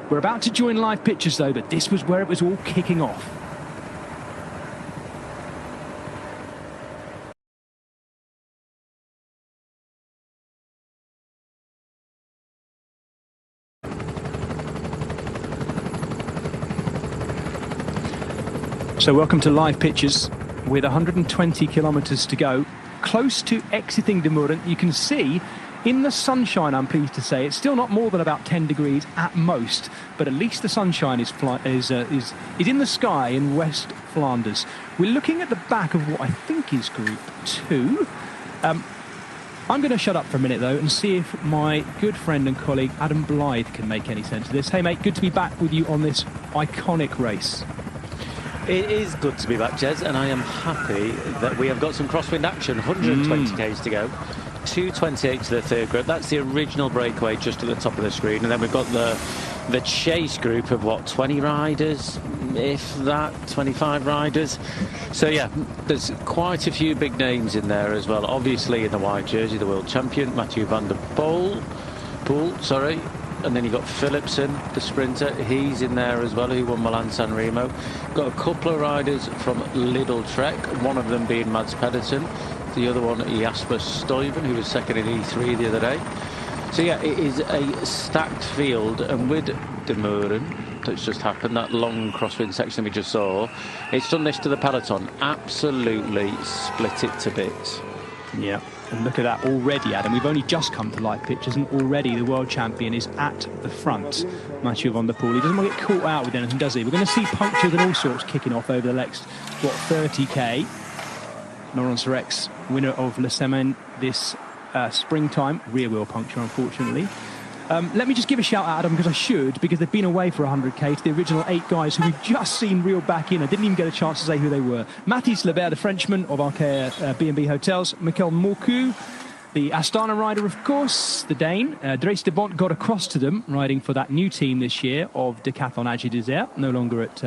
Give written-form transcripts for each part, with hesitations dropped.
We're about to join live pictures though, but this was where it was all kicking off. So welcome to live pictures with 120 kilometres to go. Close to exiting de Moeren, you can see in the sunshine, I'm pleased to say, it's still not more than about 10 degrees at most, but at least the sunshine is in the sky in West Flanders. We're looking at the back of what I think is Group 2. I'm going to shut up for a minute, though, and see if my good friend and colleague Adam Blythe can make any sense of this. Hey, mate, good to be back with you on this iconic race. It is good to be back, Jez, and I am happy that we have got some crosswind action. 120 k's to go. 2:28 to the third group. That's the original breakaway just at the top of the screen, and then we've got the chase group of what, 20 riders, if that, 25 riders. So yeah, there's quite a few big names in there as well. Obviously in the white jersey, the world champion Mathieu van der Poel, and then you've got Philipsen, the sprinter, he's in there as well, who won Milan-San Remo. Got a couple of riders from Lidl Trek, one of them being Mads Pedersen, the other one Jasper Stuyven, who was second in E3 the other day. So yeah, it is a stacked field, and with de Moeren, that's just happened, that long crosswind section we just saw, it's done this to the peloton, absolutely split it to bits. Yeah, and look at that already, Adam. We've only just come to live pictures, and already the world champion is at the front, Mathieu van der Poel. He doesn't want to get caught out with anything, does he? We're going to see punctures and all sorts kicking off over the next, what, 30k. Laurence Rex, winner of Le Semaine this springtime. Rear wheel puncture, unfortunately. Let me just give a shout out, Adam, because I should, because they've been away for 100k, to the original 8 guys who we've just seen reel back in. I didn't even get a chance to say who they were. Mathis Lebert, the Frenchman of Arkea B&B Hotels. Michael Morcu, the Astana rider, of course, the Dane. Dries de Bont got across to them, riding for that new team this year of Decathlon AG Desert, no longer at...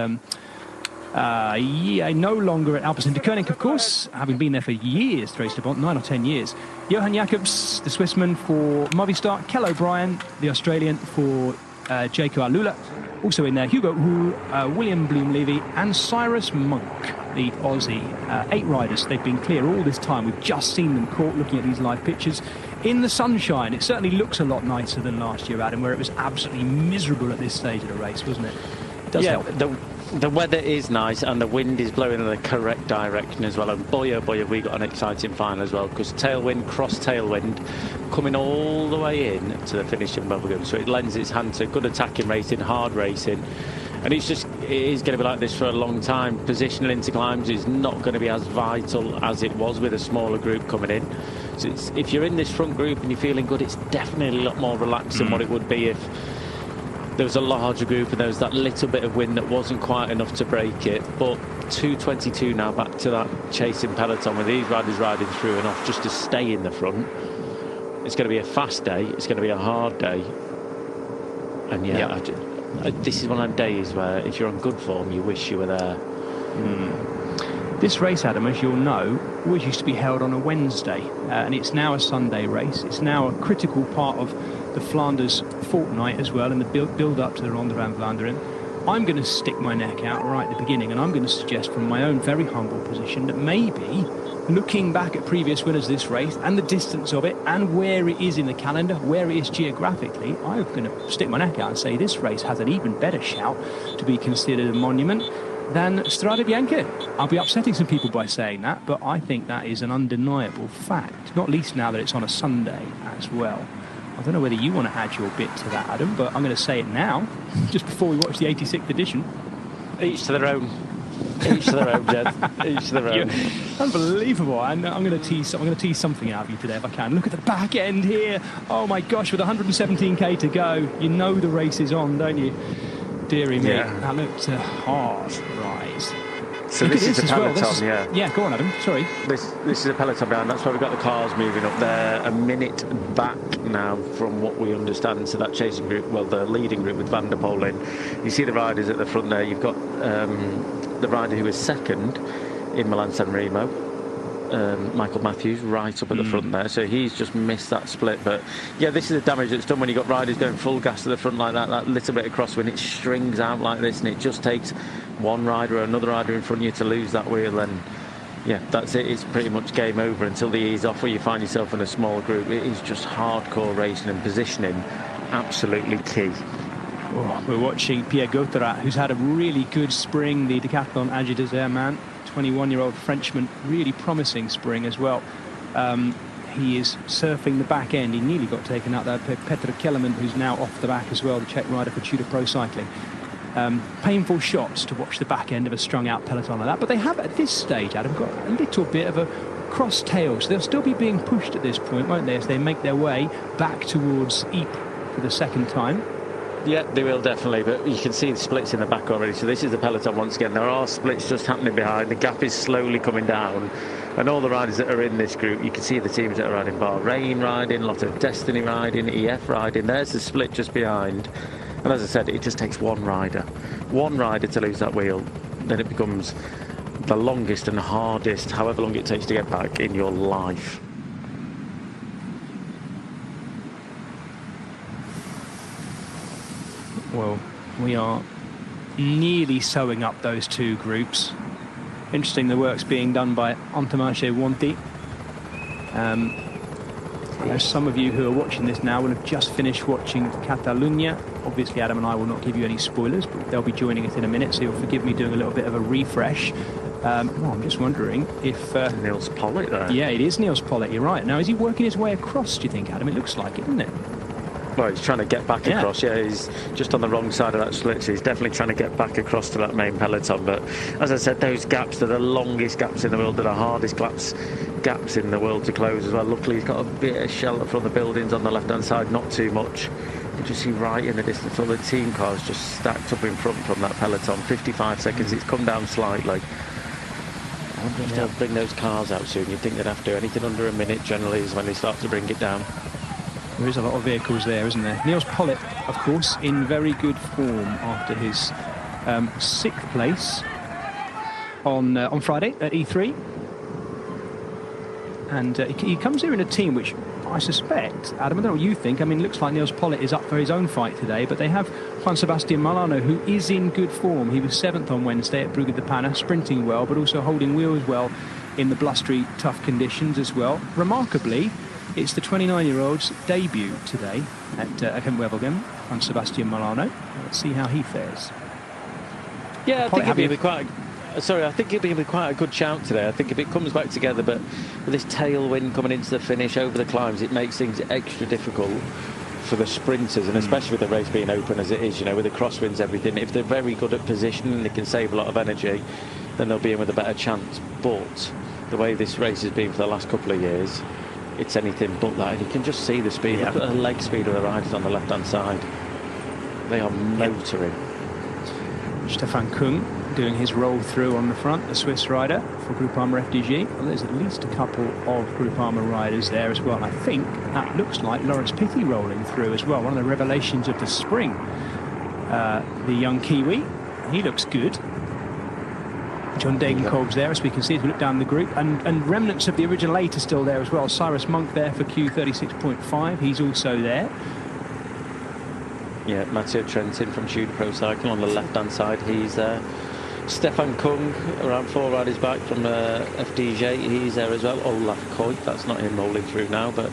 no longer at Alpecin de Koning, of course, having been there for years, Dries de Bont, 9 or 10 years. Johan Jacobs, the Swissman for Movistar. Kel O'Brien, the Australian for Jaco Alula. Also in there, Hugo Hu, William Bloom-Levy, and Cyrus Monk, the Aussie. 8 riders. They've been clear all this time. We've just seen them caught looking at these live pictures in the sunshine. It certainly looks a lot nicer than last year, Adam, where it was absolutely miserable at this stage of the race, wasn't it? It does help. The weather is nice, and the wind is blowing in the correct direction as well, and boy oh boy have we got an exciting final as well, because tailwind, cross tailwind coming all the way in to the finish in Wevelgem, so it lends its hand to good attacking racing, hard racing, and it is going to be like this for a long time. Positional into climbs is not going to be as vital as it was with a smaller group coming in, so if you're in this front group and you're feeling good, it's definitely a lot more relaxed than what it would be if there was a larger group and there was that little bit of wind that wasn't quite enough to break it. But 2:22 now, back to that chasing peloton with these riders riding through and off just to stay in the front. It's going to be a fast day, it's going to be a hard day, and this is one of them days where if you're on good form you wish you were there. This race, Adam, as you'll know, always used to be held on a Wednesday, and it's now a Sunday race. It's now a critical part of the Flanders fortnight as well, and the build up to the Ronde van Vlaanderen. I'm going to stick my neck out right at the beginning, and I'm going to suggest from my own very humble position that maybe, looking back at previous winners of this race and the distance of it and where it is in the calendar, where it is geographically, I'm going to stick my neck out and say this race has an even better shout to be considered a monument than Strade Bianche. I'll be upsetting some people by saying that, but I think that is an undeniable fact, not least now that it's on a Sunday as well. I don't know whether you want to add your bit to that, Adam, but I'm going to say it now, just before we watch the 86th edition. Each to their own. Each to their own, Jed. Each to their own. Unbelievable. I'm going to tease something out of you today if I can. Look at the back end here. Oh my gosh, with 117k to go, you know the race is on, don't you? Deary me. Yeah. That looked a hard rise. So this is the peloton, Yeah, go on, Adam. Sorry. This is a peloton behind. That's why we've got the cars moving up there. A minute back now, from what we understand. So that chasing group, well, the leading group with Van der Poel in. You see the riders at the front there. You've got the rider who was second in Milan-San Remo, Michael Matthews right up at the front there, so he's just missed that split. But yeah, this is the damage that's done when you've got riders going full gas to the front like that. That little bit of crosswind, it strings out like this, and it just takes one rider or another rider in front of you to lose that wheel. And yeah, that's it. It's pretty much game over until the ease off, where you find yourself in a small group. It is just hardcore racing, and positioning absolutely key. Oh, we're watching Pierre Gautrat, who's had a really good spring, the Decathlon Agi Desert man, 21-year-old Frenchman, really promising spring as well. He is surfing the back end. He nearly got taken out there. Petr Kellerman, who's now off the back as well, the Czech rider for Tudor Pro Cycling. Painful shots to watch the back end of a strung out peloton like that, but they have at this stage, Adam, got a little bit of a cross tail, so they'll still be being pushed at this point, won't they, as they make their way back towards Eper for the second time. Yeah, they will definitely, but you can see the splits in the back already. So this is the peloton once again. There are splits just happening behind. The gap is slowly coming down, and all the riders that are in this group, you can see the teams that are riding. Bahrain riding, a lot of Destiny riding, EF riding. There's the split just behind. And as I said, it just takes one rider to lose that wheel. Then it becomes the longest and hardest, however long it takes to get back, in your life. Well, we are nearly sewing up those two groups. Interesting, the work's being done by Antomache Wanti. Some of you who are watching this now will have just finished watching Catalunya. Obviously, Adam and I will not give you any spoilers, but they'll be joining us in a minute, so you'll forgive me doing a little bit of a refresh. I'm just wondering if... Niels Pollitt there. Yeah, it is Niels Pollitt, you're right. Now, is he working his way across, do you think, Adam? It looks like it, doesn't it? Well, he's trying to get back across. Yeah, he's just on the wrong side of that split, so he's definitely trying to get back across to that main peloton. But as I said, those gaps are the longest gaps in the world, they're the hardest gaps in the world to close as well. Luckily, he's got a bit of shelter from the buildings on the left-hand side, not too much. You can just see right in the distance, all the team cars just stacked up in front from that peloton. 55 seconds, it's come down slightly. I wonder if they'll bring those cars out soon. You'd think they'd have to. Anything under a minute generally is when they start to bring it down. There is a lot of vehicles there, isn't there? Niels Pollitt, of course, in very good form after his 6th place on Friday at E3. And he comes here in a team which I suspect, Adam, I don't know what you think. I mean, it looks like Niels Pollitt is up for his own fight today, but they have Juan Sebastian Molano, who is in good form. He was 7th on Wednesday at Brugge de Panne, sprinting well, but also holding wheels well in the blustery, tough conditions as well. Remarkably, it's the 29-year-old's debut today at Wevelgem, Juan Sebastian Molano. Let's see how he fares. Yeah, I think he'll be quite... Sorry, I think it'll be quite a good shout today. I think if it comes back together, but with this tailwind coming into the finish over the climbs, it makes things extra difficult for the sprinters, and especially with the race being open as it is, you know, with the crosswinds, everything. If they're very good at positioning, they can save a lot of energy, then they'll be in with a better chance. But the way this race has been for the last couple of years, it's anything but that. And you can just see the speed. Look at the leg speed of the riders on the left-hand side. They are motoring. Stefan Kung doing his roll through on the front, the Swiss rider for Groupama FDG. Well, there's at least a couple of Groupama riders there as well. And I think that looks like Lawrence Pithy rolling through as well. One of the revelations of the spring. The young Kiwi, he looks good. John Degenkolb's there, as we can see as we look down the group, and remnants of the original 8 are still there as well. Cyrus Monk there for Q36.5, he's also there. Yeah, Matteo Trentin from Tudor Pro Cycling on the left-hand side, he's there. Stefan Kung, around 4 riders back from FDJ, he's there as well. Olaf Koit, that's not him rolling through now, but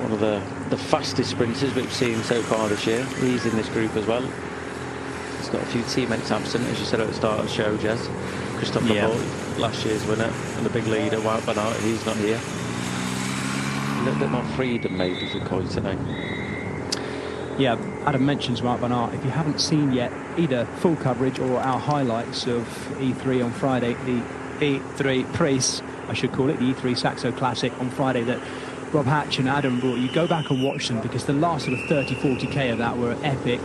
one of the fastest sprinters we've seen so far this year. He's in this group as well. He's got a few teammates absent, as you said at the start of the show, Jez. Christophe Laporte, last year's winner, and the big leader, Wout van Aert, he's not here. A little bit more freedom maybe for Koit today. Yeah, Adam mentions Wout van Aert. If you haven't seen yet either full coverage or our highlights of E3 on Friday, the E3 Pries, I should call it, the E3 Saxo Classic on Friday that Rob Hatch and Adam brought you, go back and watch them, because the last sort of 30-40k of that were epic.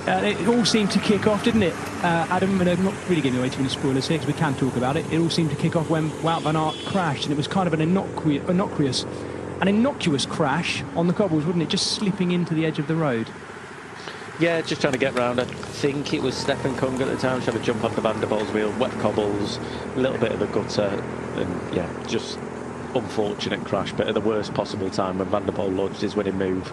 It all seemed to kick off, didn't it, Adam? And I'm not really giving away too many spoilers here, because we can talk about it. It all seemed to kick off when Wout van Aert crashed, and it was kind of an innocuous crash on the cobbles, wouldn't it? Just slipping into the edge of the road. Yeah, just trying to get round. I think it was Stefan Kung at the time, trying to jump off the Van der Poel's wheel, wet cobbles, a little bit of the gutter, and yeah, just unfortunate crash, but at the worst possible time when Van der Poel launched his winning move.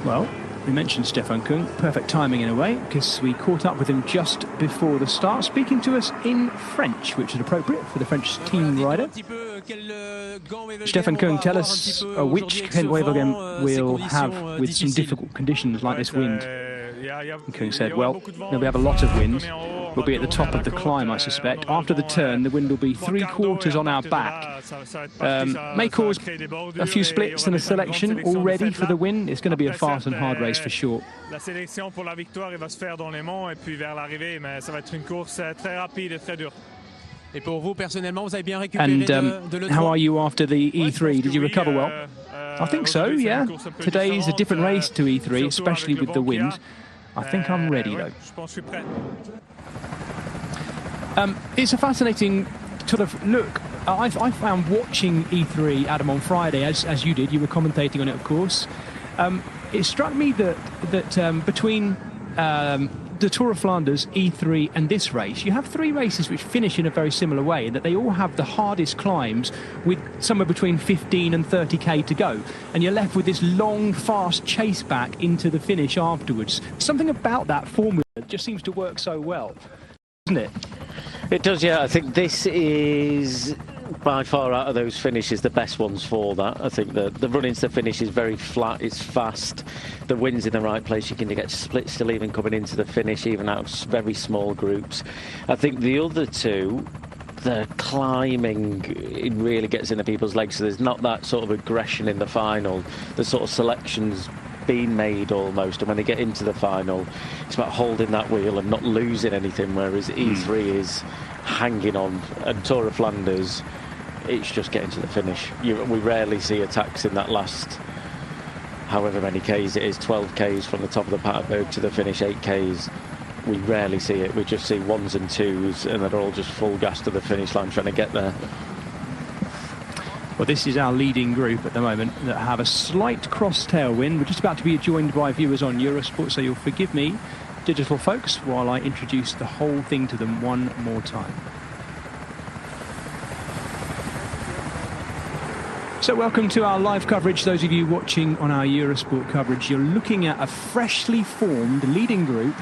Well, we mentioned Stefan Kung, perfect timing in a way, because we caught up with him just before the start, speaking to us in French, which is appropriate for the French team rider. Stefan Kung, tell us which Gent Wevelgem we'll have with some difficult conditions like this wind. And Kung said, well, we have a lot of wind. We'll be at the top of the climb, I suspect. After the turn, the wind will be 3/4 on our back. May cause a few splits in the selection already for the win. It's going to be a fast and hard race for sure. La sélection pour la victoire va se faire dans les monts et puis vers l'arrivée, mais ça va être une course très rapide et très dure. Et pour vous, personnellement, vous avez bien récupéré de l'E3. How are you after the E3? Did you recover well? I think so, yeah. Today's a different race to E3, especially with the wind. I think I'm ready, though. It's a fascinating sort of look. I found watching E3, Adam, on Friday, as you did. You were commentating on it, of course. It struck me that between the Tour of Flanders, E3 and this race, you have 3 races which finish in a very similar way, in that they all have the hardest climbs with somewhere between 15 and 30k to go, and you're left with this long, fast chase back into the finish afterwards. Something about that formula just seems to work so well, doesn't it? It does, yeah. I think this is by far out of those finishes the best ones for that. I think the run into the finish is very flat, it's fast, the wind's in the right place, you can get splits still even coming into the finish, even out of very small groups. I think the other two, the climbing, it really gets into people's legs, so there's not that sort of aggression in the final. The sort of selections been made almost, and when they get into the final, it's about holding that wheel and not losing anything, whereas E3 is hanging on, and Tour of Flanders, it's just getting to the finish. We rarely see attacks in that last however many Ks it is, 12 Ks from the top of the Paterberg to the finish, 8 Ks. We rarely see it. We just see 1s and 2s, and they're all just full gas to the finish line trying to get there. Well, this is our leading group at the moment that have a slight cross tailwind. We're just about to be joined by viewers on Eurosport, so you'll forgive me, digital folks, while I introduce the whole thing to them one more time. So welcome to our live coverage. Those of you watching on our Eurosport coverage, you're looking at a freshly formed leading group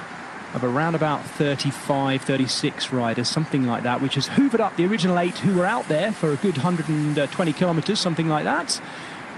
of around about 35, 36 riders, something like that, which has hoovered up the original 8 who were out there for a good 120 kilometres, something like that.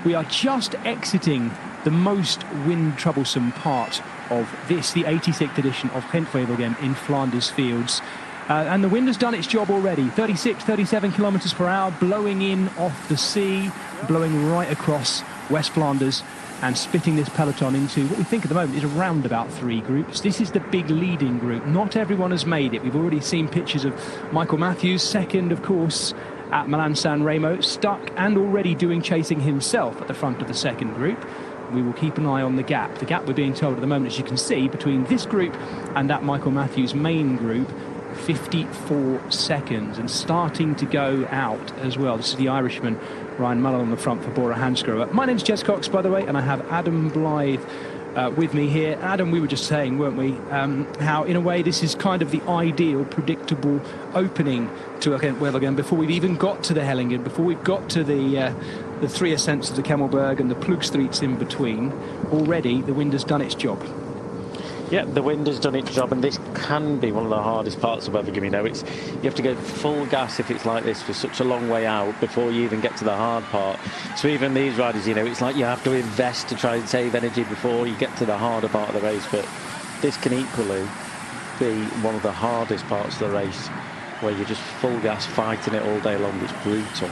We are just exiting the most wind troublesome part of this, the 86th edition of Gent Wevelgem in Flanders Fields. And the wind has done its job already. 36, 37 kilometres per hour, blowing in off the sea, blowing right across West Flanders, and splitting this peloton into what we think at the moment is around about 3 groups. This is the big leading group. Not everyone has made it. We've already seen pictures of Michael Matthews, second, of course, at Milan-San Remo, stuck and already doing chasing himself at the front of the second group. We will keep an eye on the gap. The gap, we're being told at the moment, as you can see, between this group and that Michael Matthews main group, 54 seconds, and starting to go out as well. This is the Irishman Ryan Mullen on the front for Bora Hansgrohe. My name's Jez Cox, by the way, and I have Adam Blythe with me here. Adam, we were just saying, weren't we, how in a way this is kind of the ideal, predictable opening to Gent Wevelgem before we've even got to the Hellingen, before we've got to the 3 ascents of the Kemmelberg and the Plugstreets in between. Already the wind has done its job. Yeah, the wind has done its job, and this can be one of the hardest parts of Wevelgem. You know, you have to go full gas if it's like this for such a long way out before you even get to the hard part. So even these riders, you know, it's like you have to invest to try and save energy before you get to the harder part of the race. But this can equally be one of the hardest parts of the race, where you're just full gas fighting it all day long. It's brutal.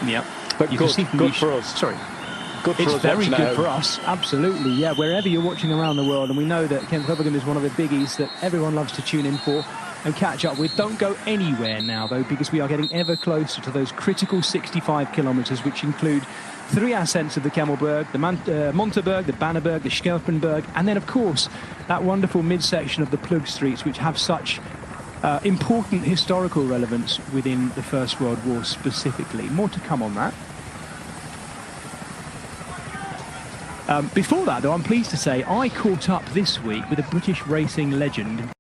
Yeah, but good for us. Sorry. Good for it's us, very good for us, absolutely, yeah, wherever you're watching around the world. And we know that Gent Wevelgem is one of the biggies that everyone loves to tune in for and catch up with. Don't go anywhere now, though, because we are getting ever closer to those critical 65 kilometres, which include 3 ascents of the Kemmelberg, the Monterberg, the Bannerberg, the Schelpenberg, and then, of course, that wonderful midsection of the Plugstreets, which have such important historical relevance within the First World War specifically. More to come on that. Before that, though, I'm pleased to say I caught up this week with a British racing legend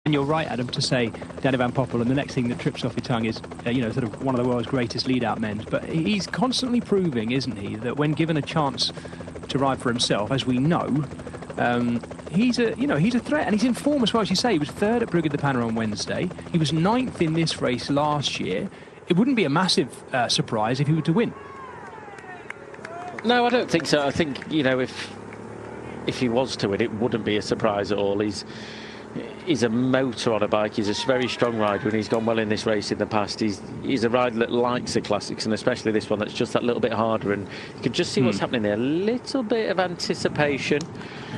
And you're right, Adam, to say Danny Van Poppel, and the next thing that trips off your tongue is, sort of one of the world's greatest lead-out men. But he's constantly proving, isn't he, that when given a chance to ride for himself, as we know, he's a threat, and he's in form as well. As you say, he was third at Brugge de Panne on Wednesday. He was ninth in this race last year. It wouldn't be a massive surprise if he were to win. No, I don't think so. I think, if he was to win, it wouldn't be a surprise at all. He's a motor on a bike. He's a very strong rider, and he's gone well in this race in the past. He's a rider that likes the classics, and especially this one that's just that little bit harder, and you can just see what's happening there. A little bit of anticipation.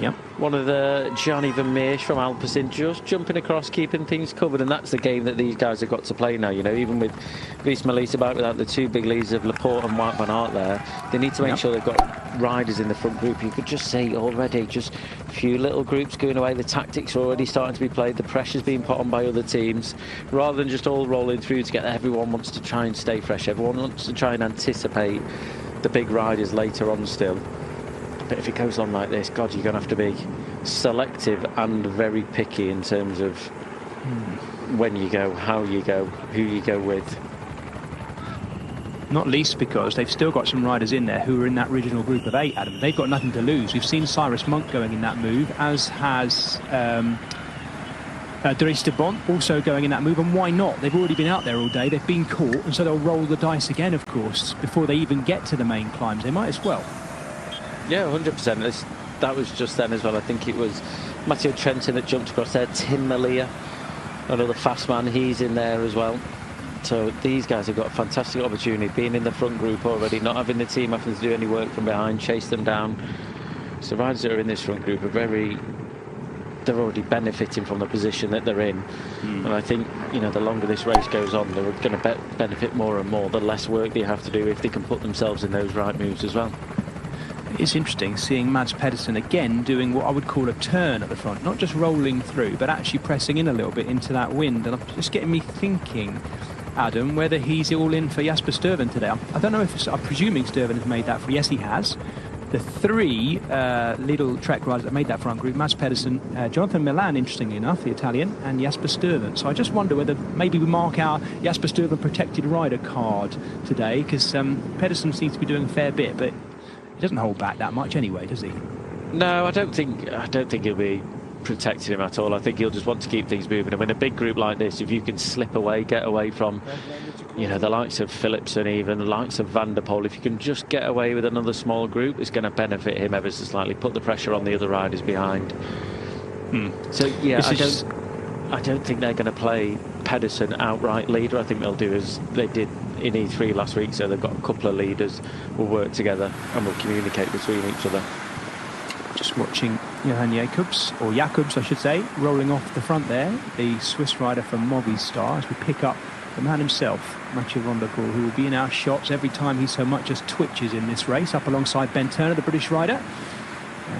Yep. One of the Johnny Vermeersch from Alpecin just jumping across, keeping things covered, and that's the game that these guys have got to play now. Even with Wiesma bike without the two big leaders of Laporte and Wout van Aert there, they need to make sure they've got riders in the front group. You could just see already just a few little groups going away. The tactics are already starting to be played. The pressure's being put on by other teams, rather than just all rolling through together. Everyone wants to try and stay fresh. Everyone wants to try and anticipate the big riders later on still. But if it goes on like this, God, you're going to have to be selective and very picky in terms of when you go, how you go, who you go with. Not least because they've still got some riders in there who are in that original group of 8, Adam. They've got nothing to lose. We've seen Cyrus Monk going in that move, as has Dries de Bont also going in that move, and why not? They've already been out there all day, they've been caught, and so they'll roll the dice again, of course, before they even get to the main climbs. They might as well. Yeah, 100%. That was just then as well. I think it was Matteo Trentin that jumped across there. Tim Malia, another fast man, he's in there as well. So these guys have got a fantastic opportunity, being in the front group already, not having the team having to do any work from behind, chase them down. So the riders that are in this front group are they're already benefiting from the position that they're in. And I think, the longer this race goes on, they're going to benefit more and more, the less work they have to do if they can put themselves in those right moves as well. It's interesting seeing Mads Pedersen again doing what I would call a turn at the front, not just rolling through, but actually pressing in a little bit into that wind. And it's just getting me thinking, Adam, whether he's all in for Jasper Stuyven today. I don't know if I'm presuming Stuyven has made that for. Yes, he has. The three little Trek riders that made that front group: Mads Pedersen, Jonathan Milan, interestingly enough, the Italian, and Jasper Stuyven. So I just wonder whether maybe we mark our Jasper Stuyven protected rider card today, because Pedersen seems to be doing a fair bit, but he doesn't hold back that much anyway, does he? No, I don't think he'll be protecting him at all. I think he'll just want to keep things moving. And in a big group like this, if you can slip away, get away from, the likes of Philipsen, even the likes of Van der Poel, if you can just get away with another small group, it's going to benefit him ever so slightly, put the pressure on the other riders behind. So yeah, I don't think they're going to play Pedersen outright leader. I think they'll do as they did in E3 last week, so they've got a couple of leaders will work together and will communicate between each other. Just watching Johan Jacobs, or Jacobs I should say, rolling off the front there, the Swiss rider from Movistar, as we pick up the man himself, Mathieu van der Poel, who will be in our shots every time he so much as twitches in this race, up alongside Ben Turner, the British rider.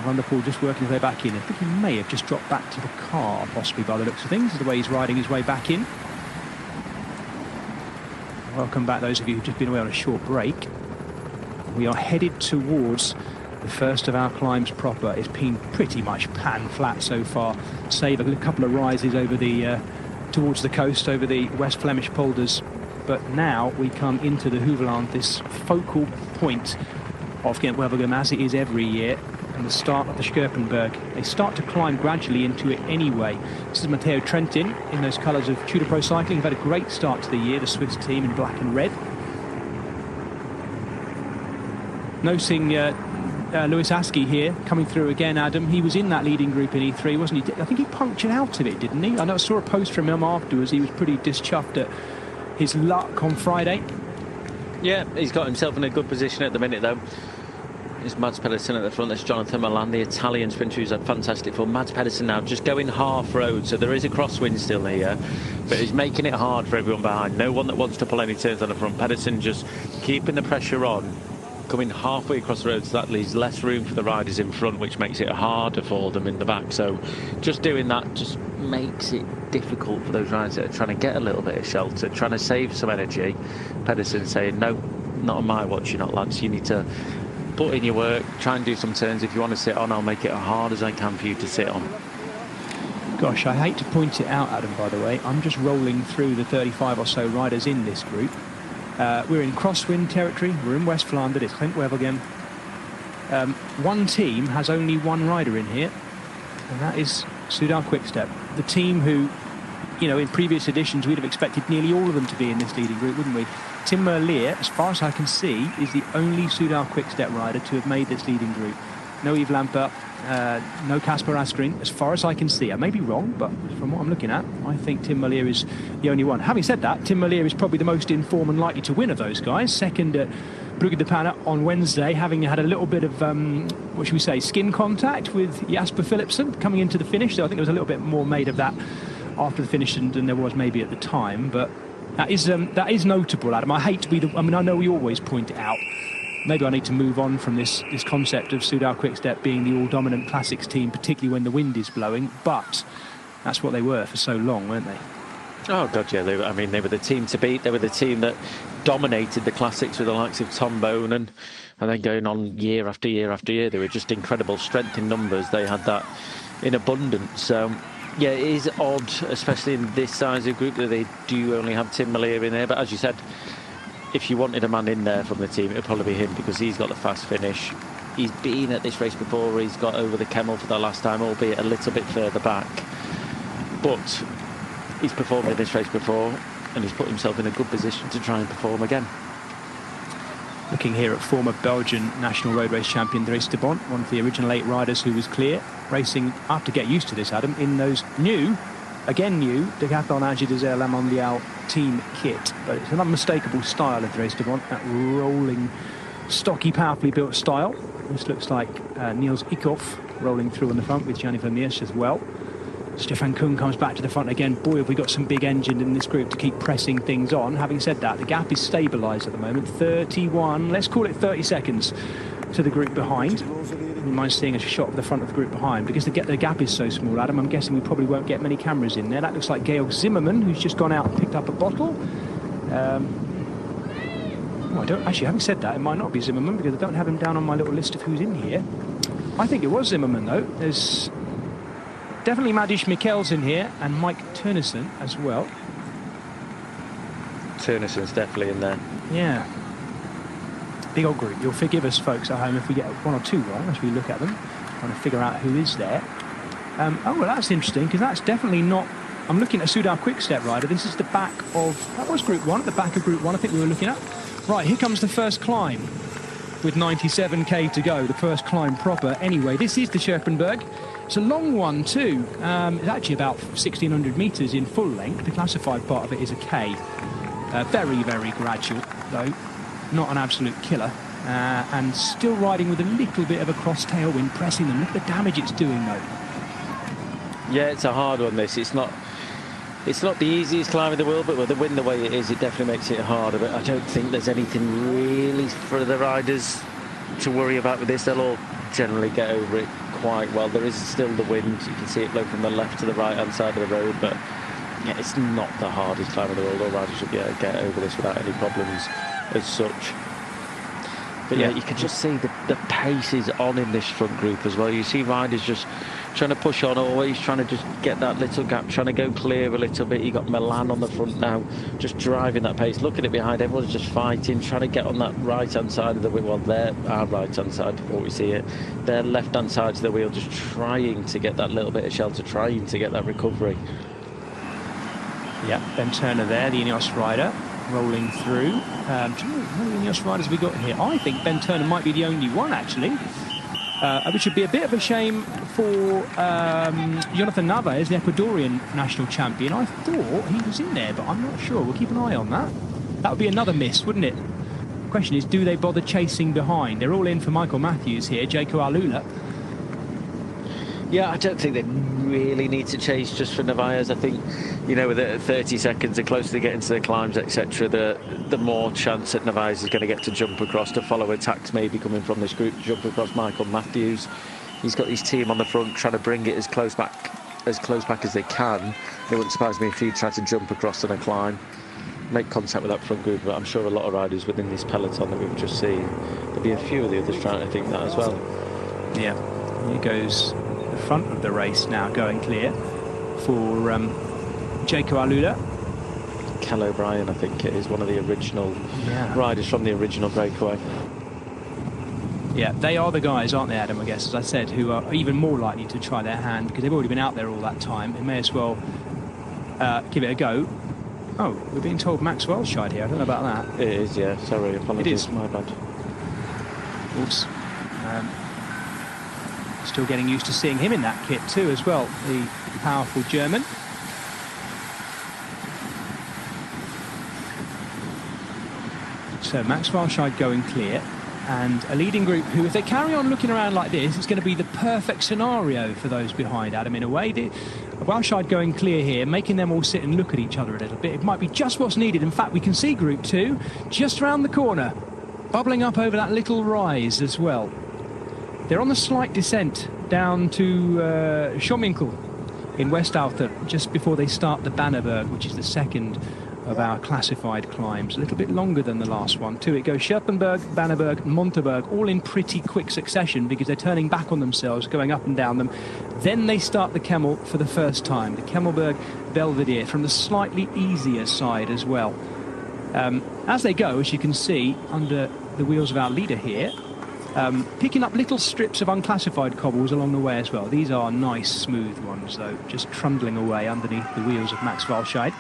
Van der Poel just working his way back in. I think he may have just dropped back to the car, possibly, by the looks of things, the way he's riding his way back in. Welcome back, those of you who've just been away on a short break. We are headed towards the first of our climbs proper. It's been pretty much pan flat so far, save a couple of rises over the towards the coast, over the West Flemish polders. But now we come into the Heuvelland, this focal point of Gent Wevelgem, as it is every year, and the start of the Scherpenberg. They start to climb gradually into it anyway. This is Matteo Trentin in those colours of Tudor Pro Cycling, who've had a great start to the year, the Swiss team in black and red. Noticing Lewis Askey here coming through again, Adam. He was in that leading group in E3, wasn't he? I think he punctured out of it, didn't he? I know I saw a post from him afterwards. He was pretty dischuffed at his luck on Friday. Yeah, he's got himself in a good position at the minute, though. There's Mads Pedersen at the front. There's Jonathan Milan, the Italian sprinter, who's had fantastic form. Mads Pedersen now just going half road, so there is a crosswind still here, but he's making it hard for everyone behind. No one that wants to pull any turns on the front. Pedersen just keeping the pressure on, coming halfway across the road, so that leaves less room for the riders in front, which makes it harder for them in the back. So just doing that just makes it difficult for those riders that are trying to get a little bit of shelter, trying to save some energy. Pedersen saying, no, not on my watch, you're not, lads. You need to put in your work, try and do some turns. If you want to sit on, I'll make it as hard as I can for you to sit on. Gosh, I hate to point it out, Adam, by the way. I'm just rolling through the 35 or so riders in this group. We're in crosswind territory. We're in West Flanders. It's Gent Wevelgem. One team has only one rider in here, and that is Soudal Quickstep. The team who, you know, in previous editions, we'd have expected nearly all of them to be in this leading group, wouldn't we? Tim Merlier, as far as I can see, is the only Soudal Quickstep rider to have made this leading group. No Yves Lampert, no Casper Asgreen, as far as I can see. I may be wrong, but from what I'm looking at, I think Tim Merlier is the only one. Having said that, Tim Merlier is probably the most in form and likely to win of those guys. Second at Brugge de Panne on Wednesday, having had a little bit of, what should we say, skin contact with Jasper Philipsen coming into the finish. So I think there was a little bit more made of that after the finish than there was maybe at the time. But that is notable, Adam. I hate to be I mean, I know we always point it out. Maybe I need to move on from this concept of Soudal Quickstep being the all-dominant classics team, particularly when the wind is blowing. But that's what they were for so long, weren't they? Oh, God, yeah. They were the team to beat. They were the team that dominated the classics with the likes of Tom Bonen. And then going on year after year after year, they were just incredible strength in numbers. They had that in abundance. So, yeah, it is odd, especially in this size of group, that they do only have Tim Merlier in there. But as you said, if you wanted a man in there from the team, it would probably be him, because he's got the fast finish. He's been at this race before. He's got over the Kemmel for the last time, albeit a little bit further back. But he's performed in this race before, and he's put himself in a good position to try and perform again. Looking here at former Belgian national road race champion Dries de Bont, one of the original 8 riders who was clear, racing, I have to get used to this, Adam, in those new Decathlon Agi Desert La Mondiale team kit. But it's an unmistakable style of Dries de Bont, that rolling, stocky, powerfully built style. This looks like Niels Eekhoff rolling through on the front with Gianni Vermeersch as well. Stefan Kung comes back to the front again. Boy, have we got some big engine in this group to keep pressing things on. Having said that, the gap is stabilised at the moment. 31, let's call it 30 seconds to the group behind. Wouldn't mind seeing a shot of the front of the group behind, because the gap is so small, Adam. I'm guessing we probably won't get many cameras in there. That looks like Georg Zimmermann, who's just gone out and picked up a bottle. I don't actually, having said that, it might not be Zimmermann, because I don't have him down on my little list of who's in here. I think it was Zimmermann, though. There's definitely Madish Mikkels in here, and Mike Turnesen as well. Turnesen's definitely in there. Yeah. Big old group. You'll forgive us, folks, at home, if we get one or two wrong as we look at them, trying to figure out who is there. Oh, well, that's interesting, because that's definitely not... I'm looking at a Soudal Quickstep rider. This is the back of... That was Group 1, at the back of Group 1, I think we were looking at. Right, here comes the first climb with 97k to go, the first climb proper. Anyway, this is the Scherpenberg. It's a long one, too. It's actually about 1,600 metres in full length. The classified part of it is a K. Very, very gradual, though. Not an absolute killer. And still riding with a little bit of a cross tailwind, pressing them. Look at the damage it's doing, though. Yeah, it's a hard one, this. It's not the easiest climb in the world, but with the wind the way it is, it definitely makes it harder. But I don't think there's anything really for the riders to worry about with this. They'll all generally get over it quite well. There is still the wind. You can see it blow from the left to the right-hand side of the road, but yeah, it's not the hardest climb in the world. All riders should be able to get over this without any problems as such. But yeah, you can just see the pace is on in this front group as well. You see riders just trying to push on, always trying to just get that little gap, trying to go clear a little bit. You got Milan on the front now, just driving that pace. Look at it behind, everyone's just fighting, trying to get on that right-hand side of the wheel. Well, they're our right-hand side before we see it. Their left-hand side of the wheel, just trying to get that little bit of shelter, trying to get that recovery. Yeah, Ben Turner there, the Ineos rider, rolling through. How many Ineos riders have we got in here? I think Ben Turner might be the only one, actually. Which would be a bit of a shame for Jonathan Narvaez, the Ecuadorian national champion. I thought he was in there, but I'm not sure. We'll keep an eye on that. That would be another miss, wouldn't it? The question is, do they bother chasing behind? They're all in for Michael Matthews here, Jaco Alula. Yeah, I don't think they really need to chase just for Narvaez. I think, you know, with the 30 seconds, the closer they get into the climbs, etc., the more chance that Narvaez is going to get to jump across, to follow attacks maybe coming from this group, to jump across Michael Matthews. He's got his team on the front trying to bring it as close back as they can. It wouldn't surprise me if he tried to jump across on a climb, make contact with that front group, but I'm sure a lot of riders within this peloton that we've just seen, there'll be a few of the others trying to think that as well. Yeah, here goes the front of the race now going clear. for Jaco Alula. Kel O'Brien, I think it is, one of the original riders from the original Breakaway. Yeah, they are the guys, aren't they, Adam, I guess, as I said, who are even more likely to try their hand because they've already been out there all that time. They may as well give it a go. Oh, we're being told Max Welshide here. I don't know about that. It is, yeah. Sorry, apologies. It is. My bad. Oops. Still getting used to seeing him in that kit too as well, the powerful German. So Max Welshide going clear, and a leading group who, if they carry on looking around like this, it's going to be the perfect scenario for those behind, Adam, in a way. Welshide going clear here, making them all sit and look at each other a little bit. It might be just what's needed. In fact, we can see Group 2 just around the corner, bubbling up over that little rise as well. They're on the slight descent down to Schomminkel in Westalter, just before they start the Bannerberg, which is the second of our classified climbs. A little bit longer than the last one too. It goes Scherpenberg, Bannerberg, Monterberg, all in pretty quick succession because they're turning back on themselves, going up and down them. Then they start the Kemmel for the first time, the Kemmelberg Belvedere, from the slightly easier side as well. As they go, as you can see, under the wheels of our leader here, picking up little strips of unclassified cobbles along the way as well. These are nice, smooth ones, though, just trundling away underneath the wheels of Max Welshide.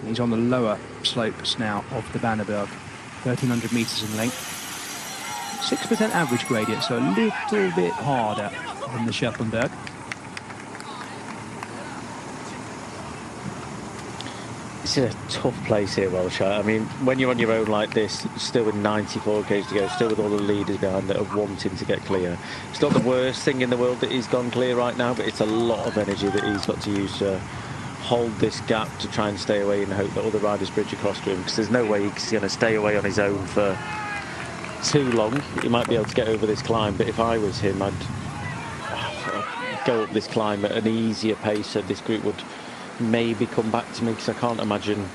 He's on the lower slopes now of the Bannerberg, 1,300 metres in length. 6% average gradient, so a little bit harder than the Scherpenberg. It's a tough place here, Welshire. I mean, when you're on your own like this, still with 94 k's to go, still with all the leaders behind that are wanting to get clear. It's not the worst thing in the world that he's gone clear right now, but it's a lot of energy that he's got to use to hold this gap to try and stay away and hope that other riders bridge across to him, because there's no way he's going to stay away on his own for too long. He might be able to get over this climb, but if I was him, I'd go up this climb at an easier pace so this group would maybe come back to me, because I can't imagine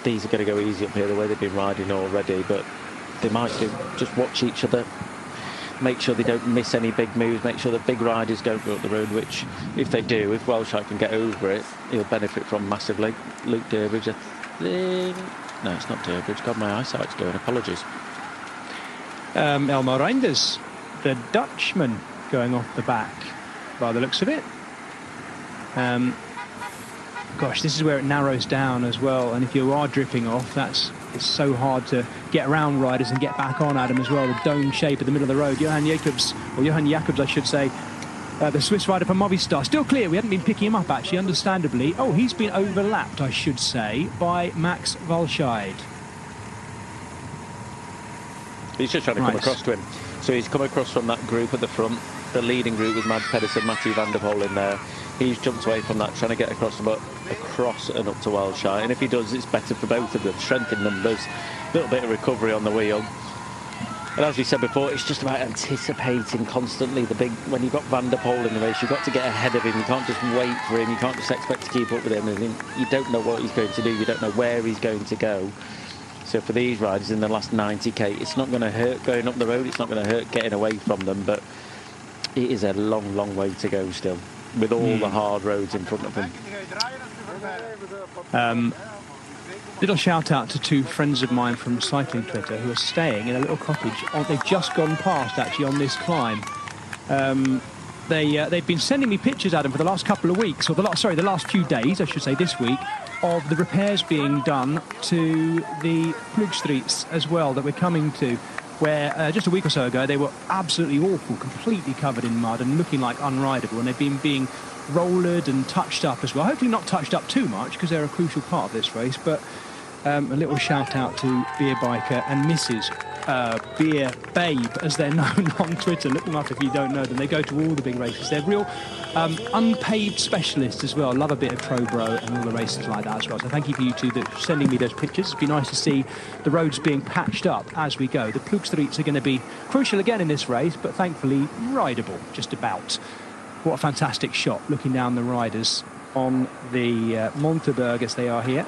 these are going to go easy up here the way they've been riding already, but they might do. Just watch each other, make sure they don't miss any big moves, make sure the big riders don't go up the road, which if they do, if Welshide can get over it, he'll benefit from massively. Luke Durbridge, I think... No, it's not Durbridge. God, my eyesight's going. Apologies. Elmar Reinders, the Dutchman, going off the back by the looks of it. Gosh, this is where it narrows down as well, and if you are dripping off, it's so hard to get around riders and get back on, Adam, as well. The dome shape in the middle of the road. Johan Jacobs, I should say, the Swiss rider from Movistar, still clear. We hadn't been picking him up, actually, understandably. Oh, he's been overlapped, I should say, by Max Welshide. He's just trying to come across to him. So he's come across from that group at the front. The leading group was Mads Pedersen, Mathieu van der Poel in there. He's jumped away from that, trying to get across and up to Welshide. And if he does, it's better for both of them. Strength in numbers, a little bit of recovery on the wheel. And as we said before, it's just about anticipating constantly when you've got Van der Poel in the race, you've got to get ahead of him. You can't just wait for him. You can't just expect to keep up with him. And you don't know what he's going to do. You don't know where he's going to go. So for these riders in the last 90k, it's not going to hurt going up the road. It's not going to hurt getting away from them. But it is a long, long way to go still, with all the hard roads in front of him. Little shout out to two friends of mine from cycling Twitter who are staying in a little cottage. They've just gone past, actually, on this climb. They've been sending me pictures, Adam, for the last couple of weeks, or the last few days, I should say, this week, of the repairs being done to the Plugstreets as well that we're coming to, where just a week or so ago they were absolutely awful, completely covered in mud and looking like unrideable, and they've been being rollered and touched up as well. Hopefully not touched up too much, because they're a crucial part of this race, but a little shout out to Beer Biker and Mrs. Beer Babe, as they're known on Twitter. Look them up if you don't know them. They go to all the big races. They're real unpaid specialists as well. Love a bit of Trobro and all the races like that as well. So thank you for you two that are sending me those pictures. It's been nice to see the roads being patched up as we go. The Plugstreets are going to be crucial again in this race, but thankfully rideable, just about. What a fantastic shot, looking down the riders on the Monterberg as they are here.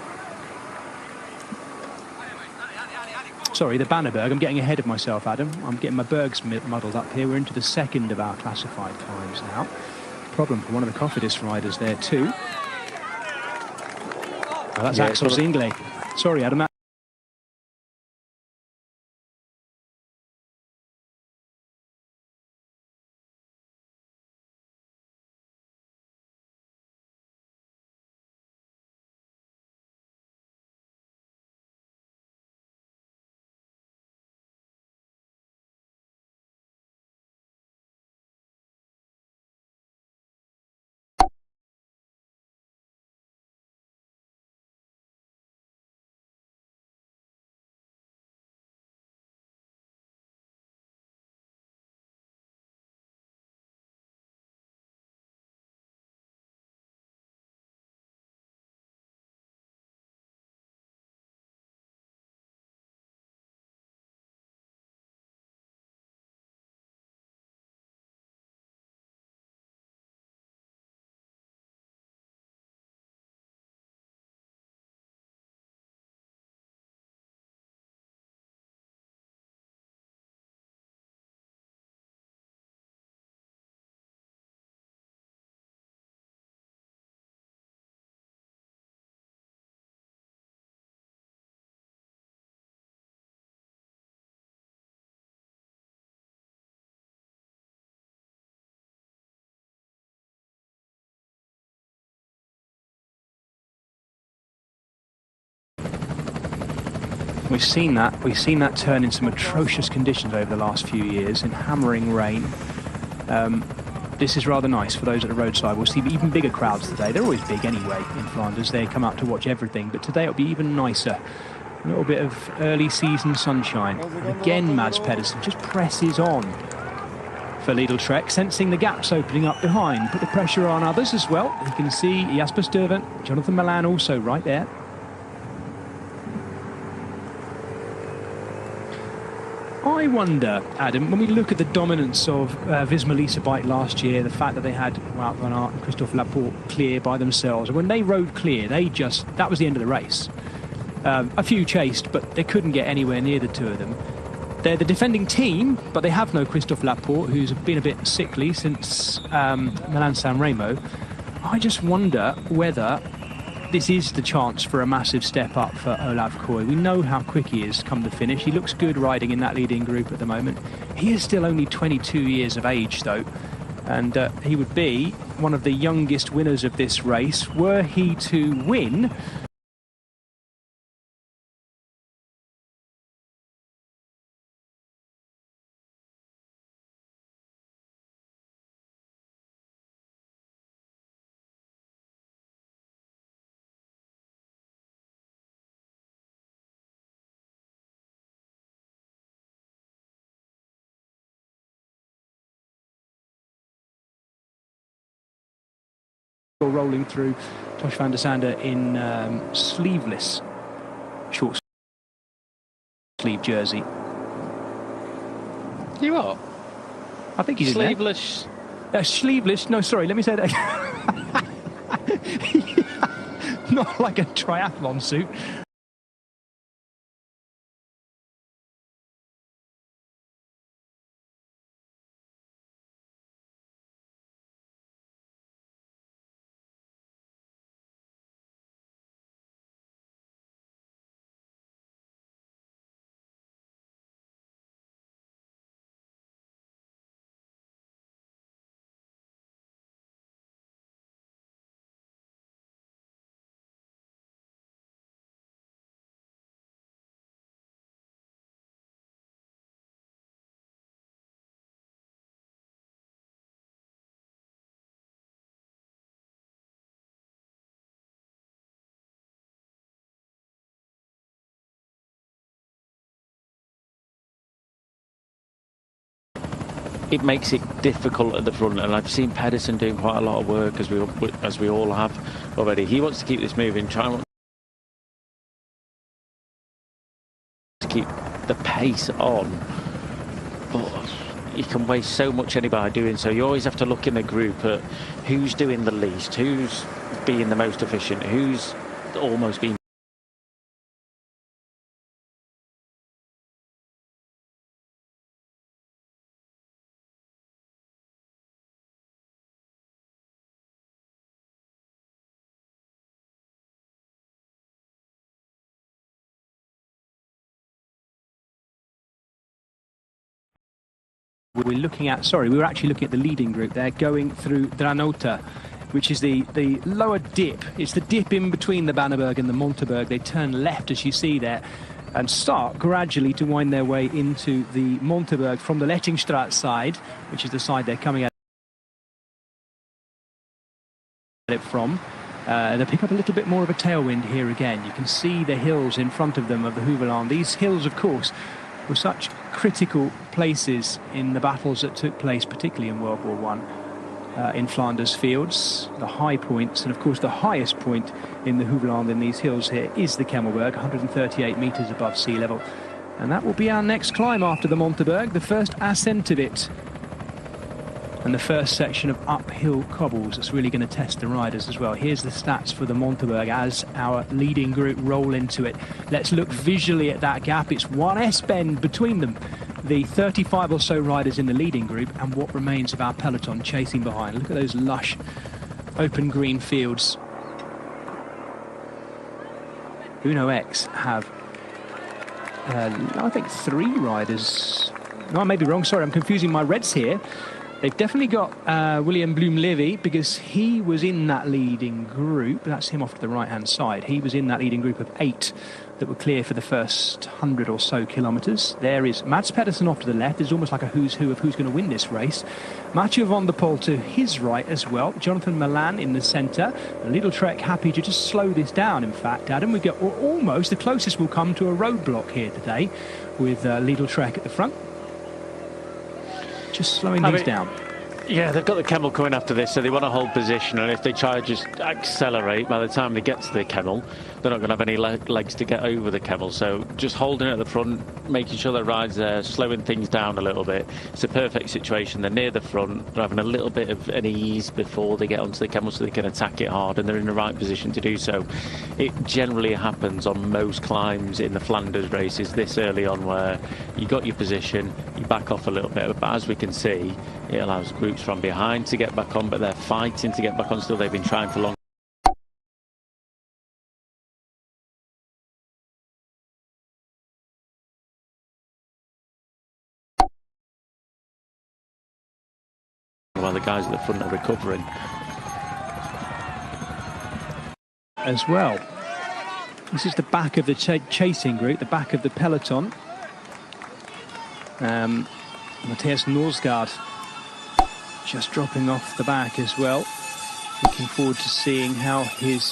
Sorry, the Bannerberg. I'm getting ahead of myself, Adam. I'm getting my bergs muddled up here. We're into the second of our classified climbs now. problem for one of the Cofidis riders there too. Oh, that's Axel Zingle. Sorry, Adam. We've seen that turn in some atrocious conditions over the last few years in hammering rain. This is rather nice for those at the roadside. We'll see even bigger crowds today. They're always big anyway in Flanders. They come out to watch everything, but today it'll be even nicer. A little bit of early season sunshine. And again, Mads Pedersen just presses on for Lidl Trek, sensing the gaps opening up behind. Put the pressure on others as well. You can see Jasper Stuyven, Jonathan Milan also right there. I wonder, Adam, when we look at the dominance of Visma Lease bike last year, the fact that they had Wout van Aert and Christophe Laporte clear by themselves, and when they rode clear, that was the end of the race. A few chased, but they couldn't get anywhere near the two of them. They're the defending team, but they have no Christophe Laporte, who's been a bit sickly since Milan-San Remo. I just wonder whether this is the chance for a massive step up for Olav Koy. We know how quick he is come the finish. He looks good riding in that leading group at the moment. He is still only 22 years of age, though, and he would be one of the youngest winners of this race. Were he to win, rolling through Tosh van der Sande in sleeveless short sleeve jersey. You are? I think he's sleeveless. Sleeveless. No, sorry. Let me say that. Not like a triathlon suit. It makes it difficult at the front, and I've seen Pedersen doing quite a lot of work, as we all have already. He wants to keep this moving, trying to keep the pace on, but you can waste so much by doing so. You always have to look in the group at who's doing the least, who's being the most efficient, who's almost being we're looking at, sorry, we were actually looking at the leading group. They're going through Dranota, which is the lower dip. It's the dip in between the Banneberg and the Monteberg. They turn left, as you see there, and start gradually to wind their way into the Monteberg from the Lettingstraat side, which is the side they're coming at it from. They pick up a little bit more of a tailwind here again. You can see the hills in front of them of the Wevelgem. These hills, of course, were such critical places in the battles that took place, particularly in World War I, in Flanders fields, the high points, and of course the highest point in the Wevelgem in these hills here is the Kemmelberg, 138 metres above sea level. And that will be our next climb after the Monteberg, the first ascent of it. And the first section of uphill cobbles that's really going to test the riders as well. Here's the stats for the Monteberg as our leading group roll into it. Let's look visually at that gap. It's one S-bend between them, the 35 or so riders in the leading group, and what remains of our peloton chasing behind. Look at those lush open green fields. Uno X have I think 3 riders. No, I may be wrong, sorry, I'm confusing my reds here. They've definitely got William Bloom-Levy, because he was in that leading group. That's him off to the right-hand side. He was in that leading group of 8 that were clear for the first 100 or so kilometres. There is Mads Pedersen off to the left. There's almost like a who's who of who's going to win this race. Mathieu van der Poel to his right as well. Jonathan Milan in the centre. Little Trek happy to just slow this down, in fact, Adam. We get almost the closest we'll come to a roadblock here today with Lidl Trek at the front. Just slowing things down. Yeah, they've got the Kemmel coming after this, so they want to hold position, and if they try to just accelerate, by the time they get to the Kemmel, they're not going to have any legs to get over the Kemmel. So just holding at the front, making sure the ride's there, slowing things down a little bit. It's a perfect situation. They're near the front, they're having a little bit of an ease before they get onto the Kemmel so they can attack it hard, and they're in the right position to do so. It generally happens on most climbs in the Flanders races this early on, where you got your position, you back off a little bit, but as we can see, it allows groups from behind to get back on, but they're fighting to get back on still. They've been trying for long. While the guys at the front are recovering. As well. This is the back of the chasing group, the back of the peloton. Matthias Norsgaard just dropping off the back as well. Looking forward to seeing how his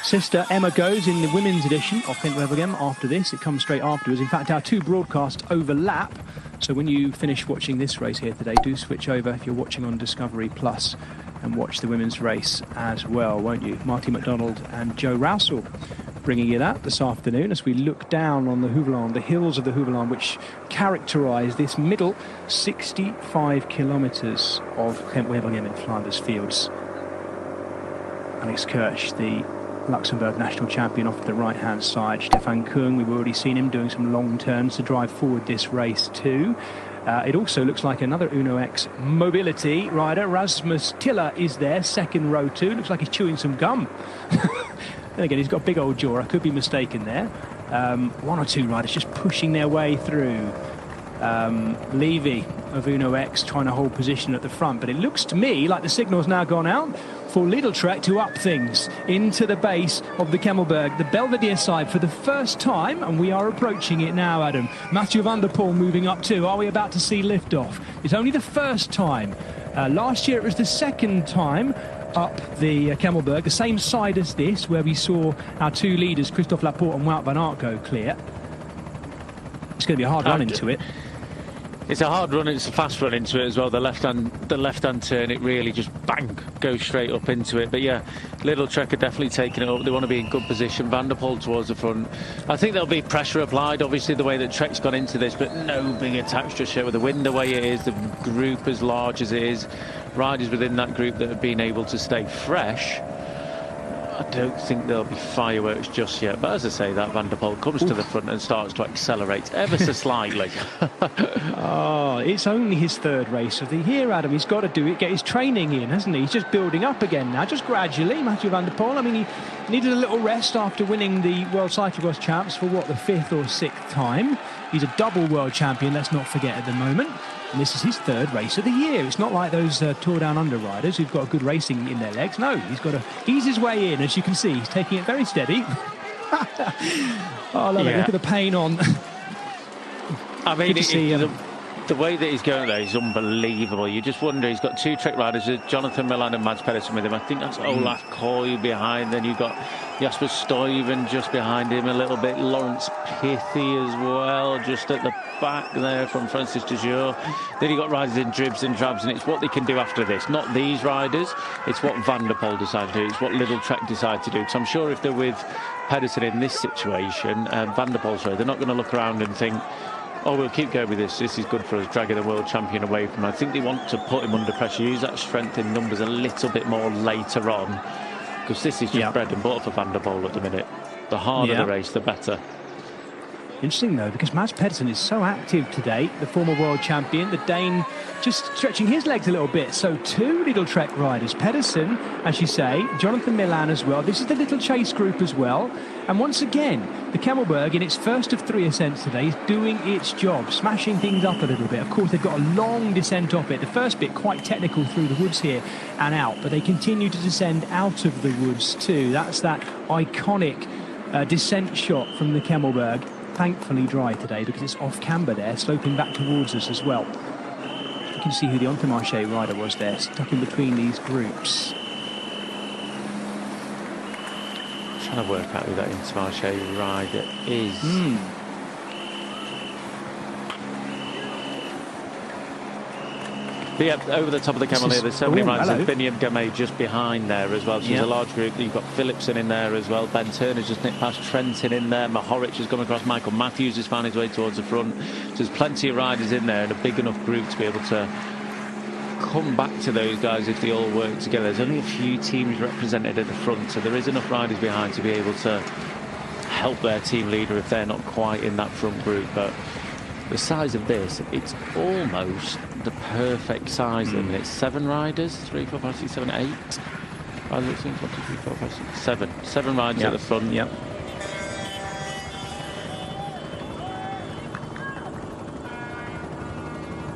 sister Emma goes in the women's edition of Wevelgem after this. It comes straight afterwards. In fact, our 2 broadcasts overlap. So when you finish watching this race here today, do switch over if you're watching on Discovery Plus and watch the women's race as well, won't you? Marty McDonald and Joe Rousel bringing you that this afternoon as we look down on the Wevelgem, the hills of the Wevelgem, which characterise this middle 65 kilometres of Wevelgem in Flanders fields. Alex Kirch, the Luxembourg national champion, off the right-hand side. Stefan Kung, we've already seen him doing some long turns to drive forward this race too. It also looks like another Uno X mobility rider. Rasmus Tiller is there, second row too. Looks like he's chewing some gum. Then again, he's got a big old jaw. I could be mistaken there. 1 or 2 riders just pushing their way through. Levy of Uno X trying to hold position at the front, but it looks to me like the signal's now gone out for Lidl Trek to up things into the base of the Kemmelberg, the Belvedere side for the first time, and we are approaching it now, Adam. Mathieu van der Poel moving up too. Are we about to see liftoff? It's only the first time. Last year it was the second time up the Kemmelberg, the same side as this, where we saw our 2 leaders, Christophe Laporte and Wout van Aert, go clear. It's going to be a hard run into it. It's a hard run, it's a fast run into it as well. The left-hand turn, it really just bang, goes straight up into it. But yeah, Lidl Trek are definitely taking it up. They want to be in good position. Van der Poel towards the front. I think there'll be pressure applied, obviously, the way that Trek's gone into this, but no big attacks just yet. With the wind the way it is, the group as large as it is, riders within that group that have been able to stay fresh. I don't think there'll be fireworks just yet, but as I say, that Van der Poel comes to the front and starts to accelerate ever so slightly. Oh, it's only his 3rd race of the year, Adam. He's got to do it, get his training in, hasn't he? He's just building up again now, just gradually. Mathieu van der Poel, I mean, he needed a little rest after winning the World Cyclocross Champs for, what, the 5th or 6th time. He's a double world champion, let's not forget at the moment. And this is his third race of the year. It's not like those Tour Down Under riders who've got good racing in their legs. No, he's got to ease his way in. As you can see, he's taking it very steady. Oh, I love it. Look at the pain on. I mean, the way that he's going there is unbelievable. You just wonder, he's got two Trek riders, Jonathan Milan and Mads Pedersen with him. I think that's Olaf Koy behind. Then you've got Jasper Stuyven just behind him a little bit. Lawrence Pithy as well, just at the back there from Francis de Jour. Then you've got riders in dribs and drabs, and it's what they can do after this. Not these riders, it's what Van der Poel decided to do. It's what Little Trek decided to do. Because I'm sure if they're with Pedersen in this situation, Van der Poel, sorry, they're not going to look around and think, oh, we'll keep going with this. This is good for us, dragging the world champion away from him. I think they want to put him under pressure, use that strength in numbers a little bit more later on, because this is just bread and butter for Van der Poel at the minute. The harder the race, the better. Interesting, though, because Mads Pedersen is so active today, the former world champion, the Dane just stretching his legs a little bit. So two Little Trek riders, Pedersen, as you say, Jonathan Milan as well. This is the Little Chase group as well. And once again, the Kemmelberg, in its first of 3 ascents today, is doing its job, smashing things up a little bit. Of course, they've got a long descent off it. The first bit quite technical through the woods here and out, but they continue to descend out of the woods too. That's that iconic descent shot from the Kemmelberg. Thankfully dry today because it's off camber there, sloping back towards us as well. You can see who the Intermarché rider was there, stuck in between these groups. I'm trying to work out who that Intermarché rider is. But yeah, over the top of the camel here, there's so many riders. And Biniam Gamay just behind there as well. So there's a large group. You've got Philipsen in there as well. Ben Turner's just nipped past Trentin in there. Mahoric has come across. Michael Matthews has found his way towards the front. So there's plenty of riders in there and a big enough group to be able to come back to those guys if they all work together. There's only a few teams represented at the front, so there is enough riders behind to be able to help their team leader if they're not quite in that front group. But the size of this, it's almost the perfect size. I mean, it's 7 riders, 3, 4, 5, 6, 7, 8. 5, 6, 1, 2, 3, 4, 5, 6, 7. 7 riders at the front. Yep.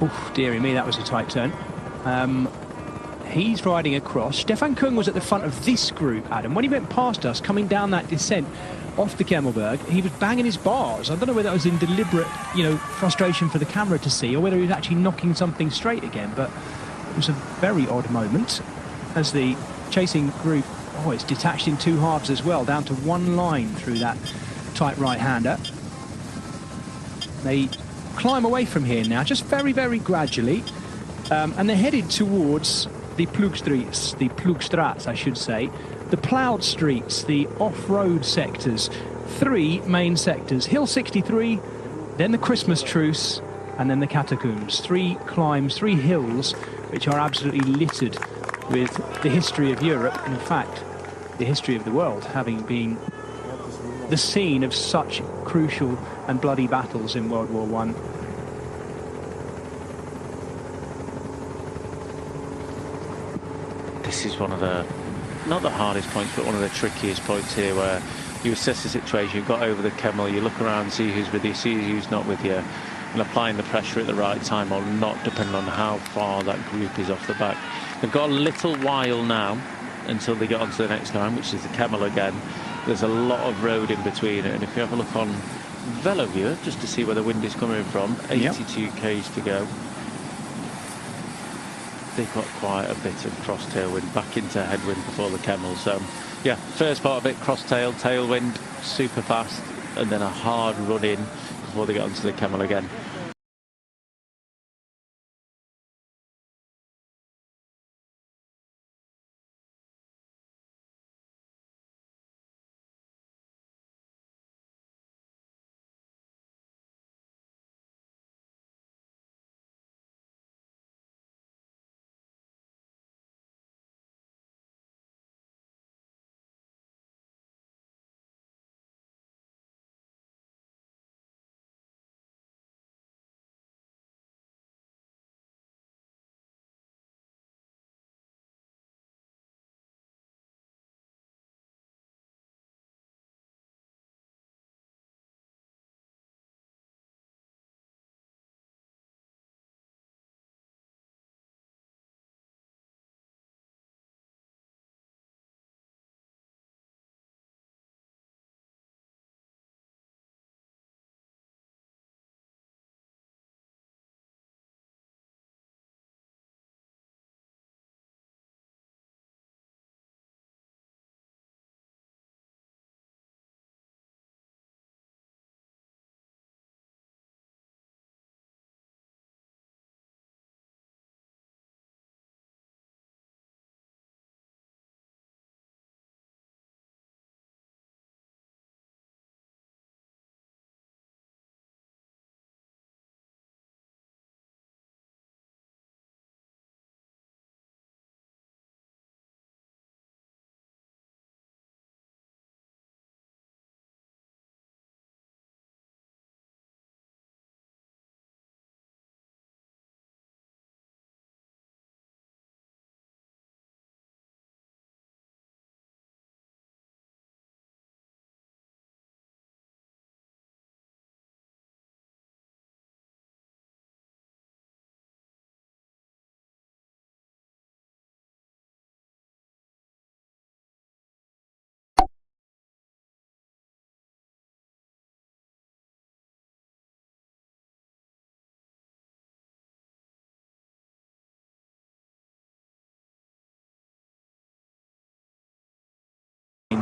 Oh, dearie me, that was a tight turn. He's riding across. Stefan Kung was at the front of this group, Adam. When he went past us, coming down that descent off the Kemmelberg, he was banging his bars. I don't know whether that was in deliberate, frustration for the camera to see, or whether he was actually knocking something straight again. But it was a very odd moment as the chasing group, it's detached in 2 halves as well, down to 1 line through that tight right-hander. They climb away from here now, just very, very gradually, and they're headed towards the Plugstreets, I should say, the ploughed streets, the off-road sectors. 3 main sectors: Hill 63, then the Christmas Truce, and then the Catacombs. 3 climbs, 3 hills, which are absolutely littered with the history of Europe, and in fact, the history of the world, having been the scene of such crucial and bloody battles in World War I. This is one of the, not the hardest points, but one of the trickiest points here, where you assess the situation. You've got over the Kemmel, you look around, see who's with you, see who's not with you, and applying the pressure at the right time or not, depending on how far that group is off the back. They've got a little while now until they get onto the next line, which is the Kemmel again. There's a lot of road in between it, and if you have a look on VeloViewer, just to see where the wind is coming from, 82 k's to go. They've got quite a bit of cross tailwind back into headwind before the Kemmel. So yeah, first part of it, cross tailwind, super fast, and then a hard run in before they get onto the Kemmel again.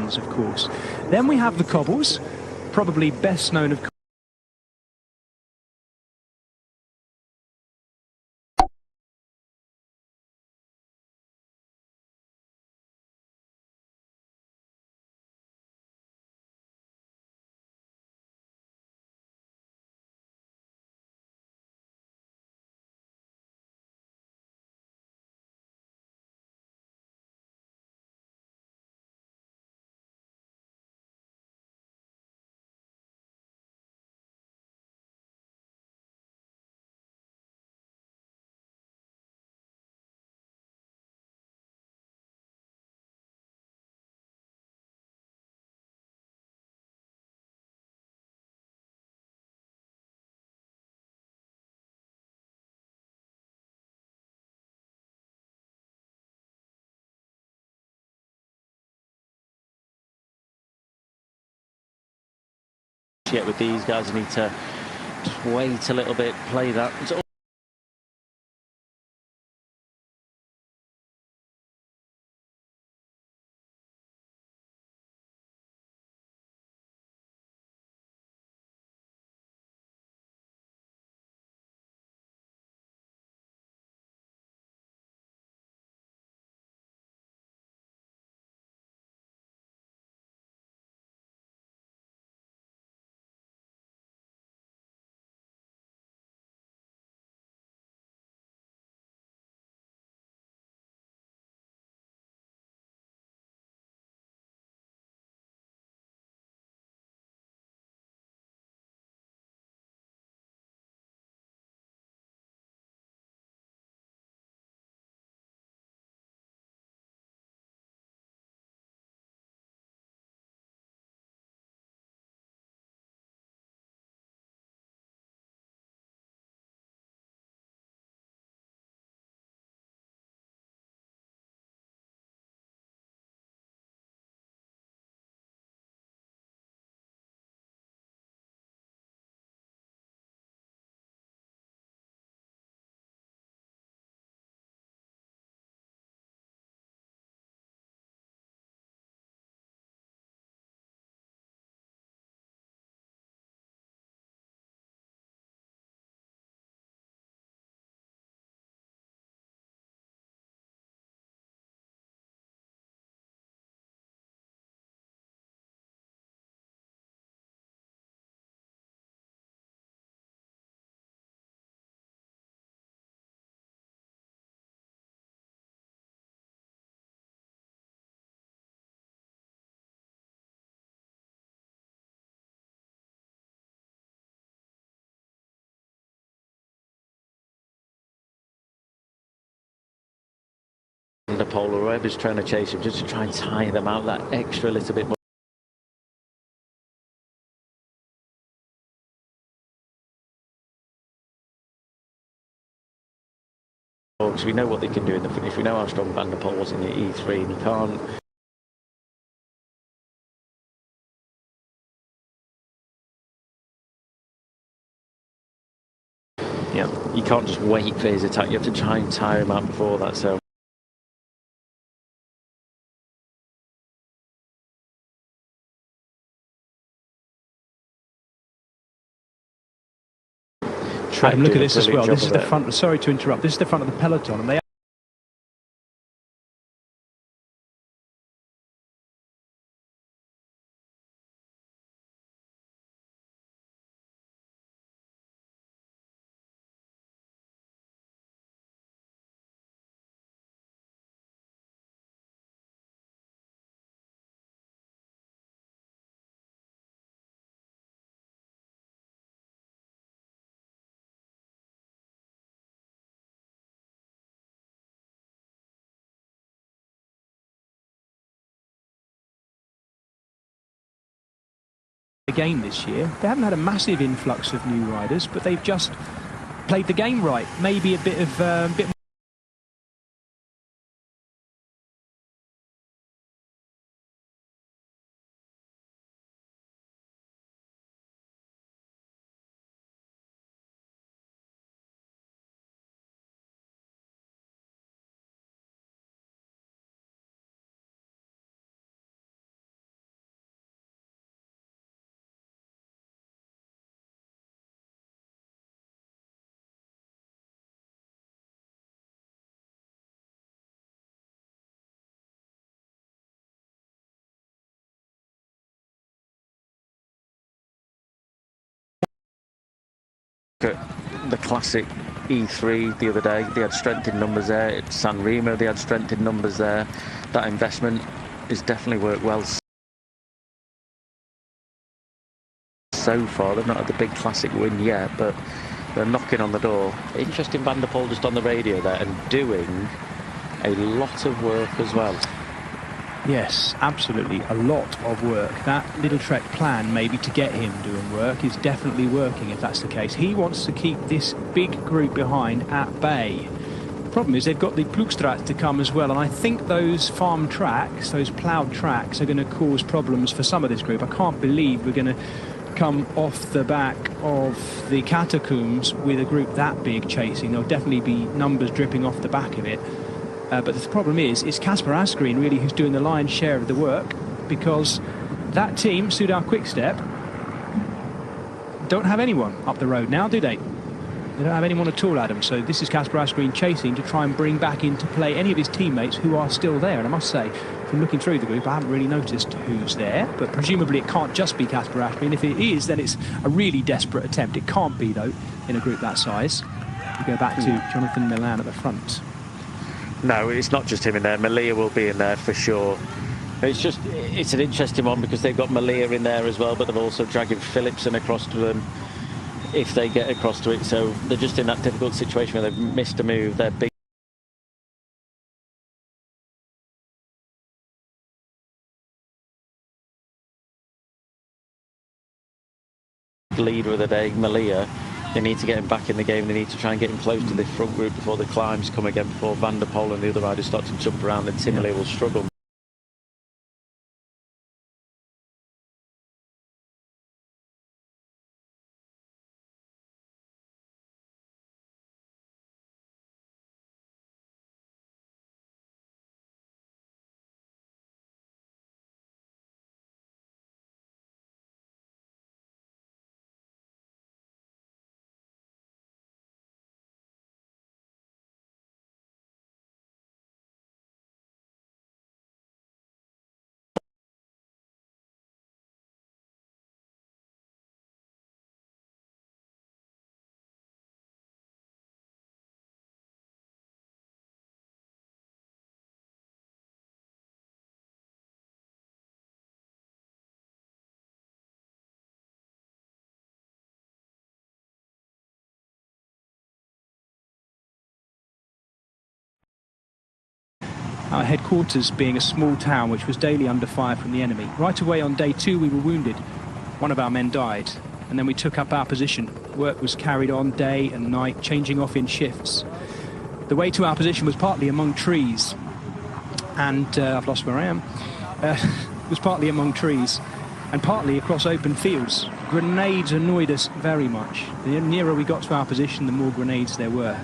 ones, of course. Then we have the cobbles, probably best known of with these guys. You need to just wait a little bit, play that. The polar web is trying to chase him just to try and tire them out that extra little bit more. Because we know what they can do in the finish. We know how strong Van der Poel was in the E3, and you can't. Yeah, you can't just wait for his attack. You have to try and tire him out before that. So. Adam, look at this as well. This is the front. Sorry to interrupt. This is the front of the peloton, and they game this year. They haven't had a massive influx of new riders, but they've just played the game right. Maybe a bit more at the classic E3 the other day, they had strength in numbers there. At San Remo, they had strength in numbers there. That investment has definitely worked well so far. They've not had the big classic win yet, but they're knocking on the door. Interesting, Van der Poel just on the radio there and doing a lot of work as well. Yes, absolutely, a lot of work. That little trek plan maybe to get him doing work is definitely working if that's the case. He wants to keep this big group behind at bay. The problem is they've got the Plugstreets to come as well, and I think those farm tracks, those ploughed tracks, are going to cause problems for some of this group. I can't believe we're going to come off the back of the catacombs with a group that big chasing. There'll definitely be numbers dripping off the back of it. But the problem is, it's Kasper Asgreen really who's doing the lion's share of the work, because that team, Soudal Quickstep, don't have anyone up the road now, do they? They don't have anyone at all, Adam. So this is Kasper Asgreen chasing to try and bring back into play any of his teammates who are still there. And I must say, from looking through the group, I haven't really noticed who's there. But presumably it can't just be Kasper Asgreen. If it is, then it's a really desperate attempt. It can't be, though, in a group that size. We go back to Jonathan Milan at the front. No, it's not just him in there. Malia will be in there for sure. It's an interesting one because they've got Malia in there as well, but they're also dragging Philipsen across to them if they get across to it. So they're just in that difficult situation where they've missed a move. They're big leader of the day, Malia. They need to get him back in the game. They need to try and get him close to the front group before the climbs come again, before Van der Poel and the other riders start to jump around, and Timmerley will struggle. Our headquarters being a small town which was daily under fire from the enemy. Right away on day 2 we were wounded. One of our men died, and then we took up our position. Work was carried on day and night, changing off in shifts. The way to our position was partly among trees, and I've lost where I am. It was partly among trees and partly across open fields. Grenades annoyed us very much. The nearer we got to our position, the more grenades there were.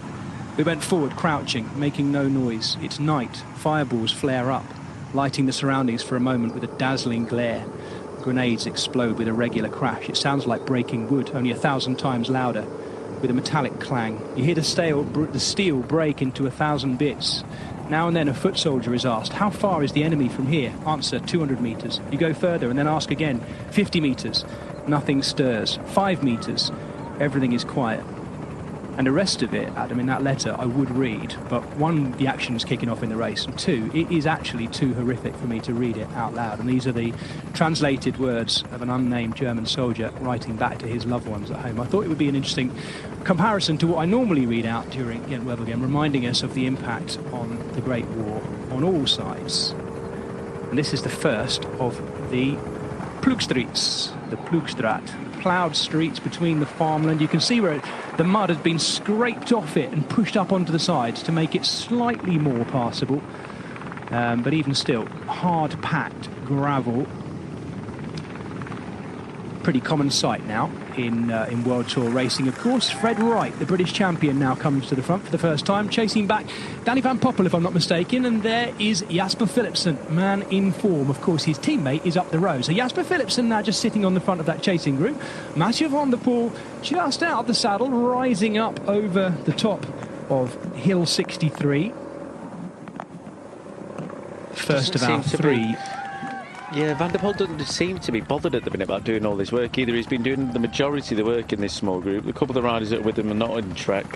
We went forward, crouching, making no noise. It's night. Fireballs flare up, lighting the surroundings for a moment with a dazzling glare. Grenades explode with a regular crash. It sounds like breaking wood, only 1,000 times louder, with a metallic clang. You hear the steel break into 1,000 bits. Now and then a foot soldier is asked, how far is the enemy from here? Answer, 200 meters. You go further and then ask again, 50 meters. Nothing stirs. 5 meters. Everything is quiet. And the rest of it, Adam, in that letter, I would read. But one, the action is kicking off in the race. And two, it is actually too horrific for me to read it out loud. And these are the translated words of an unnamed German soldier writing back to his loved ones at home. I thought it would be an interesting comparison to what I normally read out during Gent Wevelgem, reminding us of the impact on the Great War on all sides. And this is the first of the Plugstreets, the Plugstraat, ploughed streets between the farmland. You can see where the mud has been scraped off it and pushed up onto the sides to make it slightly more passable. But even still, hard-packed gravel. Pretty common sight now in World Tour racing, of course. Fred Wright, the British champion, now comes to the front for the first time, chasing back Danny van Poppel, if I'm not mistaken, and there is Jasper Philipsen, man in form. Of course, his teammate is up the road. So Jasper Philipsen now just sitting on the front of that chasing group. Mathieu van der Poel just out of the saddle, rising up over the top of Hill 63. First of our three Yeah, Van der Poel doesn't seem to be bothered at the minute about doing all this work either. He's been doing the majority of the work in this small group. A couple of the riders that are with him are not in Trek.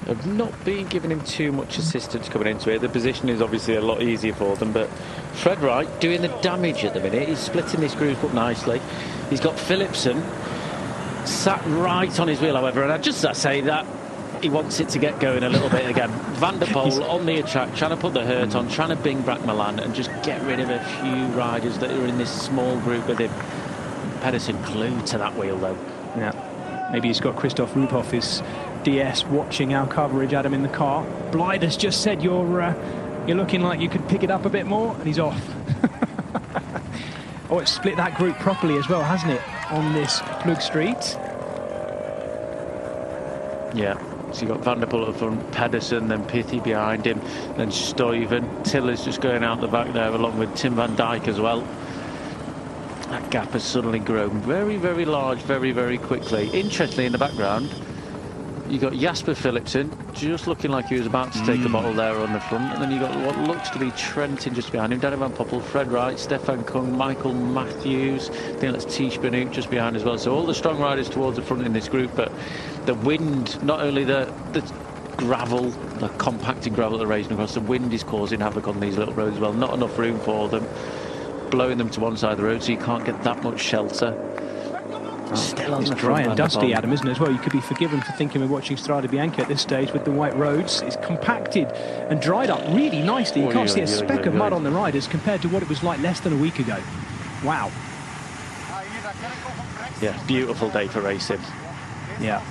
Have not been giving him too much assistance coming into it. The position is obviously a lot easier for them, but Fred Wright doing the damage at the minute. He's splitting this group up nicely. He's got Philipsen sat right on his wheel, however, and I say that he wants it to get going a little bit again. Van der Poel on the attack, trying to put the hurt on, trying to bring back Milan and just get rid of a few riders that are in this small group with him. Pedersen glued to that wheel, though. Yeah, maybe he's got Christoph Rupoff, his DS, watching our coverage, Adam, in the car. Blythe has just said you're looking like you could pick it up a bit more, and he's off. Oh, it's split that group properly as well, hasn't it, on this Plugstreets? Yeah, so you've got Van der Poel at the front, Pedersen, then Pithy behind him, then Stuyven. Tiller's just going out the back there along with Tim van Dijk as well. That gap has suddenly grown very, very large, very, very quickly. Interestingly, in the background, you've got Jasper Philipsen just looking like he was about to take a bottle there on the front, and then you've got what looks to be Trentin just behind him, Danny Van Poppel, Fred Wright, Stefan Kung, Michael Matthews. I think that's Tish Benoot just behind as well. So all the strong riders towards the front in this group, but the wind, not only the gravel, the compacted gravel that are racing across, the wind is causing havoc on these little roads as well. Not enough room for them, blowing them to one side of the road, so you can't get that much shelter. Still on it's the dry and dusty, Adam, Adam, isn't it, as well? You could be forgiven for thinking we're watching Strada Bianca at this stage with the white roads. It's compacted and dried up really nicely. You can't see a speck of mud on the riders compared to what it was like less than a week ago. Wow. Yeah, beautiful day for racing. Yeah.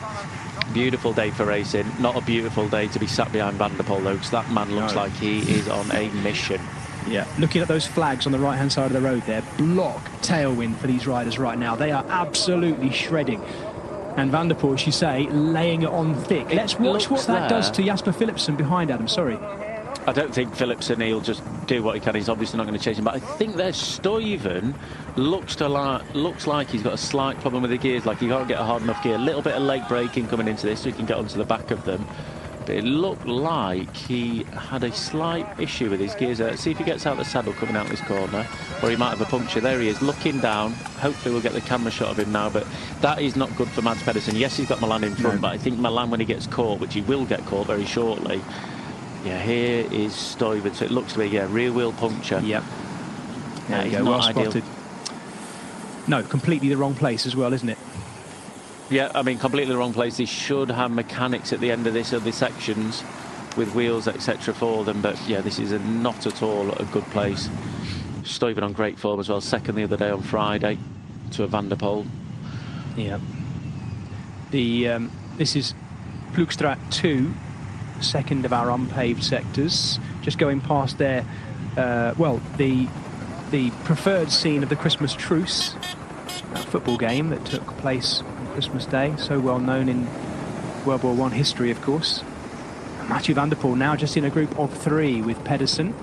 Beautiful day for racing. Not a beautiful day to be sat behind Van der Poel, though, because that man looks like he is on a mission. Yeah, looking at those flags on the right-hand side of the road there, block tailwind for these riders right now. They are absolutely shredding. And Van der Poel, as you say, laying it on thick. Let's watch what that does to Jasper Philipsen behind, Adam. Sorry. I don't think Philipsen, he'll just do what he can. He's obviously not going to chase him. But I think there's Stuyven looks like he's got a slight problem with the gears. Like he can't get a hard enough gear. A little bit of late braking coming into this so he can get onto the back of them. But it looked like he had a slight issue with his gears. Let's see if he gets out the saddle coming out this corner, or he might have a puncture. There he is, looking down. Hopefully we'll get the camera shot of him now, but that is not good for Mads Pedersen. Yes, he's got Milan in front, but I think Milan, when he gets caught, which he will get caught very shortly, yeah, here is Stuyven. So it looks to be, yeah, rear wheel puncture. Yep. There you go, well spotted. No, completely the wrong place as well, isn't it? Yeah, I mean, completely the wrong place. They should have mechanics at the end of this other sections with wheels, etc. for them. But yeah, this is not at all a good place. Stuyven on great form as well. Second the other day on Friday to a Van der Poel. Yeah. This is Plugstrat 2, second of our unpaved sectors. Just going past there, well, the preferred scene of the Christmas truce, a football game that took place Christmas Day, so well known in World War I history, of course. And Mathieu Van der Poel now just in a group of 3 with Pedersen.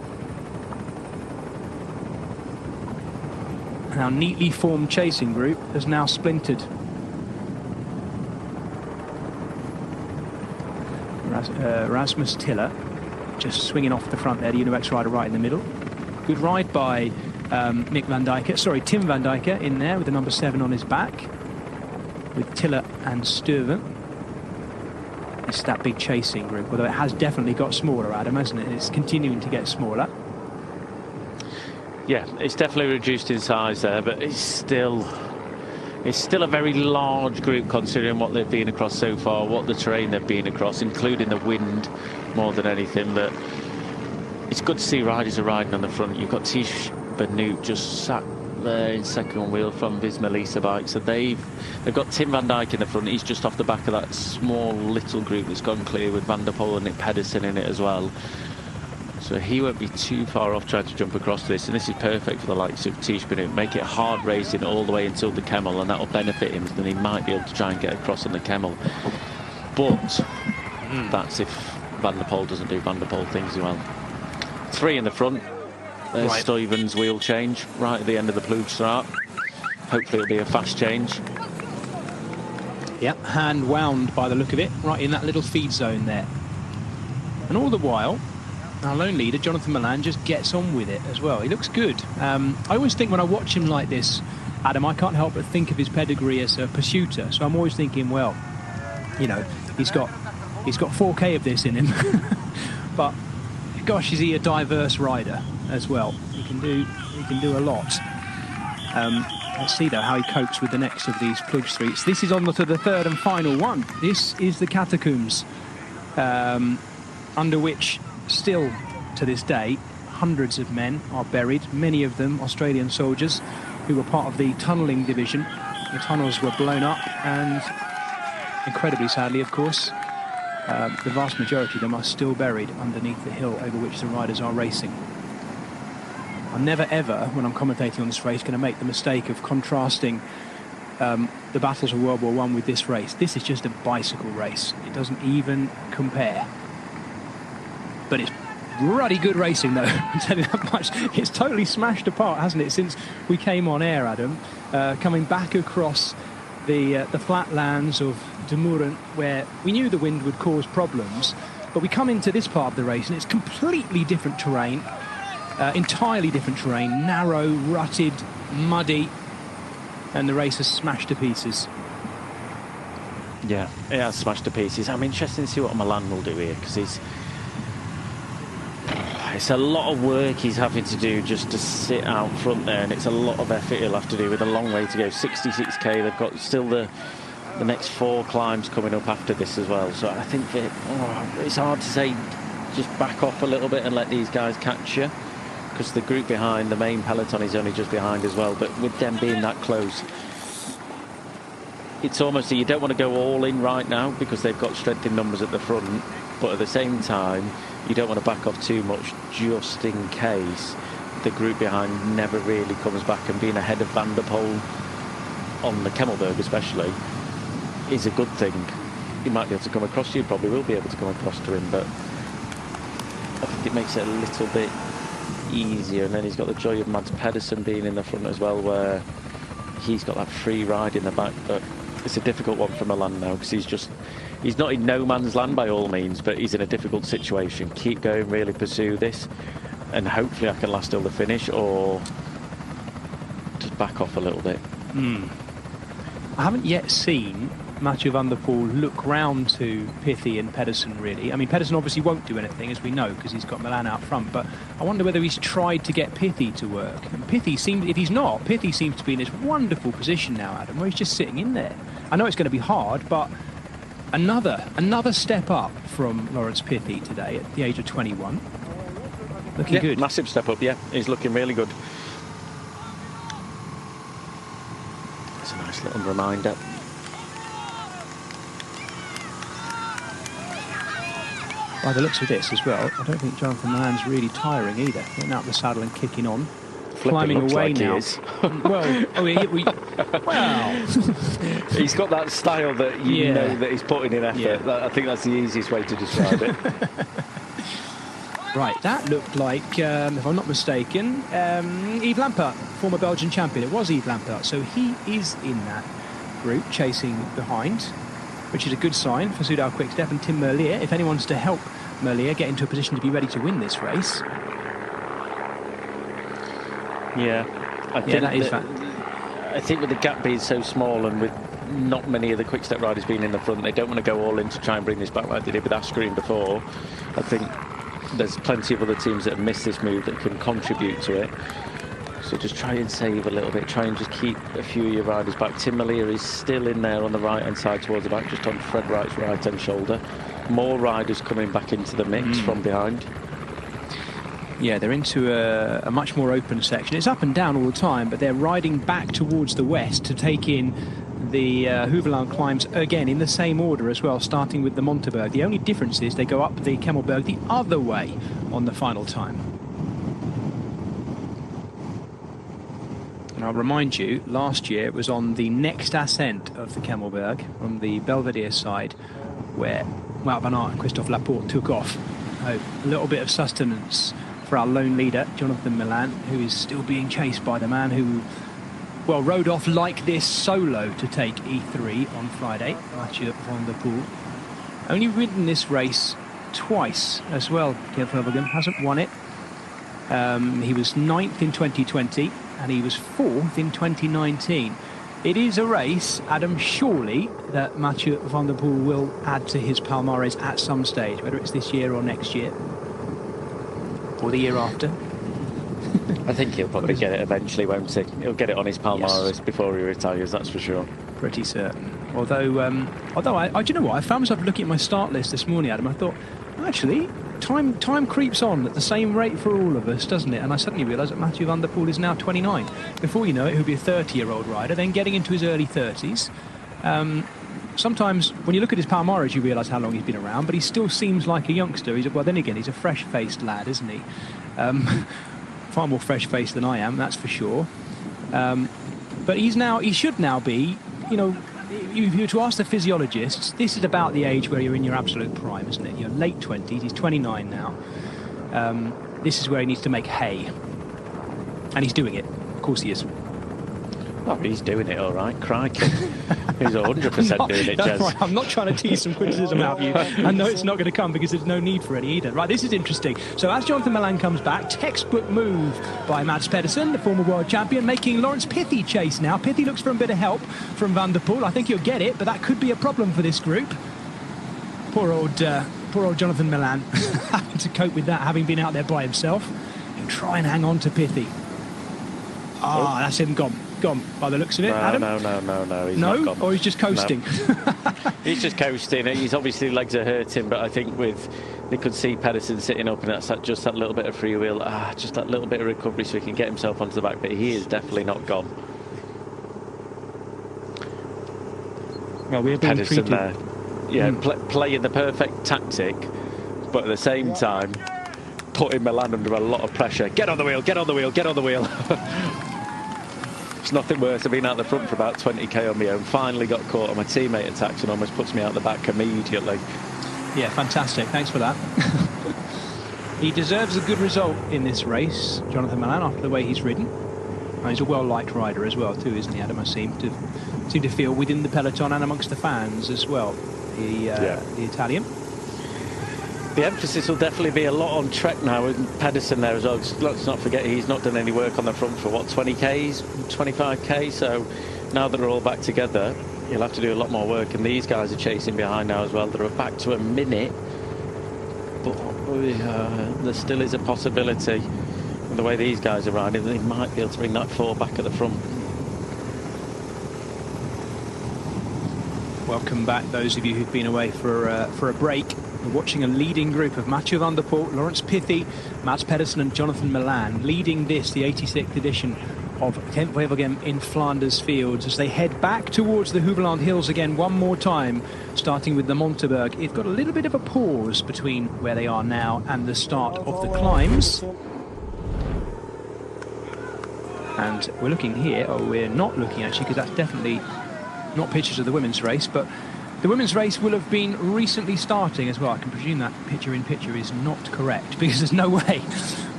And our neatly formed chasing group has now splintered. Rasmus Tiller just swinging off the front there, the UNOX rider right in the middle. Good ride by Nick Van Dijker, sorry, Tim Van Dijker in there with the number 7 on his back, with Tiller and Stuyven. It's that big chasing group, although it has definitely got smaller, Adam, hasn't it? It's continuing to get smaller. Yeah, it's definitely reduced in size there, but it's still a very large group considering what they've been across so far, what the terrain they've been across, including the wind more than anything. But it's good to see riders are riding on the front. You've got Tish Benoot just sat there in second wheel from Visma Lisa bike, so they've got Tim van Dijk in the front. He's just off the back of that small little group that's gone clear with Van der Poel and Nick Pedersen in it as well, so he won't be too far off trying to jump across this, and this is perfect for the likes of Tish Benoot. Make it hard racing all the way until the Kemmel, and that will benefit him, then he might be able to try and get across on the Kemmel. But that's if Van der Poel doesn't do Van der Poel things well. 3 in the front. There's Stuyven's wheel change right at the end of the Plugstrat. Hopefully it'll be a fast change. Yep, hand wound by the look of it, right in that little feed zone there. And all the while, our lone leader, Jonathan Milan, just gets on with it as well. He looks good. I always think when I watch him like this, Adam, I can't help but think of his pedigree as a pursuiter. So I'm always thinking, well, you know, he's got 4K of this in him. But gosh, is he a diverse rider as well? He can do a lot. Let's see though how he copes with the next of these Plugstreets. This is on to the third and final one. This is the catacombs, under which still to this day hundreds of men are buried, many of them Australian soldiers who were part of the tunnelling division. The tunnels were blown up, and incredibly sadly, of course, the vast majority of them are still buried underneath the hill over which the riders are racing. I'm never ever, when I'm commentating on this race, going to make the mistake of contrasting the battles of World War I with this race. This is just a bicycle race. It doesn't even compare. But it's ruddy good racing, though. I'm telling you that much. It's totally smashed apart, hasn't it, since we came on air, Adam? Coming back across the flatlands of De Moeren, where we knew the wind would cause problems, but we come into this part of the race and it's completely different terrain. Entirely different terrain, narrow, rutted, muddy, and the race has smashed to pieces. Yeah, it has smashed to pieces. I'm interested to see what Milan will do here, because it's a lot of work he's having to do just to sit out front there, and it's a lot of effort he'll have to do with a long way to go. 66k, they've got still the next 4 climbs coming up after this as well. So I think that it's hard to say just back off a little bit and let these guys catch you, because the group behind, the main peloton, is only just behind as well. But with them being that close, it's almost you don't want to go all in right now because they've got strength in numbers at the front, but at the same time you don't want to back off too much just in case the group behind never really comes back. And being ahead of Van der Poel on the Kemmelberg especially is a good thing. He might be able to come across to you, probably will be able to come across to him, but I think it makes it a little bit easier. And then he's got the joy of Mads Pedersen being in the front as well, where he's got that free ride in the back. But it's a difficult one for Milan now, because he's not in no man's land by all means, but he's in a difficult situation. Keep going, really pursue this, and hopefully I can last till the finish, or just back off a little bit. I haven't yet seen Mathieu van der Poel look round to Pithy and Pedersen, really. I mean, Pedersen obviously won't do anything, as we know, because he's got Milan out front, but I wonder whether he's tried to get Pithy to work. And Pithy seems, if he's not, Pithy seems to be in this wonderful position now, Adam, where he's just sitting in there. I know it's going to be hard, but another step up from Lawrence Pithy today at the age of 21. Looking good. Massive step up, yeah. He's looking really good. It's a nice little reminder. By the looks of this as well, I don't think Jonathan Milan's really tiring either. Getting out of the saddle and kicking on. Climbing away like now. Well, he's got that style that you know that he's putting in effort. Yeah. I think that's the easiest way to describe it. Right, that looked like, if I'm not mistaken, Yves Lampaert, former Belgian champion. It was Yves Lampaert, so he is in that group chasing behind, which is a good sign for Soudal Quickstep and Tim Merlier. If anyone's to help Merlier get into a position to be ready to win this race. Yeah, I think with the gap being so small and with not many of the Quickstep riders being in the front, they don't want to go all in to try and bring this back like they did with Asgreen before. I think there's plenty of other teams that have missed this move that can contribute to it. So just try and save a little bit, try and just keep a few of your riders back. Tim Merlier is still in there on the right-hand side towards the back, just on Fred Wright's right-hand shoulder. More riders coming back into the mix from behind. Yeah, they're into a much more open section. It's up and down all the time, but they're riding back towards the west to take in the Wevelgem climbs again in the same order as well, starting with the Monteberg. The only difference is they go up the Kemmelberg the other way on the final time. And I'll remind you, last year it was on the next ascent of the Kemmelberg, on the Belvedere side, where Wout van Aert and Christophe Laporte took off. A little bit of sustenance for our lone leader, Jonathan Milan, who is still being chased by the man who, well, rode off like this solo to take E3 on Friday, Mathieu van der Poel. Only ridden this race twice as well. Wevelgem hasn't won it. He was 9th in 2020 and he was 4th in 2019. It is a race, Adam, surely, that Mathieu van der Poel will add to his palmares at some stage, whether it's this year or next year, or the year after. I think he'll probably get it eventually, won't he? He'll get it on his palmares before he retires, that's for sure. Pretty certain. Although do you know what? I found myself looking at my start list this morning, Adam. I thought, actually, time creeps on at the same rate for all of us, doesn't it? And I suddenly realised that Mathieu van der Poel is now 29. Before you know it, he'll be a 30-year-old rider, then getting into his early 30s. Sometimes when you look at his palmares, you realise how long he's been around, but he still seems like a youngster. Well, then again, he's a fresh-faced lad, isn't he? Far more fresh-faced than I am, that's for sure. But he should now be, you know, if you were to ask the physiologists, this is about the age where you're in your absolute prime, isn't it? You're late 20s, he's 29 now. This is where he needs to make hay. And he's doing it. Of course he is. Oh, he's doing it all right, crikey. He's 100% doing it, Jez. Right. I'm not trying to tease some criticism out of you. I know it's not going to come because there's no need for any either. Right, this is interesting. So as Jonathan Milan comes back, textbook move by Mads Pedersen, the former world champion, making Lawrence Pithy chase now. Pithy looks for a bit of help from Van der Poel. I think he'll get it, but that could be a problem for this group. Poor old Jonathan Milan having to cope with that, having been out there by himself. He'll try and hang on to Pithy. That's him gone by the looks of it. Adam? No, he's not gone. Or he's just coasting. No. He's just coasting. He's obviously legs are hurting, but I think they could see Pedersen sitting up, and that's just that little bit of freewheel, just that little bit of recovery so he can get himself onto the back. But he is definitely not gone. Well, we're being Pedersen treated. there, playing the perfect tactic, but at the same time putting Milan under a lot of pressure. Get on the wheel, get on the wheel, get on the wheel. It's nothing worse than being out the front for about 20k on my own. Finally got caught and my teammate attacks and almost puts me out the back immediately. Yeah, fantastic. Thanks for that. He deserves a good result in this race, Jonathan Milan, after the way he's ridden. And he's a well-liked rider as well, too, isn't he, Adam? I seem to feel within the peloton and amongst the fans as well. The Italian. The emphasis will definitely be a lot on Trek now with Pedersen there as well. Let's not forget he's not done any work on the front for, what, 20Ks, 25K? So now that they're all back together, he'll have to do a lot more work. And these guys are chasing behind now as well. They're back to a minute. But there still is a possibility, with the way these guys are riding, they might be able to bring that 4 back at the front. Welcome back, those of you who've been away for a break. We're watching a leading group of Mathieu van der Poel, Lawrence Pithy, Mads Pedersen and Jonathan Milan leading the 86th edition of Gent Wevelgem in Flanders Fields as they head back towards the Heuvelland Hills again one more time, starting with the Monteberg. It's got a little bit of a pause between where they are now and the start of the climbs. And we're looking here, we're not looking actually, because that's definitely not pictures of the women's race, but the women's race will have been recently starting as well. I can presume that picture-in-picture is not correct, because there's no way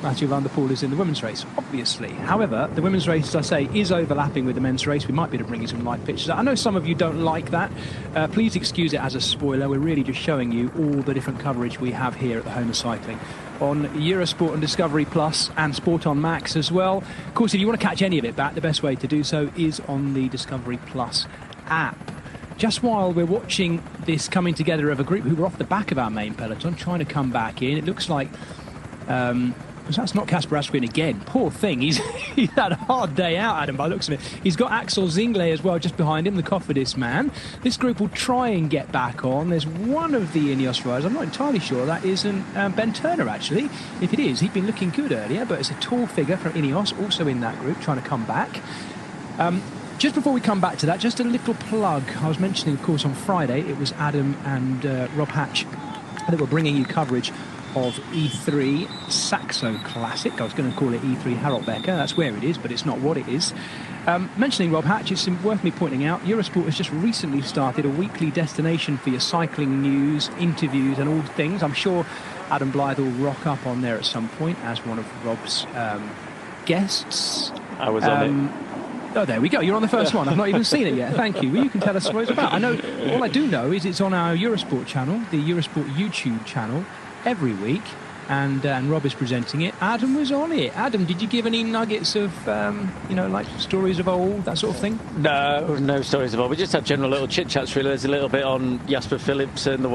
Mathieu van der Poel is in the women's race, obviously. However, the women's race, as I say, is overlapping with the men's race. We might be able to bring you some live pictures. I know some of you don't like that. Please excuse it as a spoiler. We're really just showing you all the different coverage we have here at the Home of Cycling on Eurosport and Discovery Plus and Sport on Max as well. Of course, if you want to catch any of it back, the best way to do so is on the Discovery Plus app. Just while we're watching this coming together of a group who were off the back of our main peloton trying to come back in, it looks like that's not Kasper Asgreen again. Poor thing, he's had a hard day out, Adam, by the looks of it. He's got Axel Zingle as well just behind him, the Cofidis man. This group will try and get back on. There's one of the Ineos riders, I'm not entirely sure that isn't Ben Turner actually. If it is, he'd been looking good earlier, but it's a tall figure from Ineos also in that group trying to come back. Just before we come back to that, just a little plug. I was mentioning, of course, on Friday, it was Adam and Rob Hatch that were bringing you coverage of E3 Saxo Classic. I was going to call it E3 Harelbeke. That's where it is, but it's not what it is. Mentioning Rob Hatch, it's worth me pointing out, Eurosport has just recently started a weekly destination for your cycling news, interviews and all things. I'm sure Adam Blythe will rock up on there at some point as one of Rob's guests. I was on it. Oh, there we go. You're on the first one. I've not even seen it yet. Thank you. Well, you can tell us what it's about. I know, all I do know is it's on our Eurosport channel, the Eurosport YouTube channel, every week. And Rob is presenting it. Adam was on it. Adam, did you give any nuggets of, like stories of old, that sort of thing? No stories of old. We just had general little chit-chats, really. There's a little bit on Jasper Philipsen,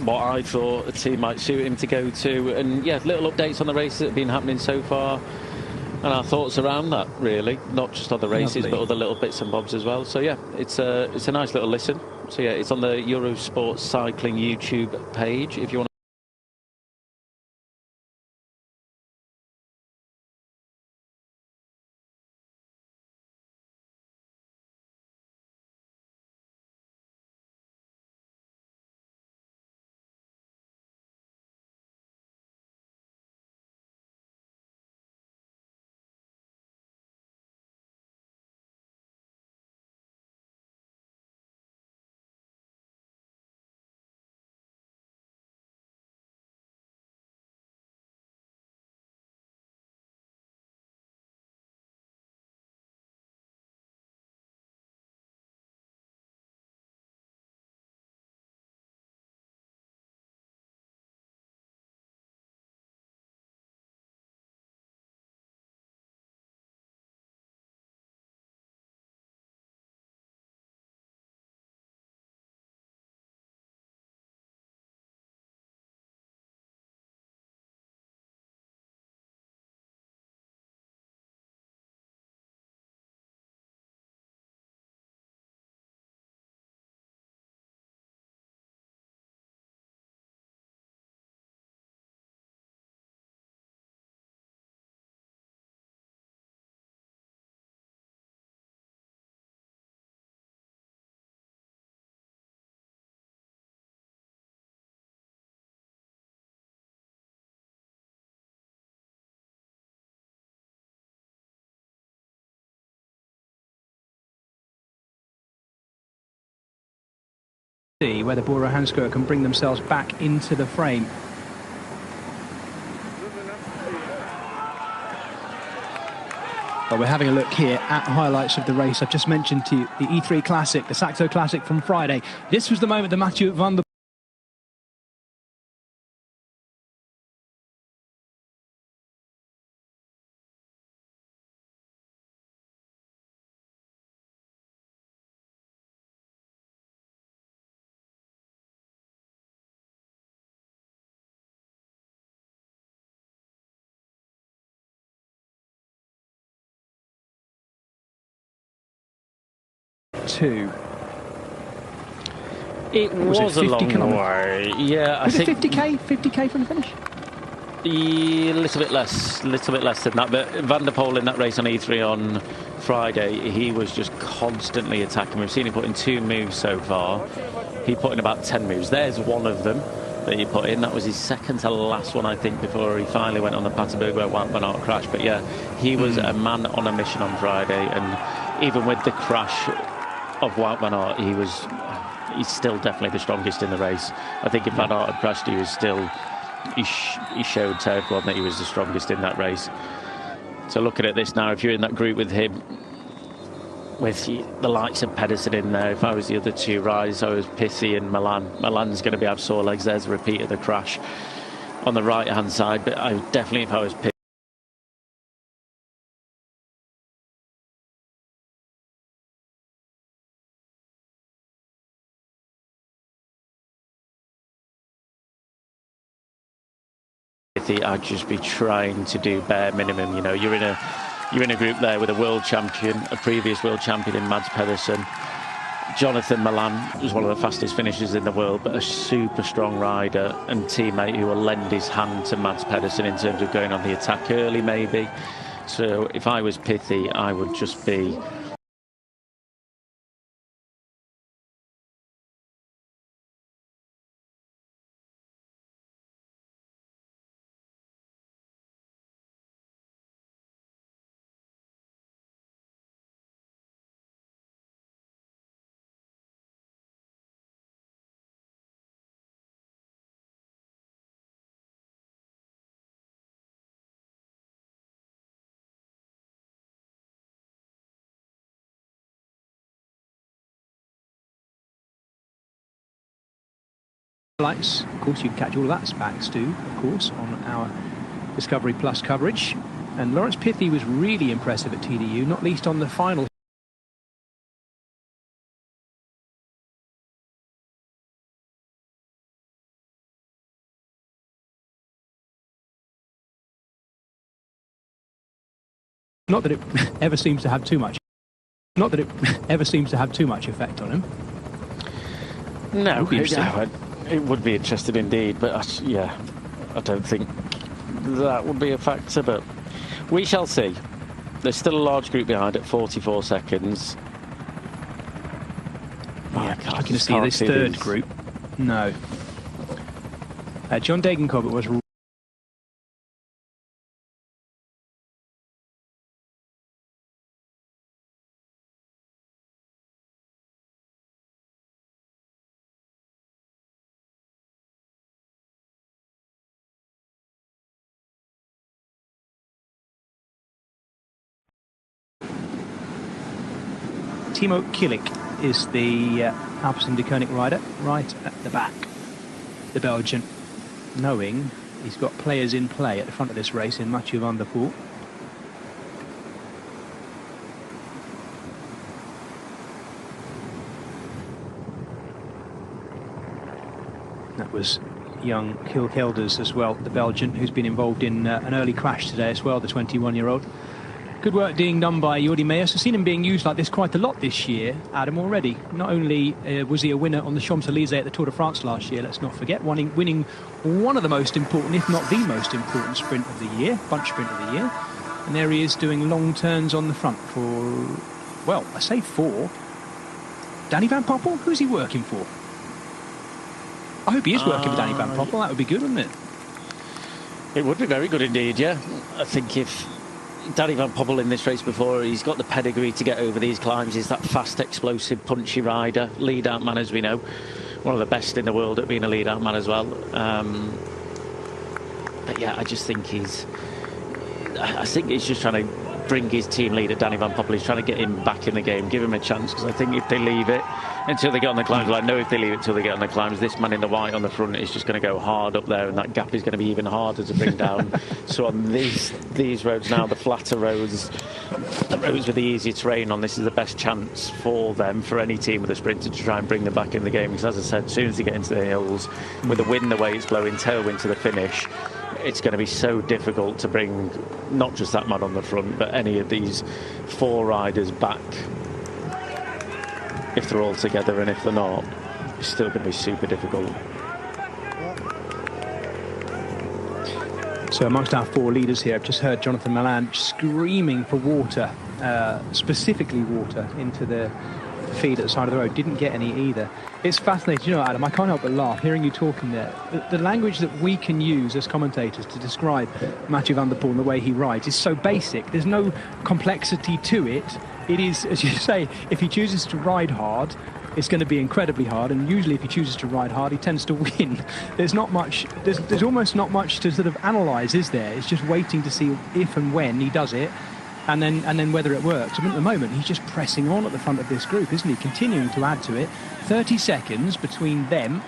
what I thought a team might suit him to go to. And, yeah, little updates on the races that have been happening so far. And our thoughts around that, really. Not just on the races, Lovely. but other little bits and bobs as well. So, yeah, it's a nice little listen. So, yeah, it's on the Eurosport Cycling YouTube page if you want. See whether Bora Hansgrohe can bring themselves back into the frame. Well, we're having a look here at highlights of the race. I've just mentioned to you the E3 Classic, the Saxo Classic from Friday. This was the moment that Mathieu van der two. It was a long way. Yeah, was it 50k? 50k from the finish? A little bit less than that. But Van der Poel in that race on E3 on Friday, he was just constantly attacking. We've seen him put in 2 moves so far. He put in about 10 moves. There's one of them that he put in. That was his second to last one, I think, before he finally went on the Paterberg where Wout van Aert crashed. But yeah, he was a man on a mission on Friday, and even with the crash of Wout van Aert, he's still definitely the strongest in the race. I think if Van Aert had crashed, he was still, he showed to everyone that he was the strongest in that race. So looking at this now, if you're in that group with him, with the likes of Pedersen in there, if I was the other two riders, I was Pissy and Milan. Milan's going to have sore legs. There's a repeat of the crash on the right hand side, but I definitely, if I was Pissy, I'd just be trying to do bare minimum. You know, you're in a group there with a world champion, a previous world champion in Mads Pedersen. Jonathan Milan was one of the fastest finishers in the world, but a super strong rider and teammate who will lend his hand to Mads Pedersen in terms of going on the attack early, maybe. So if I was Pithy, I would just be Lights, of course, you can catch all of that back, Stu, of course, on our Discovery Plus coverage. And Lawrence Pithy was really impressive at TDU, not least on the final. Not that it ever seems to have too much. Not that it ever seems to have too much effect on him. No, it would be interesting indeed, but yeah, I don't think that would be a factor, but we shall see. There's still a large group behind at 44 seconds. Yeah, I can see this third group. No. John Degenkolb was... Timo Kilik is the Alpecin-Deceuninck rider, right at the back. The Belgian, knowing he's got players in play at the front of this race in Mathieu van der Poel. That was young Kilkelders as well, the Belgian, who's been involved in an early crash today as well, the 21-year-old. Good work being done by Jordi Meijers. I've seen him being used like this quite a lot this year, Adam, already. Not only was he a winner on the Champs-Élysées at the Tour de France last year, let's not forget, winning one of the most important, if not the most important sprint of the year, bunch sprint of the year. And there he is doing long turns on the front for, well, I say for Danny Van Poppel. Who's he working for? I hope he is working for Danny Van Poppel. That would be good, wouldn't it? It would be very good indeed, yeah. I think if Danny Van Poppel in this race before, he's got the pedigree to get over these climbs. He's that fast, explosive, punchy rider, lead-out man, as we know. One of the best in the world at being a lead-out man as well. But yeah, I just think I think he's just trying to bring his team leader, Danny Van Poppel. He's trying to get him back in the game, give him a chance, because I think if they leave it until they get on the climbs, well, I know if they leave it until they get on the climbs, this man in the white on the front is just going to go hard up there, and that gap is going to be even harder to bring down. So on these roads now, the flatter roads, the roads with the easier terrain on, this is the best chance for them, for any team with a sprinter, to try and bring them back in the game. Because as I said, as soon as they get into the hills, with the wind the way it's blowing, tailwind to the finish, it's going to be so difficult to bring not just that man on the front, but any of these four riders back. If they're all together, and if they're not, it's still going to be super difficult. So amongst our four leaders here, I've just heard Jonathan Malan screaming for water, specifically water, into the feed at the side of the road. Didn't get any either. It's fascinating, you know, Adam, I can't help but laugh hearing you talking there. The language that we can use as commentators to describe Mathieu van der Poel and the way he rides is so basic. There's no complexity to it. It is, as you say, if he chooses to ride hard, it's going to be incredibly hard, and usually if he chooses to ride hard, he tends to win. There's not much, there's almost not much to sort of analyse, is there? It's just waiting to see if and when he does it, and then whether it works. I mean, at the moment, he's just pressing on at the front of this group, isn't he? Continuing to add to it. 30 seconds between them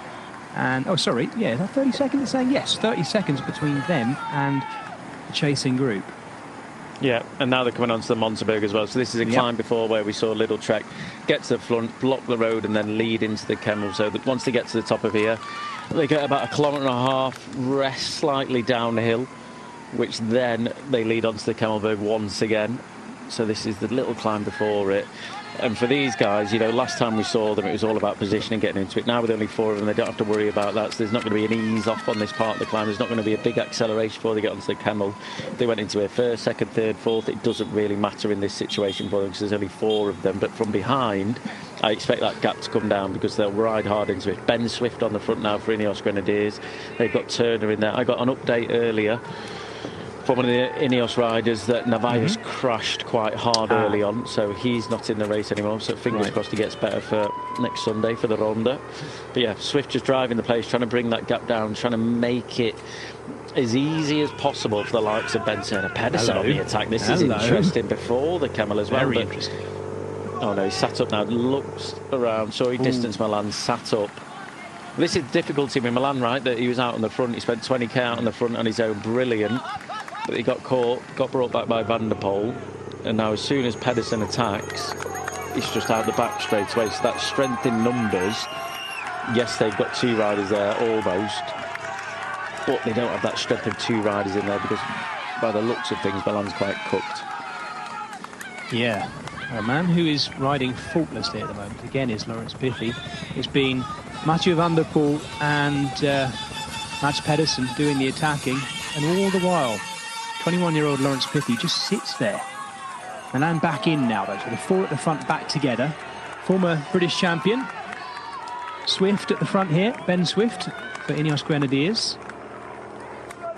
and... Oh, sorry. Yeah, is that 30 seconds? It's saying yes. 30 seconds between them and the chasing group. Yeah, and now they're coming onto the Monterberg as well. So this is a climb before where we saw Little Trek get to the front, block the road, and then lead into the Kemmel. So that once they get to the top of here, they get about 1.5 kilometres, rest slightly downhill, which then they lead onto the Kemmelberg once again. So this is the little climb before it. And for these guys, you know, last time we saw them, it was all about positioning, getting into it. Now with only 4 of them, they don't have to worry about that. So there's not going to be an ease off on this part of the climb. There's not going to be a big acceleration before they get onto the Kemmel. If they went into it first, second, third, fourth, it doesn't really matter in this situation for them because there's only 4 of them. But from behind, I expect that gap to come down because they'll ride hard into it. Ben Swift on the front now for Ineos Grenadiers. They've got Turner in there. I got an update earlier from one of the Ineos riders that Narvaez crashed quite hard early on, so he's not in the race anymore. So fingers crossed he gets better for next Sunday for the Ronde. But yeah, Swift just driving the place, trying to bring that gap down, trying to make it as easy as possible for the likes of Ben Turner. Pedersen on the attack. This is interesting before the Kemmel as well. Very interesting. Oh no, he's sat up now, looks around, saw he distanced Milan, sat up. This is the difficulty with Milan, right? That he was out on the front. He spent 20k out on the front on his own. Brilliant. But he got caught, got brought back by Van der Poel. And now as soon as Pedersen attacks, he's just out the back straight away. So that strength in numbers. Yes, they've got 2 riders there, almost. But they don't have that strength of 2 riders in there because by the looks of things, Milan's quite cooked. Yeah. A man who is riding faultlessly at the moment, again, is Laurens Pithy. It's been Mathieu van der Poel and Mats Pedersen doing the attacking. And all the while, 21-year-old Laurens Pithy just sits there. Milan back in now, though. So the 4 at the front back together. Former British champion. Swift at the front here. Ben Swift for Ineos Grenadiers.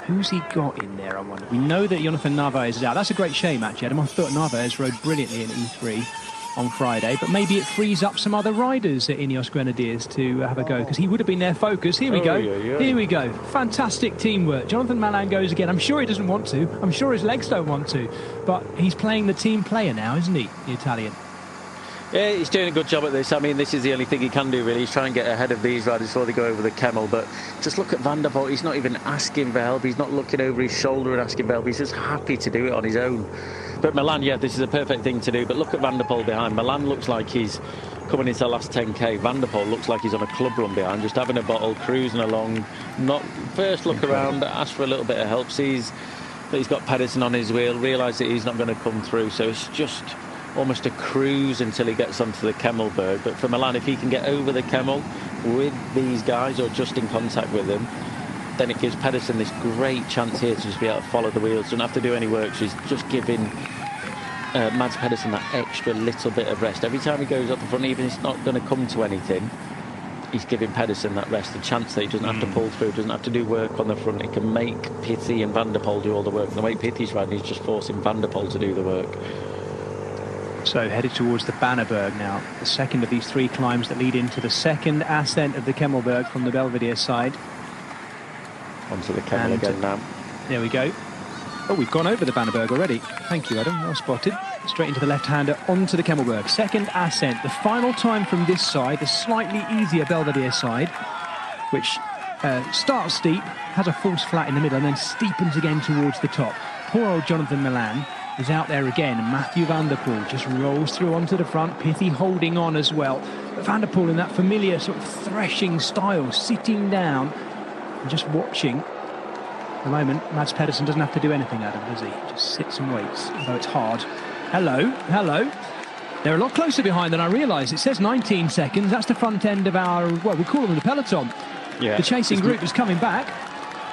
Who's he got in there, I wonder? We know that Jonathan Narvaez is out. That's a great shame, actually, Adam. I thought Narvaez rode brilliantly in E3 on Friday, but maybe it frees up some other riders at Ineos Grenadiers to have a go, because he would have been their focus. Here we go. Here we go. Fantastic teamwork. Jonathan Milan goes again. I'm sure he doesn't want to. I'm sure his legs don't want to. But he's playing the team player now, isn't he, the Italian? Yeah, he's doing a good job at this. I mean, this is the only thing he can do, really. He's trying to get ahead of these riders before they go over the Kemmel. But just look at Van der Poel. He's not even asking for help. He's not looking over his shoulder and asking for help. He's just happy to do it on his own. But Milan, yeah, this is a perfect thing to do. But look at Van der Poel behind. Milan looks like he's coming into the last 10k. Van der Poel looks like he's on a club run behind, just having a bottle, cruising along. Not first look around, ask for a little bit of help. Sees that he's got Pedersen on his wheel, realise that he's not going to come through. So it's just almost a cruise until he gets onto the Kemmelberg. But for Milan, if he can get over the Kemmel with these guys or just in contact with them, then it gives Pedersen this great chance here to just be able to follow the wheels. Doesn't have to do any work. She's just giving Mads Pedersen that extra little bit of rest. Every time he goes up the front, even if it's not going to come to anything, he's giving Pedersen that rest, the chance that he doesn't have to pull through, doesn't have to do work on the front. He can make Pithy and Van der Poel do all the work. And the way Pithy's riding, he's just forcing Van der Poel to do the work. So headed towards the Bannerberg now, the second of these 3 climbs that lead into the second ascent of the Kemmelberg from the Belvedere side. Onto the Kemmel again now. There we go. Oh, we've gone over the Bannerberg already. Thank you, Adam. Well spotted. Straight into the left-hander, onto the Kemmelberg. Second ascent, the final time from this side, the slightly easier Belvedere side, which starts steep, has a false flat in the middle, and then steepens again towards the top. Poor old Jonathan Milan is out there again, and Mathieu van der Poel just rolls through onto the front, Pithy holding on as well. But Van der Poel in that familiar sort of threshing style, sitting down and just watching. At the moment, Mads Pedersen doesn't have to do anything, Adam, does he? Just sits and waits, although it's hard. Hello, hello. They're a lot closer behind than I realised. It says 19 seconds. That's the front end of our, well, we call them the peloton. Yeah. The chasing group is coming back.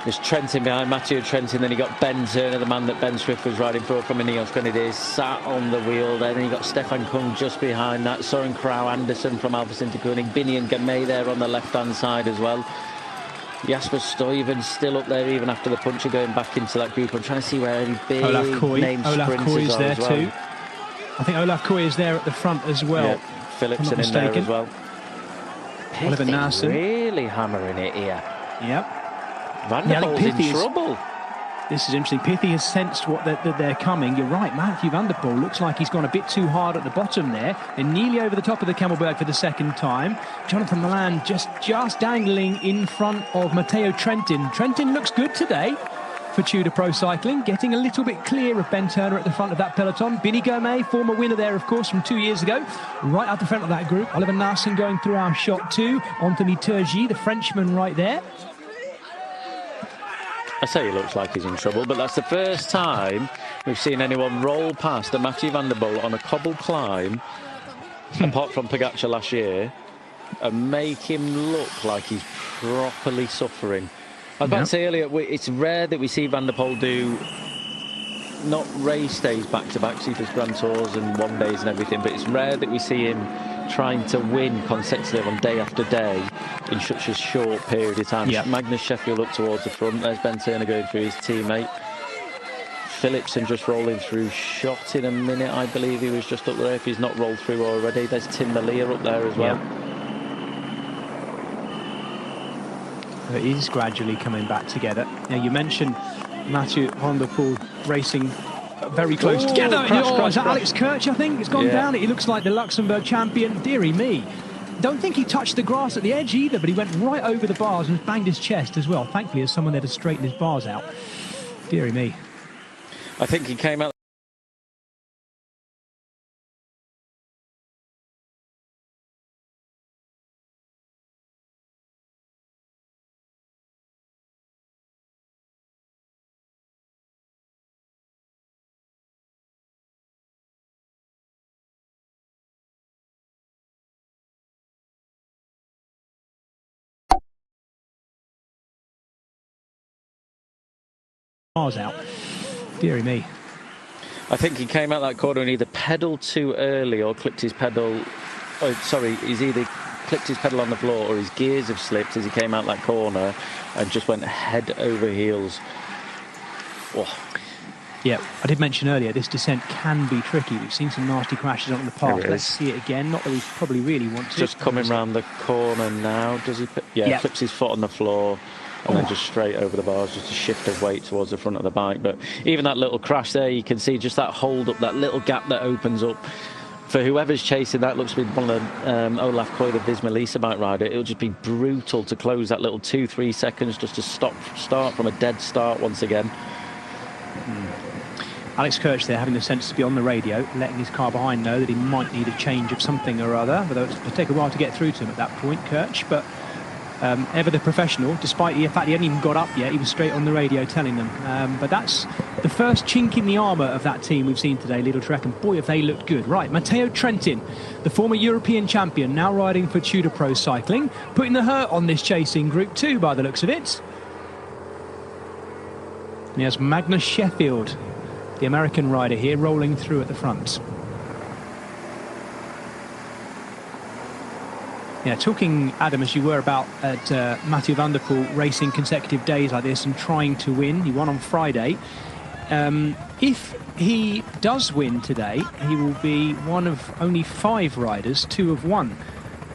There's Trentin behind, Mathieu Trentin, then he got Ben Turner, the man that Ben Swift was riding for from Ineos Grenadiers, sat on the wheel there. Then you got Stefan Kung just behind that, Søren Kragh Andersen from Alpha Sinterkoning, Binny and Gamay there on the left-hand side as well. Jasper Stuyven still up there even after the puncher, going back into that group. I'm trying to see where any big name sprinters are as well. Too. I think Olaf Koy is there at the front as well. Yeah, Philipsen in there as well. Oliver Nassen really hammering it here. Yep. Van der Poel's in trouble. This is interesting. Pithy has sensed what they're coming. You're right, Mathieu van der Poel looks like he's gone a bit too hard at the bottom there. They're nearly over the top of the Kemmelberg for the second time. Jonathan Milan just dangling in front of Matteo Trentin. Trentin looks good today for Tudor Pro Cycling, getting a little bit clear of Ben Turner at the front of that peloton. Binny Gamay, former winner there, of course, from 2 years ago, right at the front of that group. Oliver Nassen going through our shot too. Anthony Turgy, the Frenchman, right there. I say he looks like he's in trouble, but that's the first time we've seen anyone roll past a Mathieu van der Poel on a cobble climb, apart from Pogacar last year, and make him look like he's properly suffering. I was about to say earlier, it's rare that we see Van der Poel do not race days back-to-back, see this Grand Tours and one days and everything, but it's rare that we see him trying to win consecutively on day after day in such a short period of time. Yep. Magnus Sheffield up towards the front. There's Ben Turner going through his teammate. Philipsen just rolling through. Shot in a minute, I believe he was just up there, if he's not rolled through already. There's Tim Melier up there as well. Yep. It is gradually coming back together. Now, you mentioned Mathieu van der Poel racing very close together. Is that Alex Kirch, I think? It's gone down. He looks like the Luxembourg champion. Dearie me. don't think he touched the grass at the edge either, but he went right over the bars and banged his chest as well. Thankfully, there's someone there to straighten his bars out. Deary me. I think he came out. Bars out. Deary me. I think he came out that corner and either pedalled too early or clipped his pedal. Oh, sorry, he's either clipped his pedal on the floor or his gears have slipped as he came out that corner and just went head over heels. Oh. Yeah, I did mention earlier this descent can be tricky. We've seen some nasty crashes on the path. Let's see it again. Not that we probably really want to. Just coming round the corner now. Does he? Yeah, clips his foot on the floor. And then just straight over the bars, just a shift of weight towards the front of the bike. But even that little crash there, you can see just that hold up, that little gap that opens up. For whoever's chasing that, looks to be one of the Olaf Koy, the Visma Lisa bike rider. It'll just be brutal to close that little 2-3 seconds just to start from a dead start once again. Alex Kirch there having the sense to be on the radio, letting his car behind know that he might need a change of something or other, although it'll take a while to get through to him at that point, Kirch. But ever the professional, despite the fact he hadn't even got up yet, he was straight on the radio telling them. But that's the first chink in the armour of that team we've seen today, Lidl Trek, and boy, have they looked good. Right, Matteo Trentin, the former European champion, now riding for Tudor Pro Cycling, putting the hurt on this chasing Group 2 by the looks of it. And he has Magnus Sheffield, the American rider here, rolling through at the front. Yeah, talking, Adam, as you were about at Mathieu van der Poel racing consecutive days like this and trying to win. He won on Friday. If he does win today, he will be one of only 5 riders to have won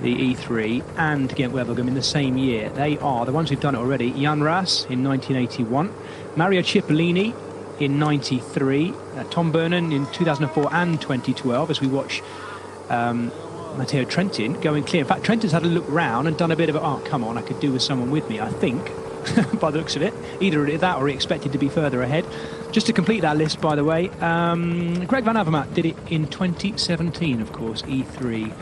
the E3 and Gent Wevelgem in the same year. They are the ones who've done it already: Jan Raas in 1981, Mario Cipollini in 93, Tom Burnham in 2004 and 2012, as we watch Matteo Trentin going clear. In fact, Trentin's had a look round and done a bit of oh, come on, I could do with someone with me, I think, by the looks of it. Either that or he expected to be further ahead. Just to complete that list, by the way, Greg Van Avermaet did it in 2017, of course, E3,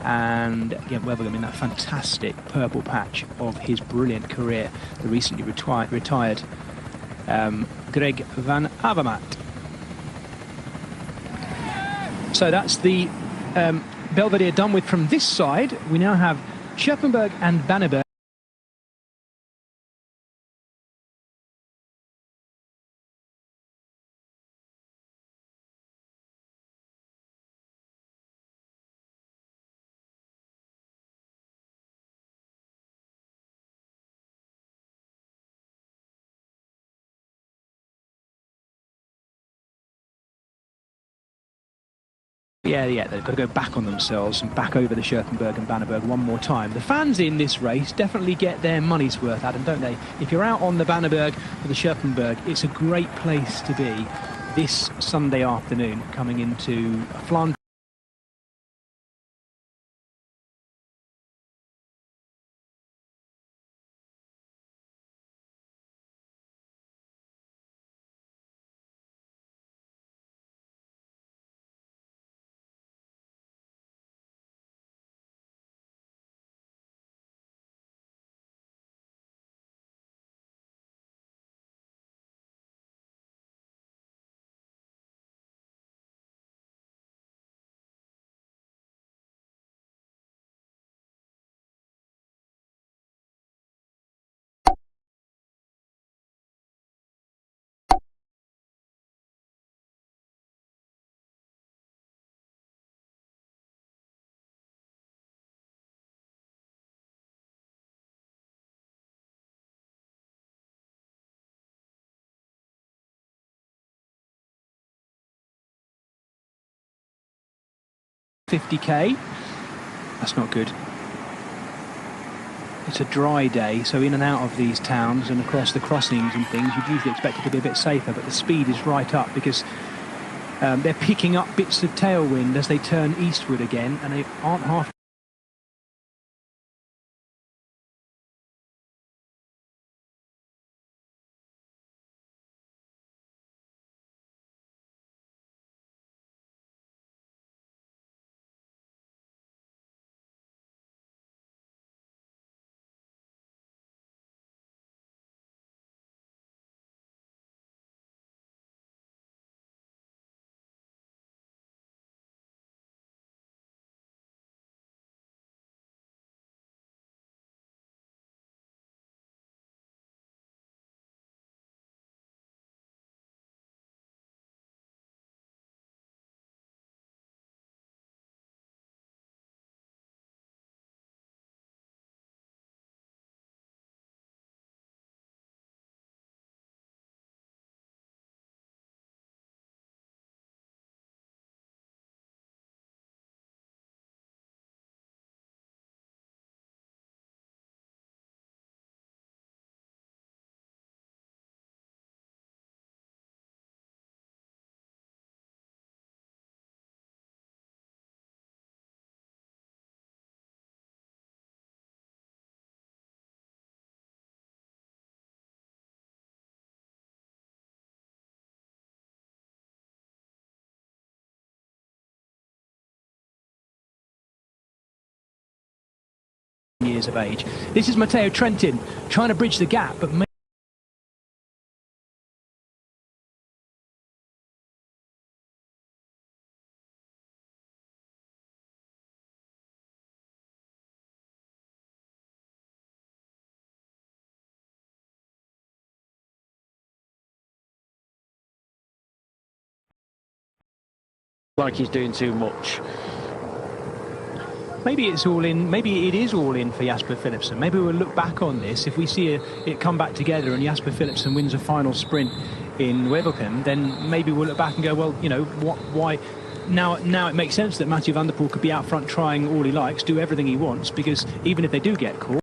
and again, Wevelgem in that fantastic purple patch of his brilliant career, the recently retired Greg Van Avermaet. So that's the Belvedere done with from this side. We now have Scherpenberg and Banneberg. Yeah, they've got to go back on themselves and back over the Scherpenberg and Banneberg one more time. The fans in this race definitely get their money's worth, Adam, don't they? If you're out on the Banneberg or the Scherpenberg, it's a great place to be this Sunday afternoon coming into Flanders. .50k, that's not good. It's a dry day, so in and out of these towns and across the crossings and things, you'd usually expect it to be a bit safer, but the speed is right up because they're picking up bits of tailwind as they turn eastward again, and they aren't half years of age. This is Matteo Trentin trying to bridge the gap, but like he's doing too much. Maybe it's all in. Maybe it is all in for Jasper Philipsen. Maybe we'll look back on this if we see it come back together and Jasper Philipsen wins a final sprint in Wevelgem. Then maybe we'll look back and go, well, you know, why? Now it makes sense that Mathieu van der Poel could be out front trying all he likes, do everything he wants, because even if they do get caught,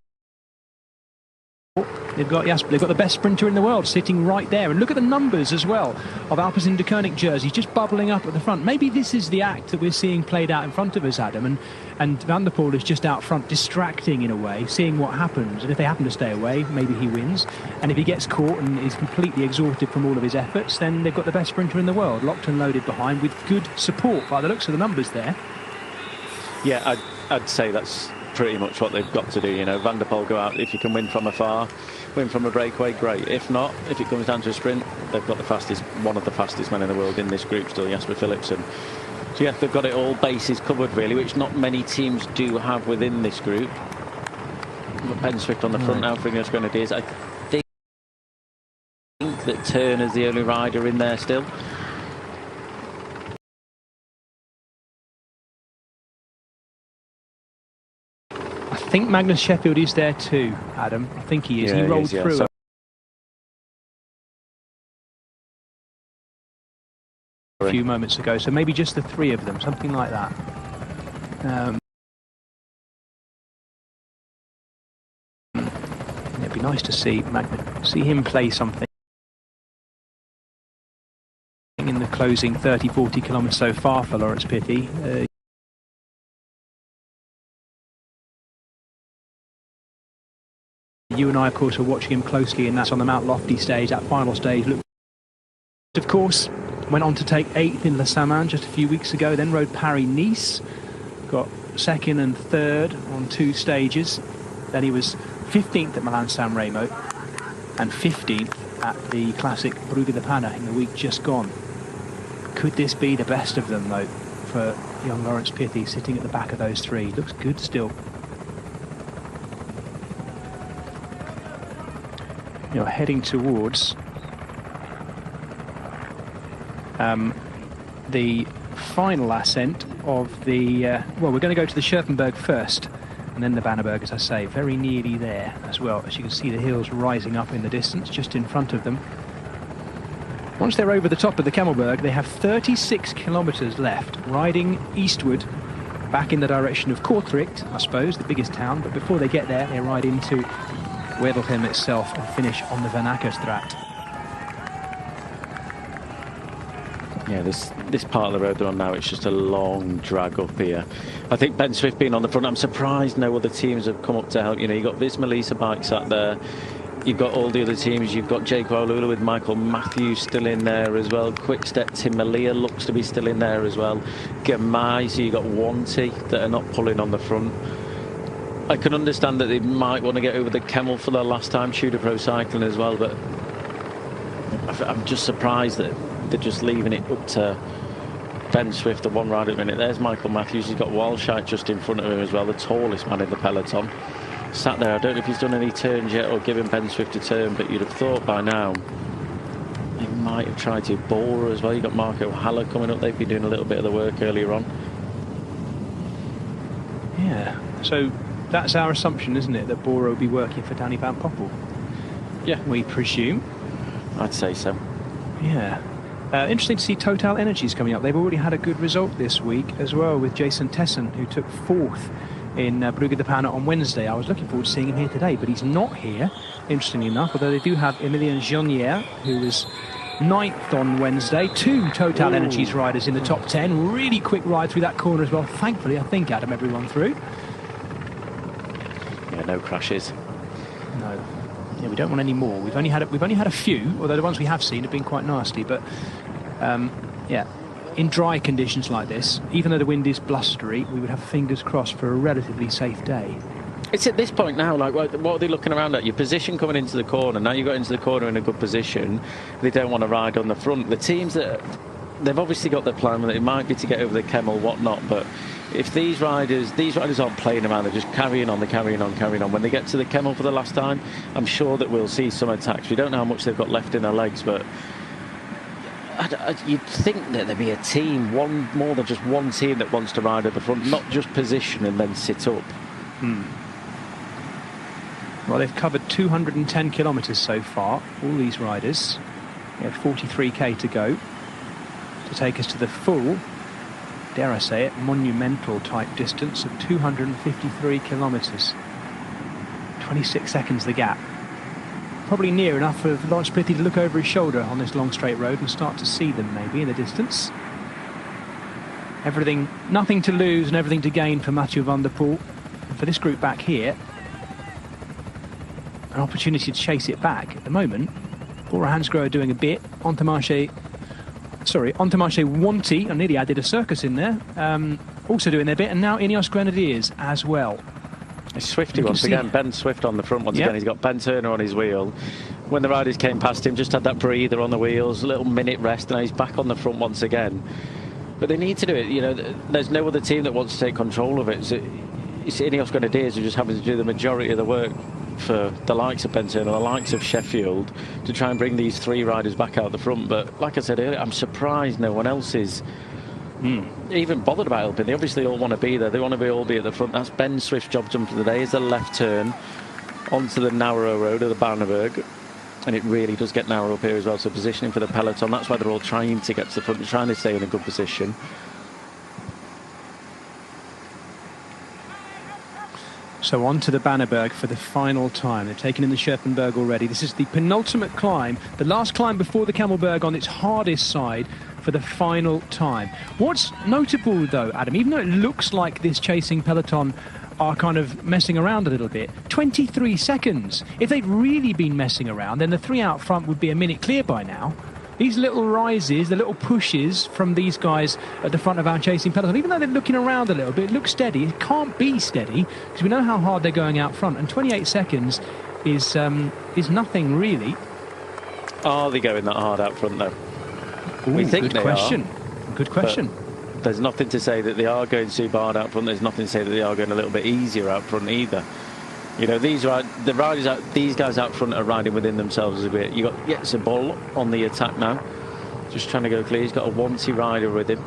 they've got the best sprinter in the world sitting right there. And look at the numbers as well of Alpecin de Koenig jerseys just bubbling up at the front. Maybe this is the act that we're seeing played out in front of us, Adam, and Van der Poel is just out front distracting in a way, seeing what happens. And if they happen to stay away, maybe he wins. And if he gets caught and is completely exhausted from all of his efforts, then they've got the best sprinter in the world, locked and loaded behind with good support by the looks of the numbers there. Yeah, I'd say that's pretty much what they've got to do. You know, Van der Poel go out, if you can win from afar, win from a breakaway, great. If not, if it comes down to a sprint, they've got one of the fastest men in the world in this group still, Jasper Philipsen. So yeah, they've got it all bases covered really, which not many teams do have within this group. We've got Ben Swift on the front now for Ignace Grenadiers. I think that Turner's the only rider in there still. I think Magnus Sheffield is there too, Adam. I think he is. Yeah, he rolled through. So a few moments ago, so maybe just the three of them, something like that. It'd be nice to see him play something in the closing 30-40 kilometres so far for Laurens Pithy. You and I, of course, are watching him closely, and that's on the Mount Lofty stage, that final stage. Look, of course, went on to take 8th in Le Saman just a few weeks ago, then rode Paris-Nice, got 2nd and 3rd on 2 stages. Then he was 15th at Milan-San Remo and 15th at the classic Brugge de Panne in the week just gone. Could this be the best of them, though, for young Laurens Pithy sitting at the back of those three? Looks good still. You know, heading towards the final ascent of the well, we're going to go to the Scherpenberg first and then the Bannerberg, as I say, very nearly there as well. As you can see, the hills rising up in the distance just in front of them. Once they're over the top of the Kemmelberg, they have 36 kilometers left, riding eastward back in the direction of Kortrijk, I suppose, the biggest town. But before they get there, they ride into Wevelgem itself and finish on the Van Akerstraat. Yeah, this part of the road they're on now, it's just a long drag up here. I think Ben Swift being on the front, I'm surprised no other teams have come up to help. You know, you've got Visma Lease bike sat there. You've got all the other teams. You've got Jake Waulula with Michael Matthews still in there as well. Quickstep Tim Malia looks to be still in there as well. Gemai, so you've got Wanty that are not pulling on the front. I can understand that they might want to get over the Kemmel for their last time, Tudor Pro Cycling as well, but I'm just surprised that they're just leaving it up to Ben Swift, the one rider at the minute. There's Michael Matthews. He's got Walshite just in front of him as well, the tallest man in the peloton. Sat there. I don't know if he's done any turns yet or given Ben Swift a turn, but you'd have thought by now he might have tried to. Bora as well. You've got Marco Haller coming up. They've been doing a little bit of the work earlier on. Yeah, so that's our assumption, isn't it, that Bora will be working for Danny van Poppel? Yeah, we presume. I'd say so. Yeah. Interesting to see Total Energies coming up. They've already had a good result this week as well, with Jason Tesson, who took 4th in Brugge de Panne on Wednesday. I was looking forward to seeing him here today, but he's not here, interestingly enough, although they do have Emilien Jeannière, who was 9th on Wednesday. 2 Total Energies riders in the top 10. Really quick ride through that corner as well. Thankfully, I think, Adam, everyone through. Yeah, no crashes. No. Yeah, we don't want any more. We've only had a few, although the ones we have seen have been quite nasty. But yeah, in dry conditions like this, even though the wind is blustery, we would have fingers crossed for a relatively safe day. It's at this point now, like, what are they looking around at? Your position coming into the corner. Now you got into the corner in a good position. They don't want to ride on the front. The teams that, they've obviously got their plan, that it might be to get over the Kemmel, whatnot, but if these riders aren't playing around, they're just carrying on. When they get to the Kemmel for the last time, I'm sure that we'll see some attacks. We don't know how much they've got left in their legs, but you'd think that there'd be a team, more than just one team that wants to ride at the front, not just position and then sit up. Well, they've covered 210 kilometres so far, all these riders. They have 43k to go to take us to the full, dare I say it, monumental type distance of 253 kilometres. 26 seconds the gap. Probably near enough for Lawrence Pithy to look over his shoulder on this long straight road and start to see them maybe in the distance. Everything, nothing to lose and everything to gain for Mathieu van der Poel. And for this group back here, an opportunity to chase it back. At the moment, Bora Hansgrohe doing a bit. Entomarche Wanty, I nearly added a circus in there, also doing their bit, and now Ineos Grenadiers as well. It's Swifty once again, Ben Swift on the front once again. He's got Ben Turner on his wheel. When the riders came past him, just had that breather on the wheels, a little minute rest, and he's back on the front once again. But they need to do it, you know, there's no other team that wants to take control of it. It's Ineos Grenadiers who just having to do the majority of the work for the likes of Ben Turner, the likes of Sheffield, to try and bring these three riders back out the front. But like I said earlier, I'm surprised no one else is even bothered about helping. They obviously all want to be there. They want to all be at the front. That's Ben Swift's job jump for the day, is the left turn onto the narrow road of the Bannerberg. And it really does get narrow up here as well. So positioning for the peloton, that's why they're all trying to get to the front, trying to stay in a good position. So on to the Bannerberg for the final time. They've taken in the Scherpenberg already. This is the penultimate climb, the last climb before the Kemmelberg on its hardest side for the final time. What's notable though, Adam, even though it looks like this chasing peloton are kind of messing around a little bit, 23 seconds. If they'd really been messing around, then the three out front would be a minute clear by now. These little rises, the little pushes from these guys at the front of our chasing peloton, even though they're looking around a little bit, it looks steady. It can't be steady because we know how hard they're going out front, and 28 seconds is nothing really. Are they going that hard out front though? Ooh, we think good they question. are. Good question. There's nothing to say that they are going super hard out front. There's nothing to say that they are going a little bit easier out front either. You know, these guys out front are riding within themselves a bit. You got Yetzebol on the attack now, just trying to go clear. He's got a Wanty rider with him.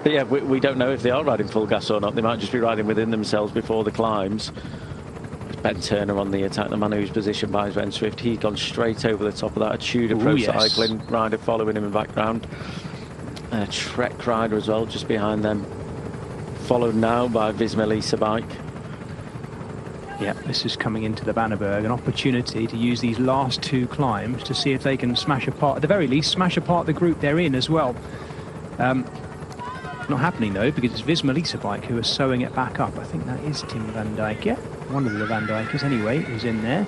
But yeah, we don't know if they are riding full gas or not. They might just be riding within themselves before the climbs. Ben Turner on the attack, the man who's positioned by Ben Swift. He's gone straight over the top of that. A Tudor Pro Cycling rider following him in the background. A Trek rider as well, just behind them. Followed now by Visma Lease bike. Yeah, this is coming into the Bannerberg, an opportunity to use these last two climbs to see if they can smash apart, at the very least, smash apart the group they're in as well. Not happening though, because it's Visma Lease bike who are sewing it back up. I think that is Tim van Dijk, yeah, one of the Van Dijkers anyway, who's in there.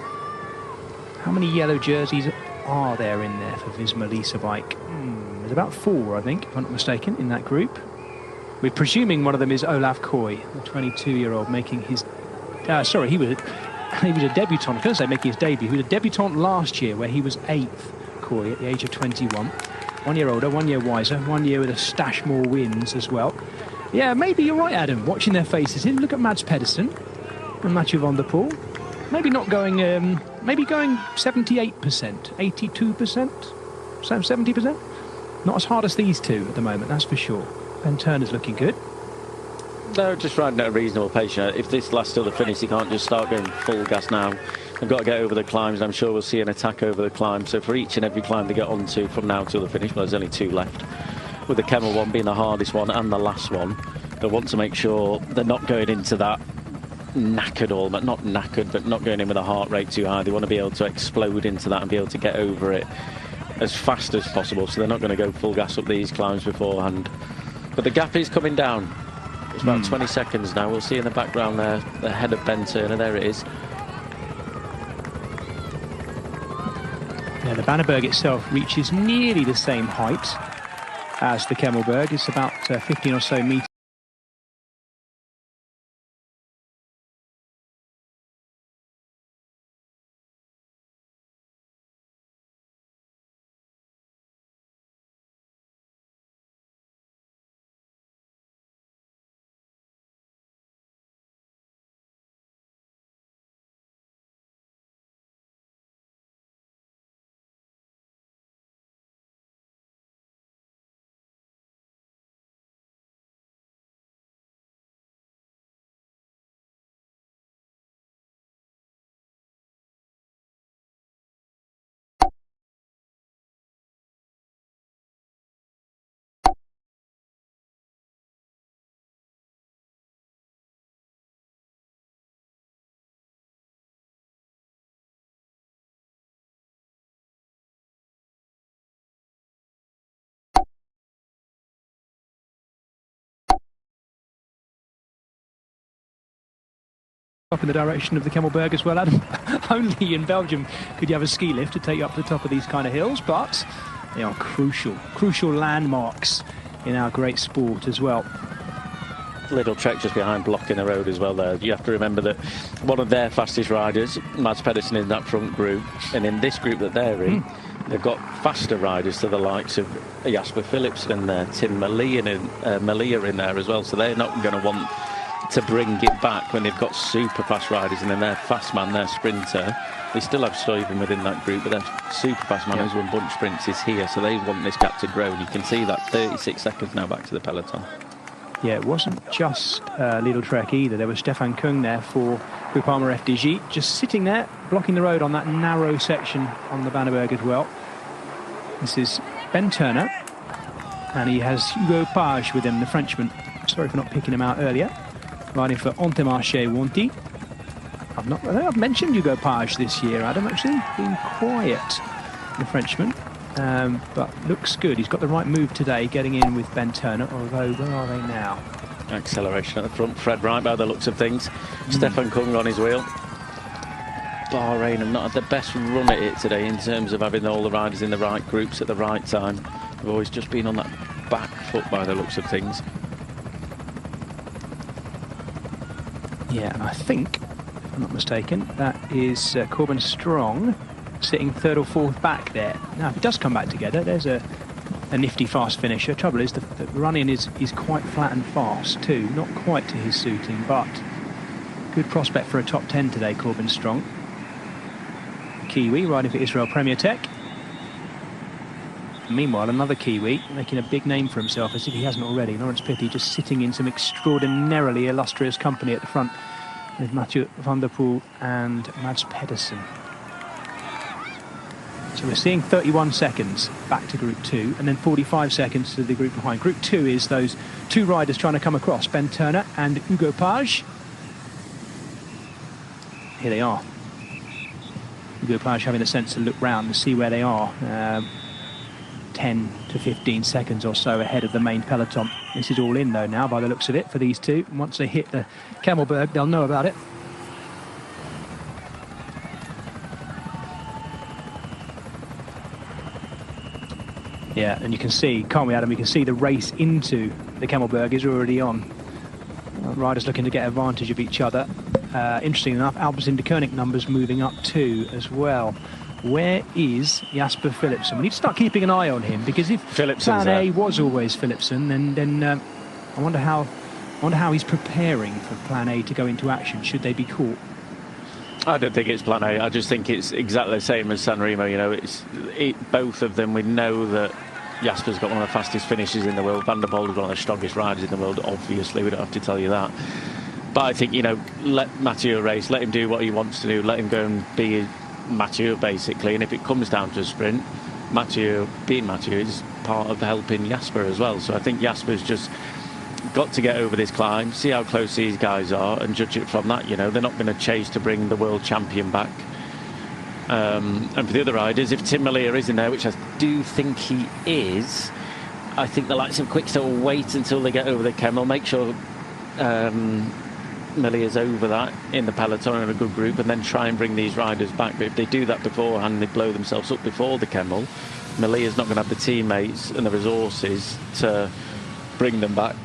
How many yellow jerseys are there in there for Visma Lease bike? There's about 4, I think, if I'm not mistaken, in that group. We're presuming one of them is Olaf Koy, the 22-year-old making his... sorry, he was a debutant. I was going to say making his debut. He was a debutant last year where he was 8th, Koy, at the age of 21. 1 year older, 1 year wiser, 1 year with a stash more wins as well. Yeah, maybe you're right, Adam, watching their faces here. Look at Mads Pedersen and Mathieu van der Poel. Maybe not going, maybe going 78%, 82%, 70%. Not as hard as these two at the moment, that's for sure. Ben Turner's looking good. No, just riding at a reasonable pace. If this lasts till the finish, you can't just start going full gas now. They've got to get over the climbs. I'm sure we'll see an attack over the climb. So for each and every climb they get onto from now till the finish, well, there's only 2 left, with the Kemmel one being the hardest one and the last one, they want to make sure they're not going into that knackered but not knackered, but not going in with a heart rate too high. They want to be able to explode into that and be able to get over it as fast as possible. So they're not going to go full gas up these climbs beforehand. But the gap is coming down. It's about 20 seconds now. We'll see in the background there, the head of Ben Turner. There it is. Yeah, the Bannerberg itself reaches nearly the same height as the Kemmelberg. It's about 15 or so meters. up in the direction of the Kemmelberg as well, Adam. Only in Belgium could you have a ski lift to take you up to the top of these kind of hills, but they are crucial landmarks in our great sport as well. Little trek just behind blocking the road as well there. You have to remember that one of their fastest riders, Mads Pedersen, in that front group, and in this group that they're in, they've got faster riders to the likes of Jasper Philipsen and there, Tim Malia in there as well, so they're not going to want to bring it back when they've got super fast riders, and then their fast man, their sprinter, they still have Stuyven within that group, but their super fast man who's won bunch sprints is here, so they want this gap to grow, and you can see that 36 seconds now back to the peloton. Yeah, it wasn't just Lidl Trek either. There was Stefan Kung there for Groupama FDG, just sitting there, blocking the road on that narrow section on the Bannerberg as well. This is Ben Turner, and he has Hugo Page with him, the Frenchman. Sorry for not picking him out earlier. Riding for Entemarché Wanty. I think I've mentioned Hugo Page this year, Adam, actually. Been quiet, the Frenchman. But looks good. He's got the right move today, getting in with Ben Turner, although where are they now? Acceleration at the front, Fred Wright by the looks of things. Stefan Kung on his wheel. Bahrain have not had the best run at it today in terms of having all the riders in the right groups at the right time. They've always just been on that back foot by the looks of things. Yeah, and I think, if I'm not mistaken, that is Corbin Strong sitting third or fourth back there. Now, if it does come back together, there's a nifty fast finisher. Trouble is, the run-in is quite flat and fast too. Not quite to his suiting, but good prospect for a top 10 today, Corbin Strong. Kiwi riding for Israel Premier Tech. Meanwhile, another Kiwi making a big name for himself, as if he hasn't already. Lawrence Pithy just sitting in some extraordinarily illustrious company at the front with Mathieu van der Poel and Mads Pedersen. So we're seeing 31 seconds back to Group 2 and then 45 seconds to the group behind. Group 2 is those two riders trying to come across, Ben Turner and Hugo Page. Here they are. Hugo Page having the sense to look round and see where they are. 10 to 15 seconds or so ahead of the main peloton. This is all in though now by the looks of it for these two. Once they hit the Kemmelberg, they'll know about it. Yeah, and you can see, can't we, Adam? You can see the race into the Kemmelberg is already on. Riders looking to get advantage of each other. Interesting enough, Alpecin de Koning numbers moving up too as well. Where is Jasper Philipsen? We need to start keeping an eye on him, because if Plan A was always Philipsen, then I wonder how he's preparing for Plan A to go into action should they be caught. I don't think it's Plan A. I just think it's exactly the same as San Remo. You know, both of them. We know that Jasper's got one of the fastest finishes in the world. Van der Poel is one of the strongest riders in the world. Obviously, we don't have to tell you that. But I think, you know, let Mathieu race. Let him do what he wants to do. Let him go and be Mathieu, basically. And if it comes down to a sprint, Mathieu, being Mathieu, is part of helping Jasper as well. So I think Jasper's just got to get over this climb, see how close these guys are, and judge it from that. You know, they're not going to chase to bring the world champion back. And for the other riders, if Tim Malia is in there, which I do think he is, I think the likes of Quickstep will wait until they get over the Kemmel, make sure Malia's over that in the peloton in a good group, and then try and bring these riders back. But if they do that beforehand, they blow themselves up before the Kemmel, Malia's not going to have the teammates and the resources to bring them back.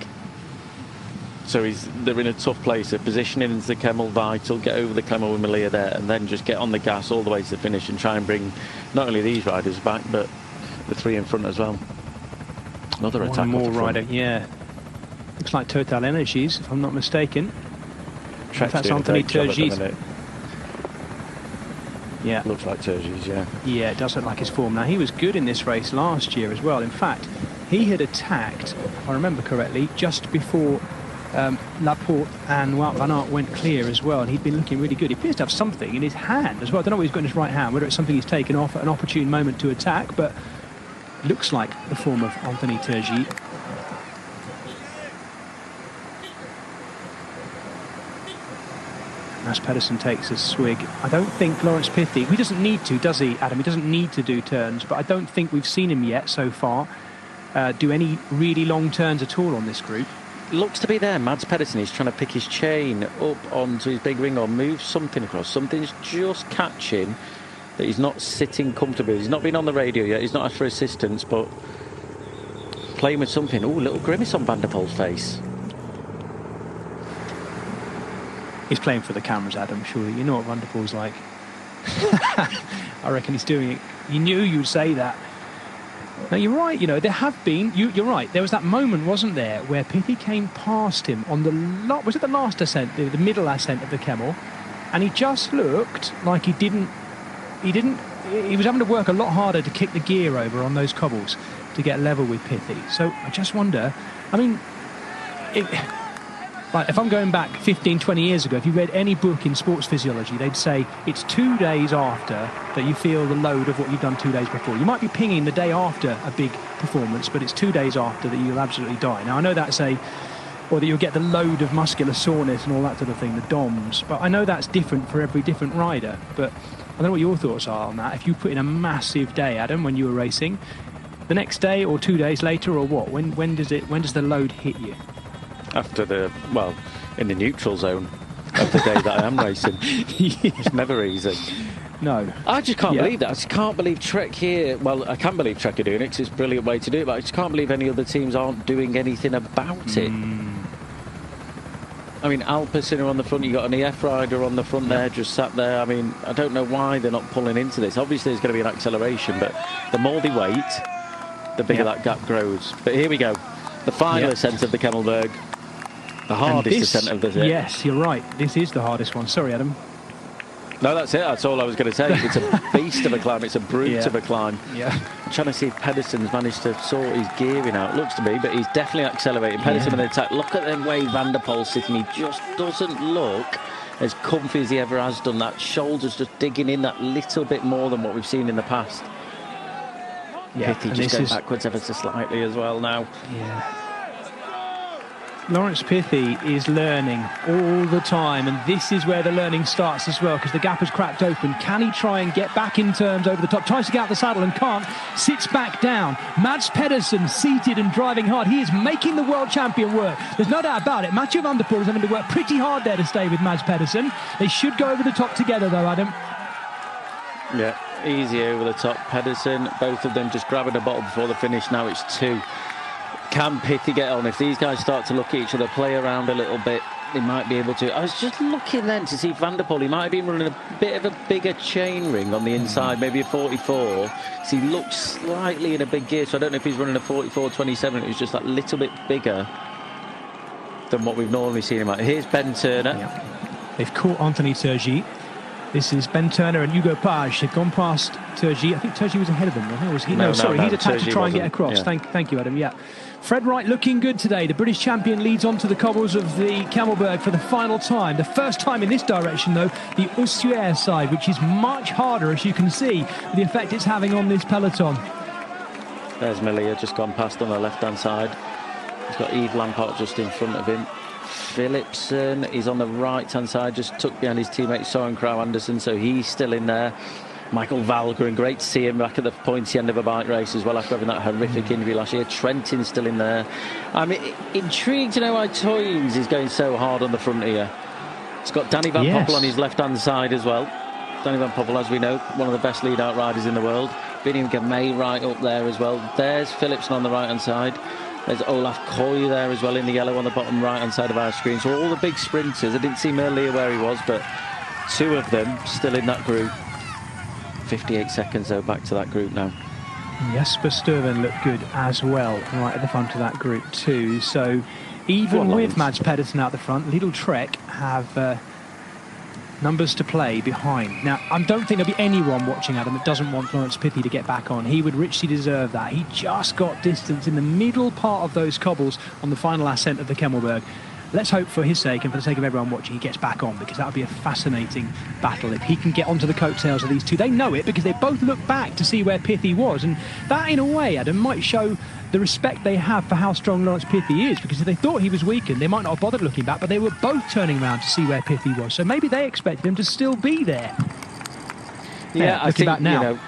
So they're in a tough place. They're positioning into the Kemmel vital, get over the Kemmel with Malia there, and then just get on the gas all the way to the finish and try and bring not only these riders back, but the three in front as well. Another attack. One more rider, yeah. Looks like Total Energies, if I'm not mistaken. That's Anthony Turgis. Yeah. Looks like Turgis, yeah. Yeah, it does look like his form. Now, he was good in this race last year as well. In fact, he had attacked, if I remember correctly, just before Laporte and Wout van Aert went clear as well, and he'd been looking really good. He appears to have something in his hand as well. I don't know what he's got in his right hand, whether it's something he's taken off at an opportune moment to attack, but it looks like the form of Anthony Turgis. Mads Pedersen takes a swig. I don't think Lawrence Pithy, he doesn't need to, does he, Adam? He doesn't need to do turns, but I don't think we've seen him yet so far do any really long turns at all on this group. looks to be there. Mads Pedersen is trying to pick his chain up onto his big ring or move something across. Something's just catching that he's not sitting comfortably. He's not been on the radio yet. He's not asked for assistance, but playing with something. Oh, little grimace on Van der Poel's face. He's playing for the cameras, Adam, surely. You know what Van der Poel's like. I reckon he's doing it. You knew you would say that. Now, you're right, you know, there have been... You're right, there was that moment, wasn't there, where Pithy came past him on the... Was it the last ascent, the middle ascent of the Kemmel? And he just looked like he was having to work a lot harder to kick the gear over on those cobbles to get level with Pithy. So I just wonder, I mean... Like, if I'm going back 15, 20 years ago, if you read any book in sports physiology, they'd say it's 2 days after that you feel the load of what you've done 2 days before. You might be pinging the day after a big performance, but it's 2 days after that you'll absolutely die. Now, I know that's or that you'll get the load of muscular soreness and all that sort of thing, the DOMS, but I know that's different for every different rider. But I don't know what your thoughts are on that. If you put in a massive day, Adam, when you were racing, the next day or 2 days later or what? When does the load hit you? After in the neutral zone of the day that I am racing. It's never easy. No. I just can't believe that. I just can't believe Trek here. Well, I can believe Trek are doing it because it's a brilliant way to do it, but I just can't believe any other teams aren't doing anything about it. I mean, Alpecin are on the front. You've got an EF rider on the front there, just sat there. I mean, I don't know why they're not pulling into this. Obviously, there's going to be an acceleration, but the more they wait, the bigger that gap grows. But here we go. The final ascent of the Kemmelberg. The hardest ascent of the day. Yes, you're right. This is the hardest one. Sorry, Adam. No, that's it. That's all I was going to say. It's a beast of a climb. It's a brute of a climb. Yeah. I'm trying to see if Pedersen's managed to sort his gearing out. Looks to be, but he's definitely accelerating. Pedersen with the attack. Look at the way Van der Poel sitting. He just doesn't look as comfy as he ever has done. That shoulder's just digging in that little bit more than what we've seen in the past. Yeah. Pithy just going backwards ever so slightly as well now. Yeah. Lawrence Pithy is learning all the time, and this is where the learning starts as well, because the gap has cracked open. Can he try and get back in terms over the top? Tries to get out the saddle and can't. Sits back down. Mads Pedersen seated and driving hard. He is making the world champion work. There's no doubt about it. Mathieu van der Poel is having to work pretty hard there to stay with Mads Pedersen. They should go over the top together, though, Adam. Yeah, easy over the top. Pedersen, both of them just grabbing a bottle before the finish. Now it's 2. Can Pithy get on? If these guys start to look at each other, play around a little bit, they might be able to. I was just looking then to see Van der Poel. He might have been running a bit of a bigger chain ring on the inside, maybe a 44. So he looks slightly in a big gear, so I don't know if he's running a 44.27. It was just that little bit bigger than what we've normally seen him at. Here's Ben Turner. Yeah. They've caught Anthony Turgis. This is Ben Turner and Hugo Page. They've gone past Turgis. I think Turgis was ahead of them. Was he? No, sorry. He's attacked to try and get across. Yeah. Thank you, Adam. Yeah. Fred Wright looking good today. The British champion leads on to the cobbles of the Kemmelberg for the final time. The first time in this direction, though, the Ussuaire side, which is much harder, as you can see, with the effect it's having on this peloton. There's Melia just gone past on the left-hand side. He's got Yves Lampard just in front of him. Philipsen is on the right-hand side, just tucked behind his teammate Søren Kragh Andersen, so he's still in there. Michael Valgren, great to see him back at the pointy end of a bike race as well after having that horrific injury last year. Trentin's still in there. I'm intrigued to know why Toynes is going so hard on the front here. It's got Danny Van Poppel on his left-hand side as well. Danny Van Poppel, as we know, one of the best lead-out riders in the world. Vinny Gamay right up there as well. There's Philipsen on the right-hand side. There's Olaf Koy there as well in the yellow on the bottom right-hand side of our screen. So all the big sprinters. I didn't see Merlier where he was, but 2 of them still in that group. 58 seconds, though, back to that group now. Jesper Stuyven looked good as well, right at the front of that group too. So even with Mads Pedersen out the front, Lidl Trek have numbers to play behind. Now, I don't think there'll be anyone watching, Adam, that doesn't want Lawrence Pithy to get back on. He would richly deserve that. He just got distance in the middle part of those cobbles on the final ascent of the Kemmelberg. Let's hope for his sake and for the sake of everyone watching he gets back on, because that would be a fascinating battle if he can get onto the coattails of these two. They know it because they both look back to see where Pithy was, and that in a way, Adam, might show the respect they have for how strong Lawrence Pithy is, because if they thought he was weakened they might not have bothered looking back, but they were both turning around to see where Pithy was, so maybe they expected him to still be there. I think, back now. You know,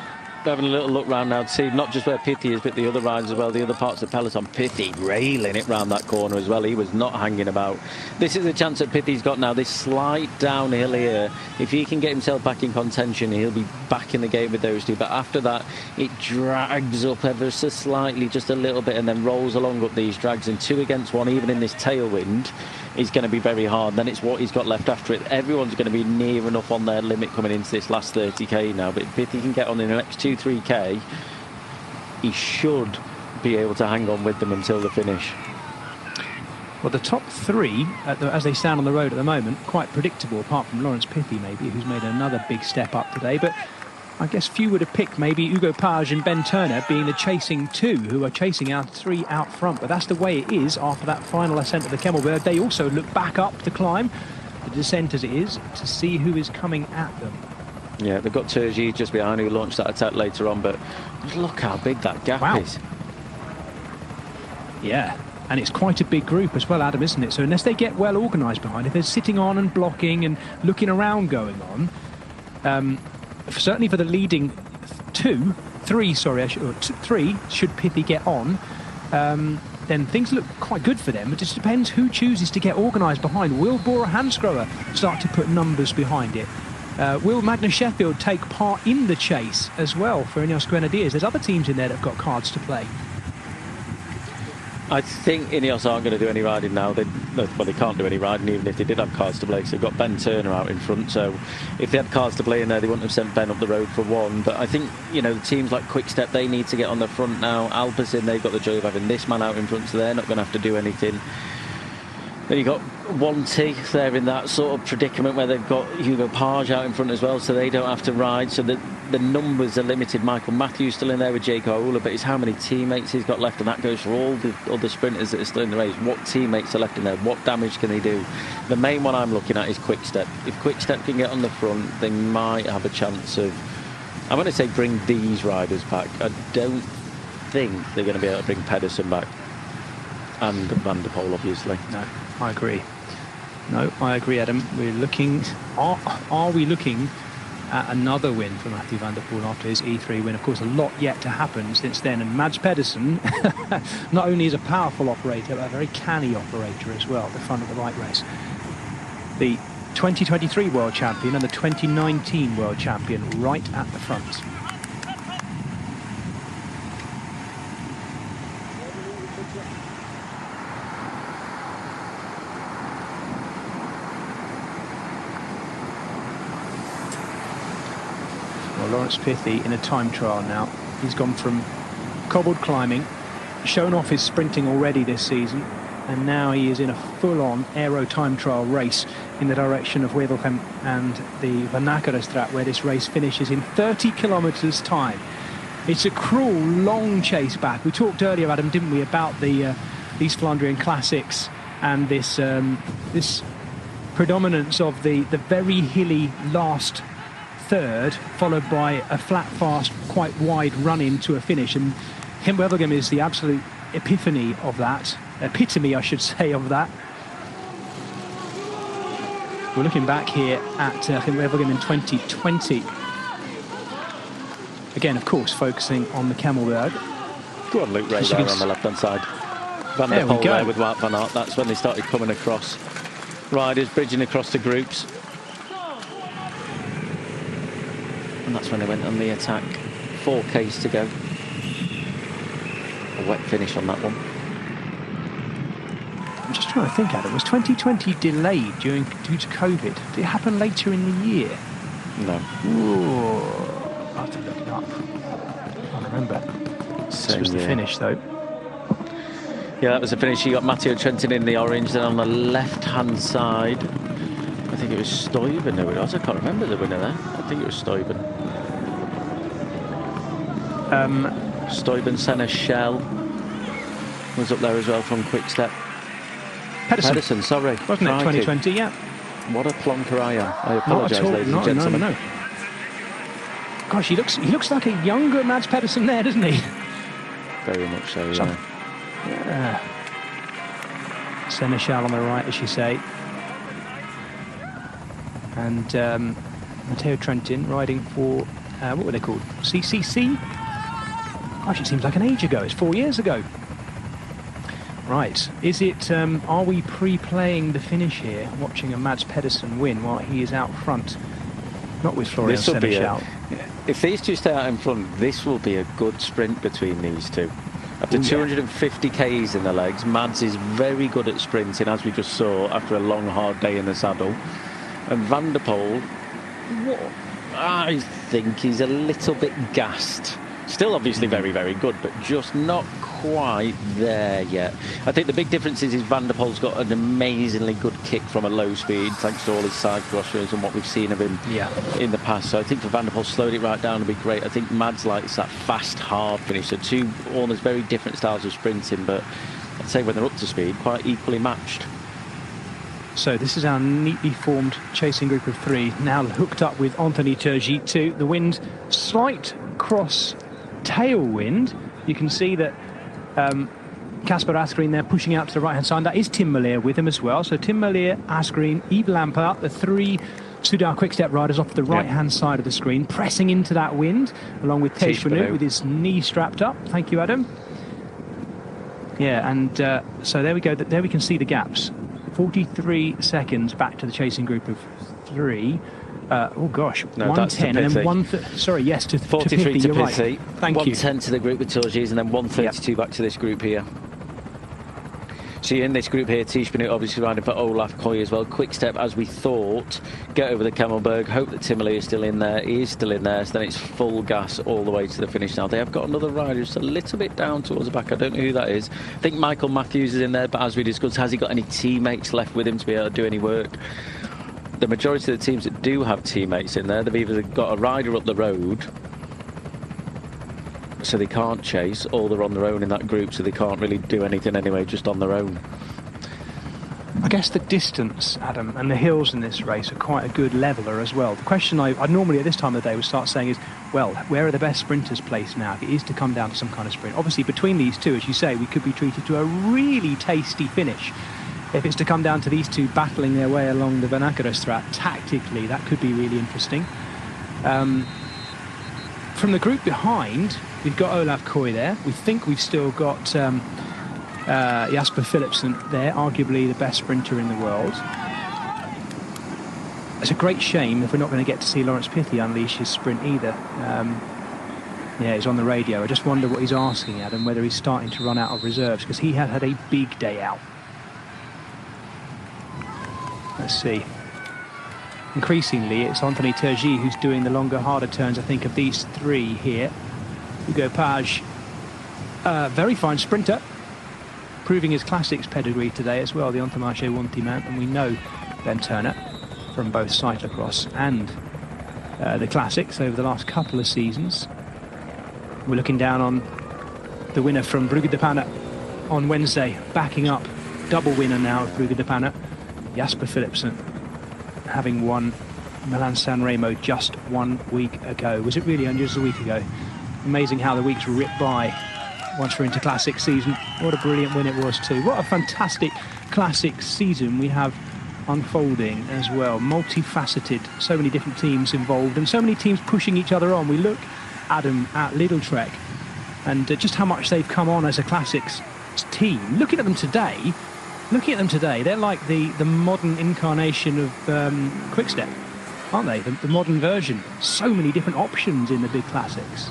Having a little look round now to see not just where Pithy is, but the other riders as well, the other parts of the peloton. Pithy railing it round that corner as well. He was not hanging about. This is the chance that Pithy's got now, this slight downhill here. If he can get himself back in contention, he'll be back in the game with those two. But after that, it drags up ever so slightly, just a little bit, and then rolls along up these drags. And 2 against 1, even in this tailwind, is going to be very hard. Then it's what he's got left after it. Everyone's going to be near enough on their limit coming into this last 30k now. But if Pithy can get on in the next 2-3k, he should be able to hang on with them until the finish. Well, the top 3, as they stand on the road at the moment, quite predictable, apart from Lawrence Pithy, maybe, who's made another big step up today. But I guess few would have picked maybe Hugo Page and Ben Turner being the chasing 2, who are chasing out 3 out front. But that's the way it is after that final ascent of the Kemmelberg. They also look back up the climb, the descent as it is, to see who is coming at them. Yeah, they've got Turgi just behind, who launched that attack later on, but look how big that gap is. Yeah, and it's quite a big group as well, Adam, isn't it? So unless they get well organised behind, if they're sitting on and blocking and looking around going on, certainly for the leading 3 should Pithy get on, then things look quite good for them. It just depends who chooses to get organised behind. Will Bora Hansgrohe start to put numbers behind it? Will Magnus Sheffield take part in the chase as well for Ineos Grenadiers? There's other teams in there that have got cards to play. I think Ineos aren't going to do any riding now. They can't do any riding even if they did have cards to play. So they've got Ben Turner out in front. So if they had cards to play in there, they wouldn't have sent Ben up the road for one. But I think, you know, the teams like Quick-Step, they need to get on the front now. Alpecin, they've got the joy of having this man out in front, so they're not going to have to do anything. Then you've got Wanty there in that sort of predicament where they've got Hugo Page out in front as well, so they don't have to ride. So the numbers are limited. Michael Matthews still in there with Jake Aula, but it's how many teammates he's got left, and that goes for all the other sprinters that are still in the race. What teammates are left in there? What damage can they do? The main one I'm looking at is Quick-Step. If Quick-Step can get on the front, they might have a chance of, I'm going to say, bring these riders back. I don't think they're going to be able to bring Pedersen back. And Van der Poel, obviously. No, I agree. No, I agree, Adam. We're looking. Are we looking at another win for Mathieu van der Poel after his E3 win? Of course, a lot yet to happen since then. And Mads Pedersen, not only is a powerful operator, but a very canny operator as well at the front of the bike race. The 2023 world champion and the 2019 world champion right at the front. Lawrence Pithy in a time trial now. He's gone from cobbled climbing, shown off his sprinting already this season, and now he is in a full-on aero time trial race in the direction of Wevelgem and the Van Akerenstraat, where this race finishes in 30 kilometres time. It's a cruel, long chase back. We talked earlier, Adam, didn't we, about the these Flandrian classics and this this predominance of the very hilly last third, followed by a flat, fast, quite wide run into a finish, and Wevelgem is the absolute epitome, I should say, of that. We're looking back here at Wevelgem in 2020. Again, of course, focusing on the Kemmelberg. Go on, Luke Ray there on the left-hand side. Van der Poel there with Wout van Aert. That's when they started coming across. Riders bridging across the groups. And that's when they went on the attack. 4Ks to go. A wet finish on that one. I'm just trying to think, Adam, was 2020 delayed due to COVID? Did it happen later in the year? No. Ooh, I'll have to look it up. I can't remember. This was the finish, though. Yeah, that was the finish. You got Matteo Trentin in the orange. Then on the left-hand side, I think it was Stuyven who it was. I can't remember the winner there. I think it was Stuyven. Stuyven, Senna, Shell was up there as well from Quick-Step. Pedersen, sorry. Wasn't it 2020, yeah. What a plonker I am. I apologise, ladies and gentlemen. No. Gosh, he looks like a younger Mads Pedersen there, doesn't he? Very much so, yeah. Senna Shell on the right, as you say. And Matteo Trentin riding for what were they called? CCC? Gosh, it seems like an age ago. It's 4 years ago. Right. Is it, are we pre-playing the finish here, watching a Mads Pedersen win while he is out front? Not with Florian Seneschal. If these two stay out in front, this will be a good sprint between these two. After 250 Ks in the legs, Mads is very good at sprinting, as we just saw, after a long, hard day in the saddle. And Van der Poel, I think he's a little bit gassed. Still obviously very, very good, but just not quite there yet. I think the big difference is Van der Poel's got an amazingly good kick from a low speed, thanks to all his side crossers and what we've seen of him in the past. So I think for Van der Poel, slowed it right down would be great. I think Mads likes that fast, hard finish. So two almost very different styles of sprinting, but I'd say when they're up to speed, quite equally matched. So this is our neatly formed chasing group of three, now hooked up with Anthony Turgis too. The wind, slight cross tailwind. You can see that Kasper Asgreen there pushing out to the right-hand side. That is Tim Merlier with him as well. So Tim Merlier, Asgreen, Yves Lampaert, the three Soudal Quick-Step riders off the right-hand side of the screen, pressing into that wind, along with Tej Benoot with his knee strapped up. Thank you, Adam. Yeah, and so there we go. There we can see the gaps. 43 seconds back to the chasing group of three. Oh gosh, no, 110 and then 130. Sorry, yes, to 43 to Pity. Right. Thank you. 110 to the group with Turgis, and then 132 back to this group here. So in this group here, Tej Benoot obviously riding for Olaf Koy as well. Quick Step, as we thought, get over the Kemmelberg. Hope that Tim Merlier is still in there. He is still in there, so then it's full gas all the way to the finish now. They have got another rider who's a little bit down towards the back. I don't know who that is. I think Michael Matthews is in there, but as we discussed, has he got any teammates left with him to be able to do any work? The majority of the teams that do have teammates in there, they've either got a rider up the road, so they can't chase, or they're on their own in that group, so they can't really do anything anyway, just on their own. I guess the distance, Adam, and the hills in this race are quite a good leveller as well. The question I'd normally at this time of the day would start saying is, well, where are the best sprinters placed now if it is to come down to some kind of sprint? Obviously, between these two, as you say, we could be treated to a really tasty finish. If it's to come down to these two battling their way along the Van Akerenstraat tactically, that could be really interesting. From the group behind, we've got Olaf Koy there. We think we've still got Jasper Philipsen there, arguably the best sprinter in the world. It's a great shame if we're not going to get to see Lawrence Pithy unleash his sprint either. Yeah, he's on the radio. I just wonder what he's asking, Adam, whether he's starting to run out of reserves, because he had a big day out. Let's see. Increasingly, it's Anthony Turgis who's doing the longer, harder turns, I think, of these three here. Hugo Page, very fine sprinter, proving his classics pedigree today as well, the Entourage Wanty man. And we know Ben Turner from both cyclocross and the classics over the last couple of seasons. We're looking down on the winner from Brugge de Panne on Wednesday, backing up, double winner now of Brugge de Panne, Jasper Philipsen, having won Milan-San Remo just 1 week ago. Was it really only just a week ago? Amazing how the weeks rip by once we're into classic season. What a brilliant win it was too. What a fantastic classic season we have unfolding as well. Multifaceted, so many different teams involved and so many teams pushing each other on. We look, Adam, at Lidl Trek and just how much they've come on as a classics team. Looking at them today, they're like the modern incarnation of Quick-Step, aren't they? The modern version. So many different options in the big classics.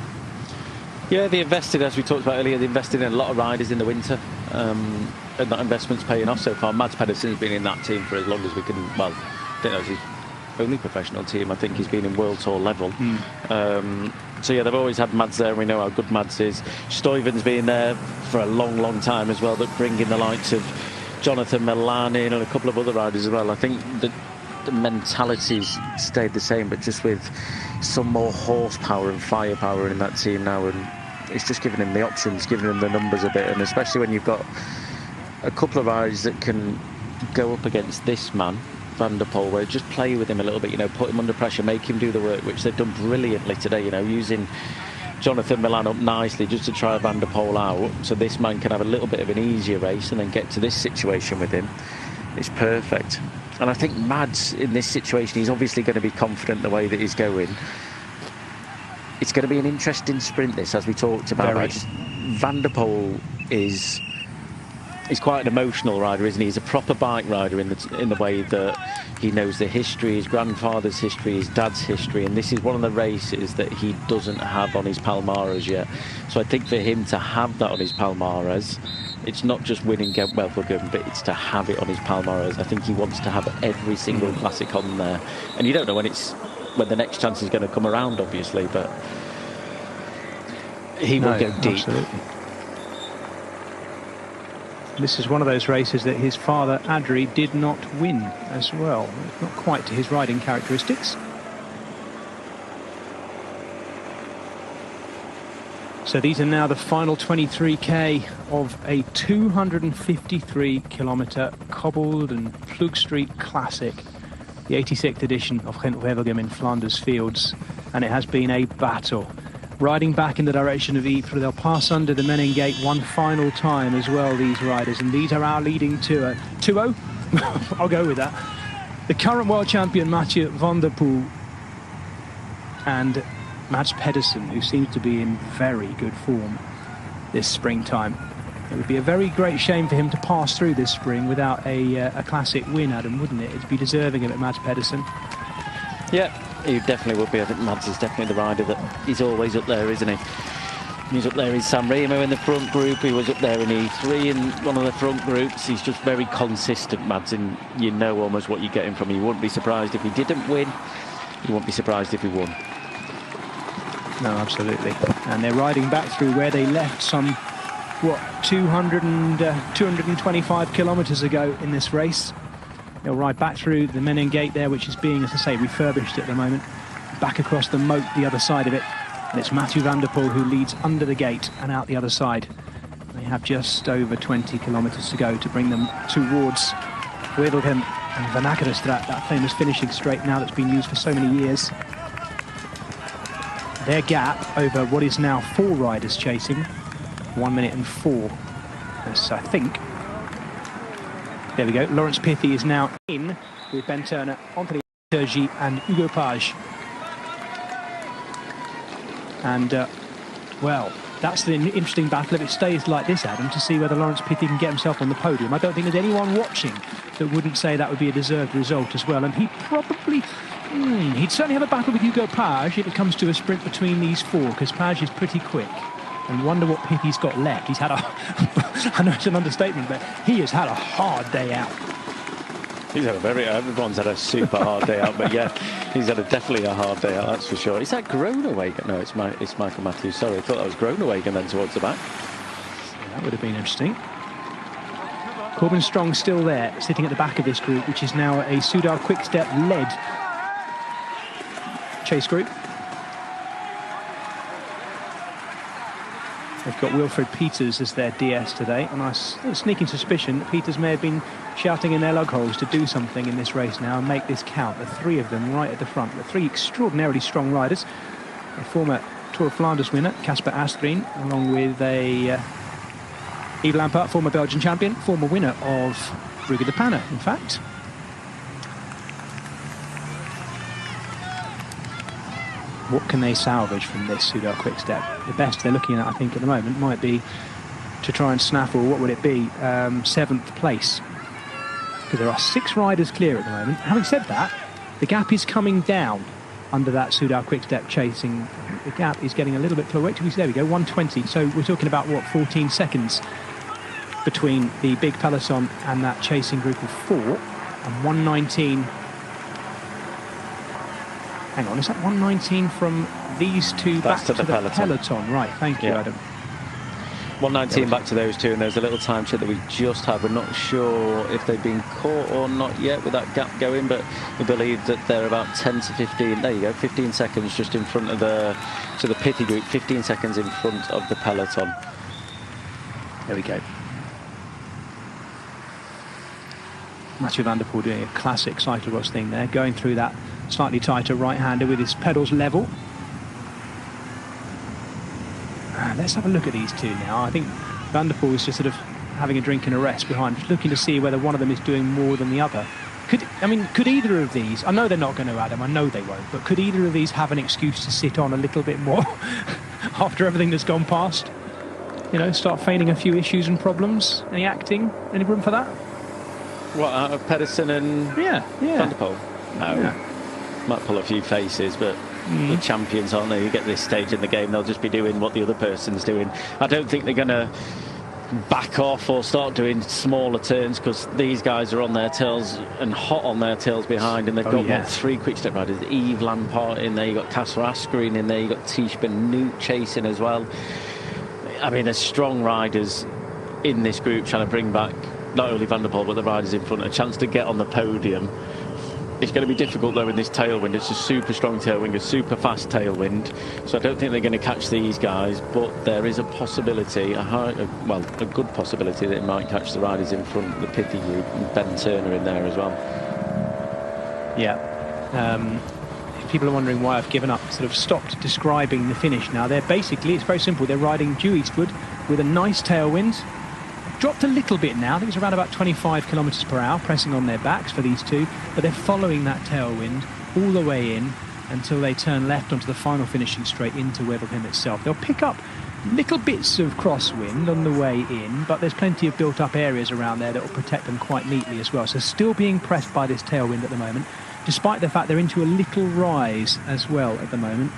Yeah, they invested, as we talked about earlier, they invested in a lot of riders in the winter, and that investment's paying off so far. Mads Pedersen's been in that team for as long as we can, well, I don't know, it's his only professional team. I think he's been in World Tour level. So yeah, they've always had Mads there, and we know how good Mads is. Stuyven's been there for a long, long time as well, that bring in the likes of Jonathan Milan in and a couple of other riders as well. I think that the mentality's stayed the same, but just with some more horsepower and firepower in that team now, and it's just giving him the options, giving him the numbers a bit, and especially when you've got a couple of riders that can go up against this man, Van der Poel, where just play with him a little bit, you know, put him under pressure, make him do the work, which they've done brilliantly today, you know, using Jonathan Milan up nicely just to try Van der Poel out, so this man can have a little bit of an easier race and then get to this situation with him. It's perfect. And I think Mads, in this situation, he's obviously going to be confident the way that he's going. it's going to be an interesting sprint, this, as we talked about. Van der Poel is quite an emotional rider, isn't he? He's a proper bike rider in the way that he knows the history, his grandfather's history, his dad's history, and this is one of the races that he doesn't have on his palmarès yet. So I think for him to have that on his palmarès, it's not just winning Gent Wevelgem, but it's to have it on his palmarès. I think he wants to have every single classic on there, and you don't know when the next chance is going to come around, obviously, but he will go deep. Absolutely. This is one of those races that his father, Adri, did not win as well. Not quite to his riding characteristics. So these are now the final 23k of a 253-kilometre cobbled and Plugstreet classic, the 86th edition of Gent Wevelgem in Flanders Fields, and it has been a battle. Riding back in the direction of Eper, they'll pass under the Menin Gate one final time as well, these riders, and these are our leading 2-0. I'll go with that. The current world champion Mathieu van der Poel and Mads Pedersen, who seems to be in very good form this springtime. It would be a very great shame for him to pass through this spring without a classic win, Adam, wouldn't it? It'd be deserving of it, Mads Pedersen. Yeah. He definitely would be. I think Mads is definitely the rider that he's always up there, isn't he? He's up there in San Remo in the front group. He was up there in E3 in one of the front groups. He's just very consistent, Mads, and you know almost what you're getting from him. You wouldn't be surprised if he didn't win. You wouldn't be surprised if he won. No, absolutely. And they're riding back through where they left some, 225 kilometres ago in this race. They'll ride back through the Menin Gate there, which is being, as I say, refurbished at the moment. Back across the moat, the other side of it. And it's Mathieu van der Poel who leads under the gate and out the other side. They have just over 20 kilometres to go to bring them towards Wevelgem and Van Akerenstraat, that famous finishing straight now that's been used for so many years. Their gap over what is now 4 riders chasing, 1 minute and 4. As I think. There we go. Laurens Pithy is now in with Ben Turner, Anthony Turgi and Hugo Page. And, well, that's the interesting battle if it stays like this, Adam, to see whether Laurens Pithy can get himself on the podium. I don't think there's anyone watching that wouldn't say that would be a deserved result as well. And he probably... he'd certainly have a battle with Hugo Page if it comes to a sprint between these 4, because Page is pretty quick. And wonder what Pithy's got left. He's had a... I know it's an understatement, but he has had a hard day out. He's had everyone's had a super hard day out, but yeah, he's had definitely a hard day out, that's for sure. Is that Groenewegen? No, it's Michael Matthews. Sorry, I thought that was Groenewegen then towards the back. Yeah, that would have been interesting. Corbin Strong still there, sitting at the back of this group, which is now a Soudal Quickstep-led chase group. They've got Wilfred Peters as their DS today, and I sneaking suspicion that Peters may have been shouting in their lug holes to do something in this race now and make this count. The 3 of them right at the front, the 3 extraordinarily strong riders. A former Tour of Flanders winner, Casper Asgreen, along with a Yves Lampaert, former Belgian champion, former winner of Brugge de Panne, in fact. What can they salvage from this Soudal Quickstep? The best they're looking at, I think, at the moment might be to try and snaffle, what would it be, 7th place. Because there are 6 riders clear at the moment. Having said that, the gap is coming down under that Soudal Quickstep chasing. The gap is getting a little bit closer. There we go, 120. So we're talking about, 14 seconds between the big peloton and that chasing group of 4, and 119. Hang on, is that 119 from these 2 back to the peloton? Right, thank you, Adam. 119 back to those 2, and there's a little time check that we just had. We're not sure if they've been caught or not yet with that gap going, but we believe that they're about 10 to 15. There you go, 15 seconds just in front of the Pithy group, 15 seconds in front of the peloton. There we go. Mathieu van der Poel doing a classic cyclocross thing there, going through that slightly tighter right-hander with his pedals level. Let's have a look at these 2 now. I think Van der Poel is just sort of having a drink and a rest behind, just looking to see whether one of them is doing more than the other. Could either of these, I know they're not going to, Adam, I know they won't, but could either of these have an excuse to sit on a little bit more after everything that's gone past? You know, start feigning a few issues and problems? Any acting? Any room for that? What, out of Pedersen and Van der Poel? No. Yeah. Might pull a few faces, but the champions, aren't they? You get this stage in the game, they'll just be doing what the other person's doing. I don't think they're going to back off or start doing smaller turns, because these guys are on their tails and hot on their tails behind, and they've got 3 quick step riders. Yves Lampard in there, you've got Kasper Asgreen in there, you've got Tish Benoot chasing as well. I mean, there's strong riders in this group trying to bring back not only Van der Poel but the riders in front a chance to get on the podium. It's going to be difficult though in this tailwind. It's a super strong tailwind, a super fast tailwind, so I don't think they're going to catch these guys, but there is a possibility, a good possibility, that it might catch the riders in front, the pithy group, and Ben Turner in there as well. If people are wondering why I've given up, sort of stopped describing the finish now, they're basically, it's very simple, they're riding due eastward with a nice tailwind. Dropped a little bit now, I think it's around about 25 kilometres per hour, pressing on their backs for these two, but they're following that tailwind all the way in until they turn left onto the final finishing straight into Wevelgem itself. They'll pick up little bits of crosswind on the way in, but there's plenty of built-up areas around there that will protect them quite neatly as well. So still being pressed by this tailwind at the moment, despite the fact they're into a little rise as well at the moment.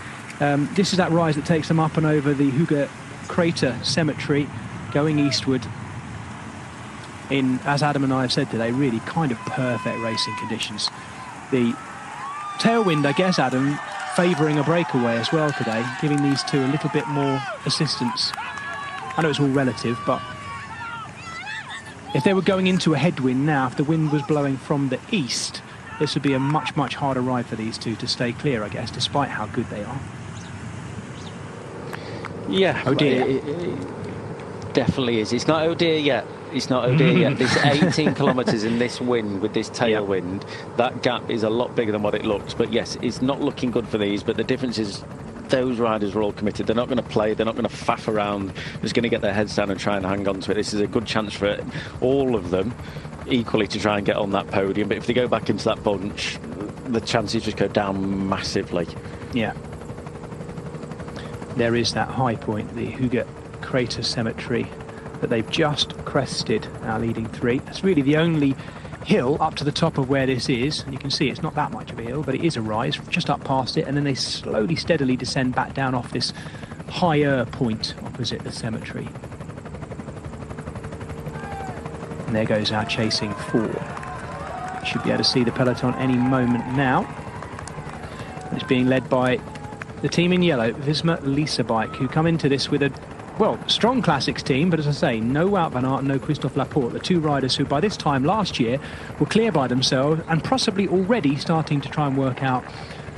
This is that rise that takes them up and over the Hügel crater cemetery, going eastward in, as Adam and I have said today, really kind of perfect racing conditions. The tailwind, I guess, Adam, favouring a breakaway as well today, giving these two a little bit more assistance. I know it's all relative, but if they were going into a headwind now, if the wind was blowing from the east, this would be a much, much harder ride for these two to stay clear, I guess, despite how good they are. Yeah. Oh dear. It definitely is. It's not oh dear yet. It's not oh dear yet. This 18 kilometres in this wind with this tailwind, that gap is a lot bigger than what it looks. But yes, it's not looking good for these. But the difference is those riders are all committed. They're not going to play. They're not going to faff around. They're just going to get their heads down and try and hang on to it. This is a good chance for all of them equally to try and get on that podium. But if they go back into that bunch, the chances just go down massively. Yeah. There is that high point, the Hügel crater cemetery, that they've just crested, our leading three. That's really the only hill up to the top of where this is. And you can see it's not that much of a hill, but it is a rise just up past it, and then they slowly, steadily descend back down off this higher point opposite the cemetery. And there goes our chasing four. Should be able to see the peloton any moment now. It's being led by the team in yellow, Visma Lease Bike, who come into this with a, well, strong classics team, but as I say, no Wout van Aert, no Christophe Laporte, the two riders who by this time last year were clear by themselves and possibly already starting to try and work out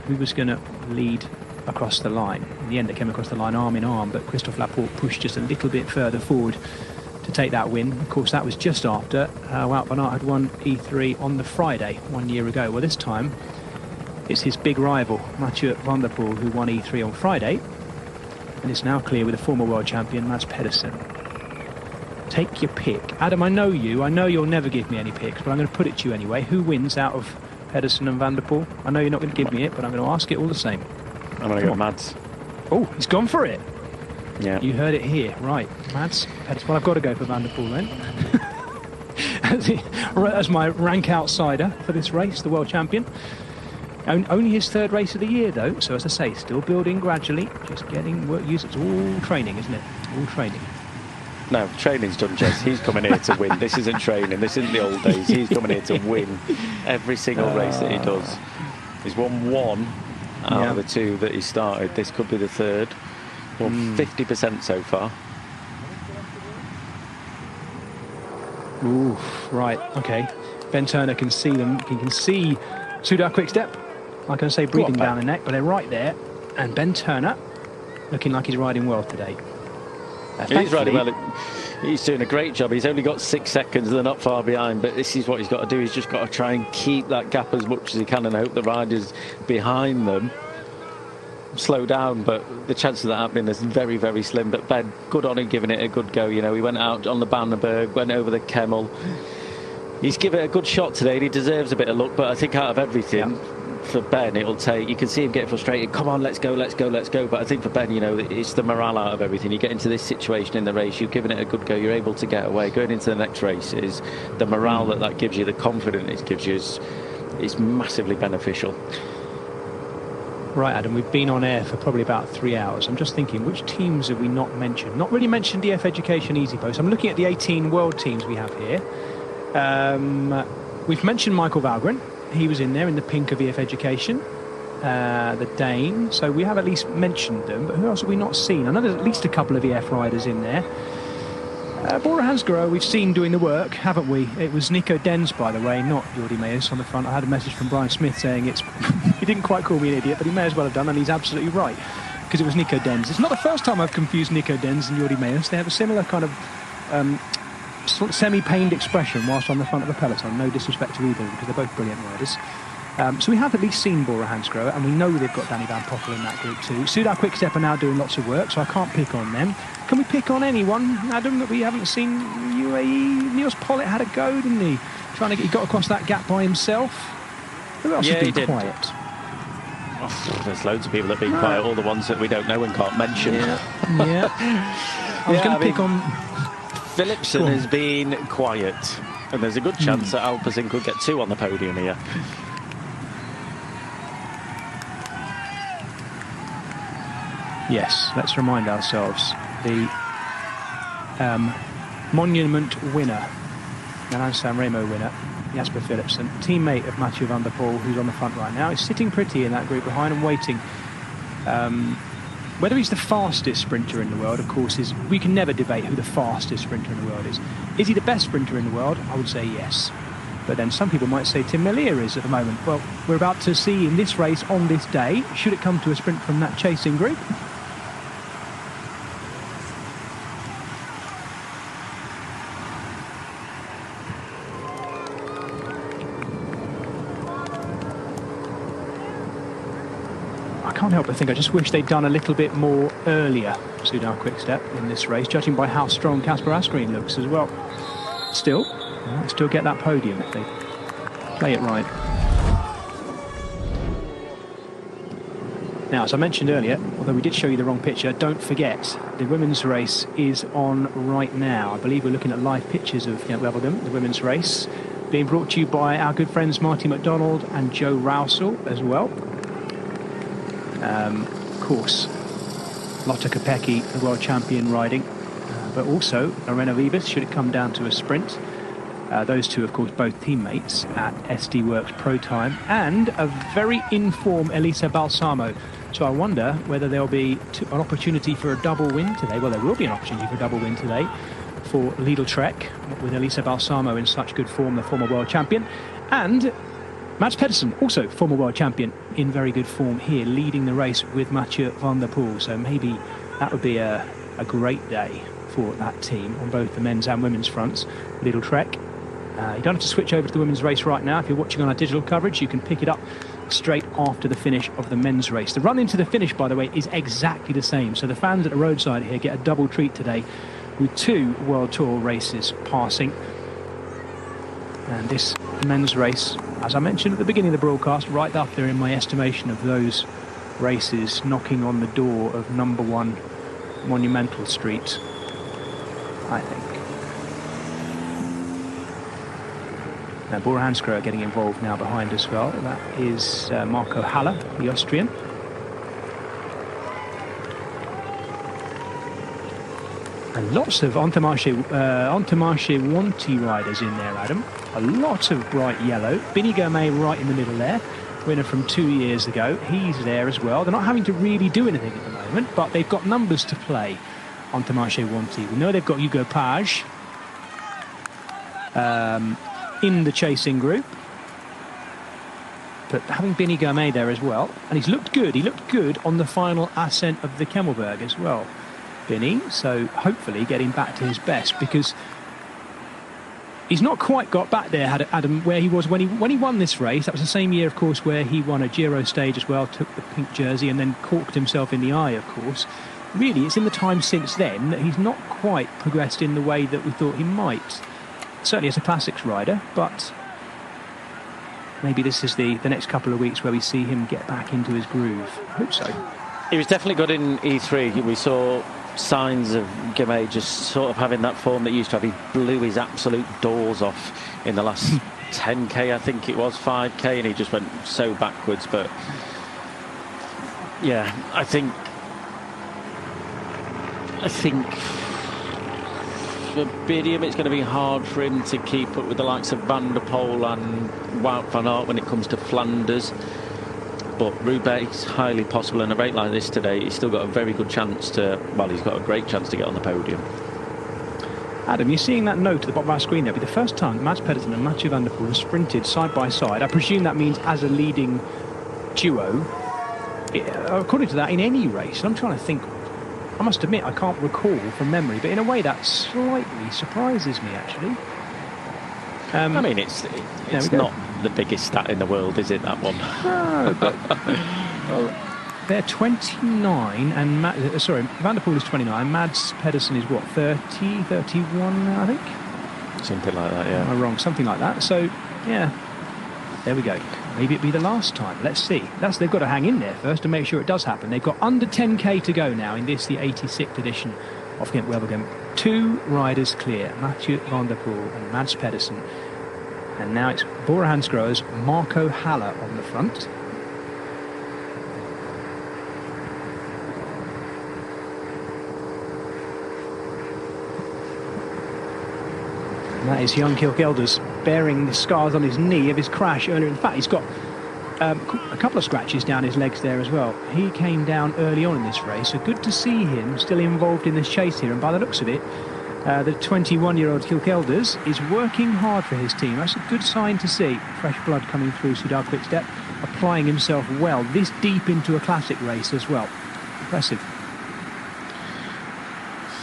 who was going to lead across the line. In the end, they came across the line arm in arm, but Christophe Laporte pushed just a little bit further forward to take that win. Of course, that was just after Wout van Aert had won E3 on the Friday 1 year ago. Well, this time it's his big rival, Mathieu van der Poel, who won E3 on Friday, and it's now clear with the former world champion, Mads Pedersen. Take your pick. Adam, I know you'll never give me any picks, but I'm going to put it to you anyway. Who wins out of Pedersen and Van der Poel? I know you're not going to give me it, but I'm going to ask it all the same. I'm going to go Mads. Oh, he's gone for it. Yeah. You heard it here. Right, Mads Pedersen. Well, I've got to go for Van der Poel then. As my rank outsider for this race, the world champion. Only his third race of the year, though. So, as I say, still building gradually. Just getting work use. It's all training, isn't it? All training. No, training's done, Jez. He's coming here to win. This isn't training. This isn't the old days. He's coming here to win every single race that he does. He's won one out of the two that he started. This could be the third. Won 50% so far. Ooh, right. Okay. Ben Turner can see them. He can see Soudal Quickstep. Like I say, breathing down the neck, but they're right there. And Ben Turner looking like he's riding well today. He's riding well. He's doing a great job. He's only got 6 seconds. They're not far behind, but this is what he's got to do. He's just got to try and keep that gap as much as he can and hope the riders behind them slow down, but the chances of that happening is very, very slim. But Ben, good on him giving it a good go. You know, he went out on the Bannerberg, went over the Kemmel, He's given it a good shot today, and he deserves a bit of luck, but I think out of everything, for Ben, it'll take, you can see him getting frustrated, come on, let's go, let's go, let's go, but I think for Ben, you know, it's the morale out of everything. You get into this situation in the race, you've given it a good go, you're able to get away, going into the next race is the morale that gives you, the confidence it gives you is massively beneficial. Right, Adam, we've been on air for probably about 3 hours. I'm just thinking, which teams have we not mentioned? Not really mentioned EF Education Easy Post. I'm looking at the 18 world teams we have here. We've mentioned Michael Valgren. He was in there in the pink of EF Education, the Dane. So we have at least mentioned them. But who else have we not seen? I know there's at least a couple of EF riders in there. Bora Hansgrohe, we've seen doing the work, haven't we? It was Nico Denz, by the way, not Jordi Meijers on the front. I had a message from Brian Smith saying it's... he didn't quite call me an idiot, but he may as well have done, and he's absolutely right, because it was Nico Denz. It's not the first time I've confused Nico Denz and Jordi Meijers. They have a similar kind of semi-pained expression whilst on the front of the peloton. No disrespect to either, because they're both brilliant riders. So we have at least seen Bora Hansgrohe, and we know they've got Danny Van Poppel in that group too. Soudal Quickstep are now doing lots of work, so I can't pick on them. Can we pick on anyone, Adam, that we haven't seen? UAE, Niels Pollitt had a go, didn't he? Trying to get, he got across that gap by himself. Who else has been quiet? Oh, there's loads of people that have been quiet, all the ones that we don't know and can't mention. I was going to pick on... Philipsen has been quiet, and there's a good chance that Alpecin could get 2 on the podium here. Yes, let's remind ourselves, the Monument winner, Milan San Remo winner, Jasper Philipsen, teammate of Mathieu van der Poel, who's on the front right now, is sitting pretty in that group behind and waiting. Whether he's the fastest sprinter in the world, of course, we can never debate who the fastest sprinter in the world is. Is he the best sprinter in the world? I would say yes. But then some people might say Tim Merlier is at the moment. Well, we're about to see in this race on this day, should it come to a sprint from that chasing group, I can't help but think I just wish they'd done a little bit more earlier, Soudal Quickstep, in this race, judging by how strong Kasper Asgreen looks as well. Still get that podium if they play it right. Now, as I mentioned earlier, although we did show you the wrong picture, don't forget the women's race is on right now. I believe we're looking at live pictures of Wevelgem, the women's race, being brought to you by our good friends Marty McDonald and Joe Rousel as well. Of course, Lotte Kopecky, the world champion riding, but also Lorena Wiebes, should it come down to a sprint. Those two, of course, both teammates at SD Works Pro Time, and a very in-form Elisa Balsamo. So I wonder whether there'll be an opportunity for a double win today. Well, there will be an opportunity for a double win today for Lidl Trek, with Elisa Balsamo in such good form, the former world champion, and Mats Pedersen, also former world champion, in very good form here, leading the race with Mathieu van der Poel. So maybe that would be a great day for that team on both the men's and women's fronts. Lidl Trek. You don't have to switch over to the women's race right now. If you're watching on our digital coverage, you can pick it up straight after the finish of the men's race. The run into the finish, by the way, is exactly the same. So the fans at the roadside here get a double treat today with 2 World Tour races passing. And this men's race, as I mentioned at the beginning of the broadcast, right up there in my estimation of those races, knocking on the door of #1 Monumental Street, I think. Now, Bora Hansgrohe getting involved now behind as well. That is Marco Haller, the Austrian. And lots of Entomarche Wanty riders in there, Adam. A lot of bright yellow. Binny Gourmet right in the middle there. Winner from 2 years ago. He's there as well. They're not having to really do anything at the moment, but they've got numbers to play. Entomarche Wanty. We know they've got Hugo Page in the chasing group, but having Binny Gourmet there as well, and he's looked good. He looked good on the final ascent of the Kemmelberg as well, Binny. So hopefully getting back to his best, because he's not quite got back there, Adam, where he was when he won this race. That was the same year, of course, where he won a Giro stage as well, took the pink jersey and then corked himself in the eye, of course. Really, it's in the time since then that he's not quite progressed in the way that we thought he might. certainly as a classics rider, but maybe this is the next couple of weeks where we see him get back into his groove. I hope so. He was definitely good in E3. We saw signs of Gem just sort of having that form that he used to have. He blew his absolute doors off in the last 10k, I think it was, 5k, and he just went so backwards. But yeah, I think for Bidium it's going to be hard for him to keep up with the likes of Van der Poel and Wout van Aert when it comes to Flanders. But Roubaix is highly possible, and a rate like this today, he's still got a very good chance to, well, he's got a great chance to get on the podium. Adam, you're seeing that note at the bottom of our screen there. It'll be the first time Mads Pedersen and Mathieu van der Poel have sprinted side by side. I presume that means as a leading duo. According to that, in any race. I'm trying to think. I must admit, I can't recall from memory, but in a way that slightly surprises me, actually. I mean, it's not the biggest stat in the world, is it, that one? No, but well, they're 29, and Van der Poel is 29. Mads Pedersen is what, 30, 31, I think? Something like that, yeah. Am I wrong? Something like that. So, yeah, there we go. Maybe it'll be the last time. Let's see. They've got to hang in there first to make sure it does happen. They've got under 10k to go now in this, the 86th edition of Gent Wevelgem. 2 riders clear, Mathieu van der Poel and Mads Pedersen. And now it's Bora Hansgrohe's Marco Haller on the front. And that is Jan Kilgelders bearing the scars on his knee of his crash earlier. In fact, he's got a couple of scratches down his legs there as well. He came down early on in this race, so good to see him still involved in this chase here. And by the looks of it, the 21-year-old Kilgelders is working hard for his team. That's a good sign to see. Fresh blood coming through Soudal Quickstep, applying himself well this deep into a classic race as well. Impressive.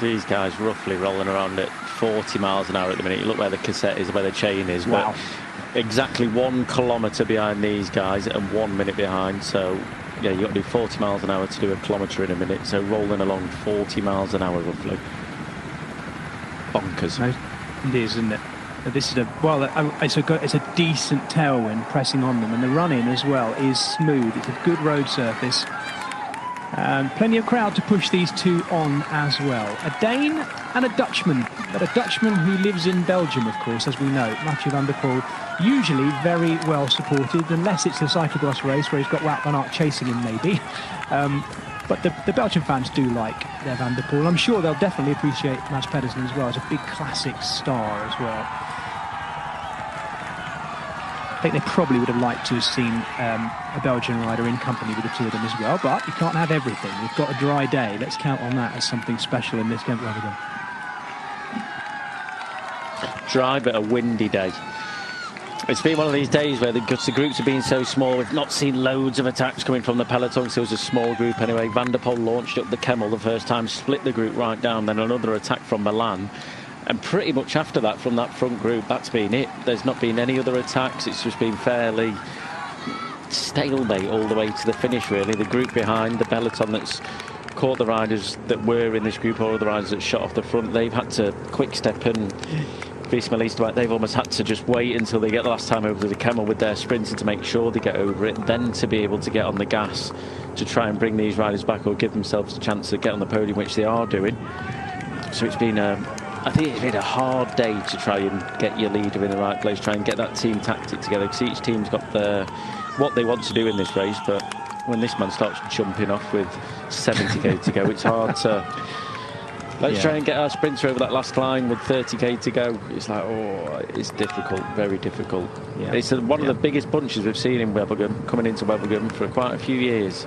These guys roughly rolling around at 40 miles an hour at the minute. You look where the cassette is, where the chain is. Wow. But exactly 1 kilometre behind these guys and 1 minute behind. So, yeah, you've got to do 40 miles an hour to do a kilometre in a minute. So rolling along 40 miles an hour roughly. Bonkers. It is, isn't it? This is it's a decent tailwind pressing on them, and the run-in as well is smooth. It's a good road surface. Plenty of crowd to push these two on as well. A Dane and a Dutchman, but a Dutchman who lives in Belgium, of course, as we know. Mathieu van der Poel, usually very well supported, unless it's a cyclocross race where he's got Wout van Aert chasing him, maybe. But the Belgian fans do like their Van der Poel. I'm sure they'll definitely appreciate Mads Pedersen as well as a big classic star as well. I think they probably would have liked to have seen a Belgian rider in company with the two of them as well, but you can't have everything. We've got a dry day. Let's count on that as something special in this Gent Wevelgem. Dry but a windy day. It's been one of these days where because the groups have been so small, we've not seen loads of attacks coming from the peloton, so it was a small group anyway. Van der Poel launched up the Kemmel the first time, split the group right down, then another attack from Milan. And pretty much after that, from that front group, that's been it. There's not been any other attacks. It's just been fairly stalemate all the way to the finish, really. The group behind, the peloton that's caught the riders that were in this group, or the riders that shot off the front, they've had to quick step and they've almost had to just wait until they get the last time over to the Kemmel with their sprinter to make sure they get over it, then to be able to get on the gas to try and bring these riders back or give themselves a chance to get on the podium, which they are doing. So it's been I think it's been a hard day to try and get your leader in the right place, try and get that team tactic together, because each team's got what they want to do in this race, but when this man starts jumping off with 70k to go, it's hard to... Let's try and get our sprinter over that last climb with 30k to go. It's like, oh, it's difficult, very difficult. Yeah. It's one of the biggest bunches we've seen in Wevelgem, coming into Wevelgem for quite a few years.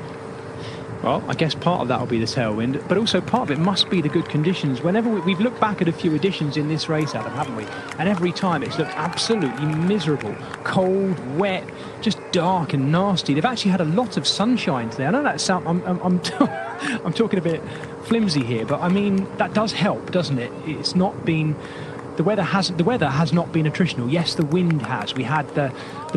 Well, I guess part of that will be the tailwind, but also part of it must be the good conditions. Whenever we've looked back at a few editions in this race, Adam, haven't we? And every time it's looked absolutely miserable. Cold, wet, just dark and nasty. They've actually had a lot of sunshine today. I know that I'm talking a bit flimsy here, but I mean, that does help, doesn't it? It's not been... The weather has not been attritional. Yes, the wind has. We had the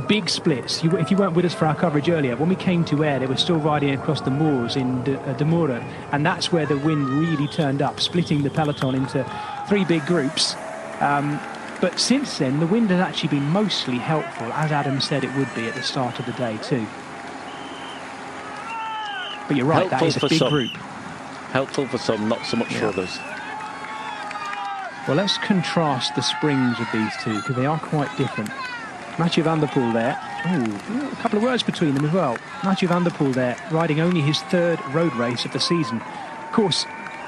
big splits. If you weren't with us for our coverage earlier, when we came to air, they were still riding across the moors in De Moura, and that's where the wind really turned up, splitting the peloton into 3 big groups. But since then, the wind has actually been mostly helpful, as Adam said it would be at the start of the day too. But you're right, Helpful that is a big group. Helpful for some, not so much for others. Well, let's contrast the springs of these two, because they are quite different. Mathieu van der Poel there. Oh, a couple of words between them as well. Mathieu van der Poel there, riding only his 3rd road race of the season. Of course,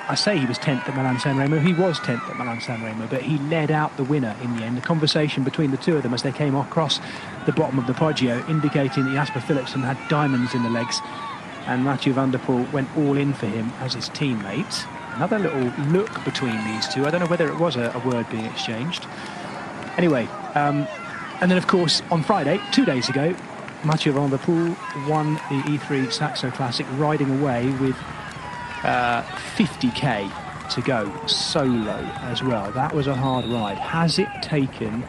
I say he was 10th at Milan-San Remo. He was 10th at Milan-San Remo, but he led out the winner in the end. The conversation between the two of them as they came across the bottom of the Poggio, indicating that Jasper Philipsen had diamonds in the legs, and Mathieu van der Poel went all in for him as his teammate. Another little look between these two. I don't know whether it was a word being exchanged. Anyway, and then of course on Friday, 2 days ago, Mathieu van der Poel won the E3 Saxo Classic, riding away with 50k to go solo as well. That was a hard ride. Has it taken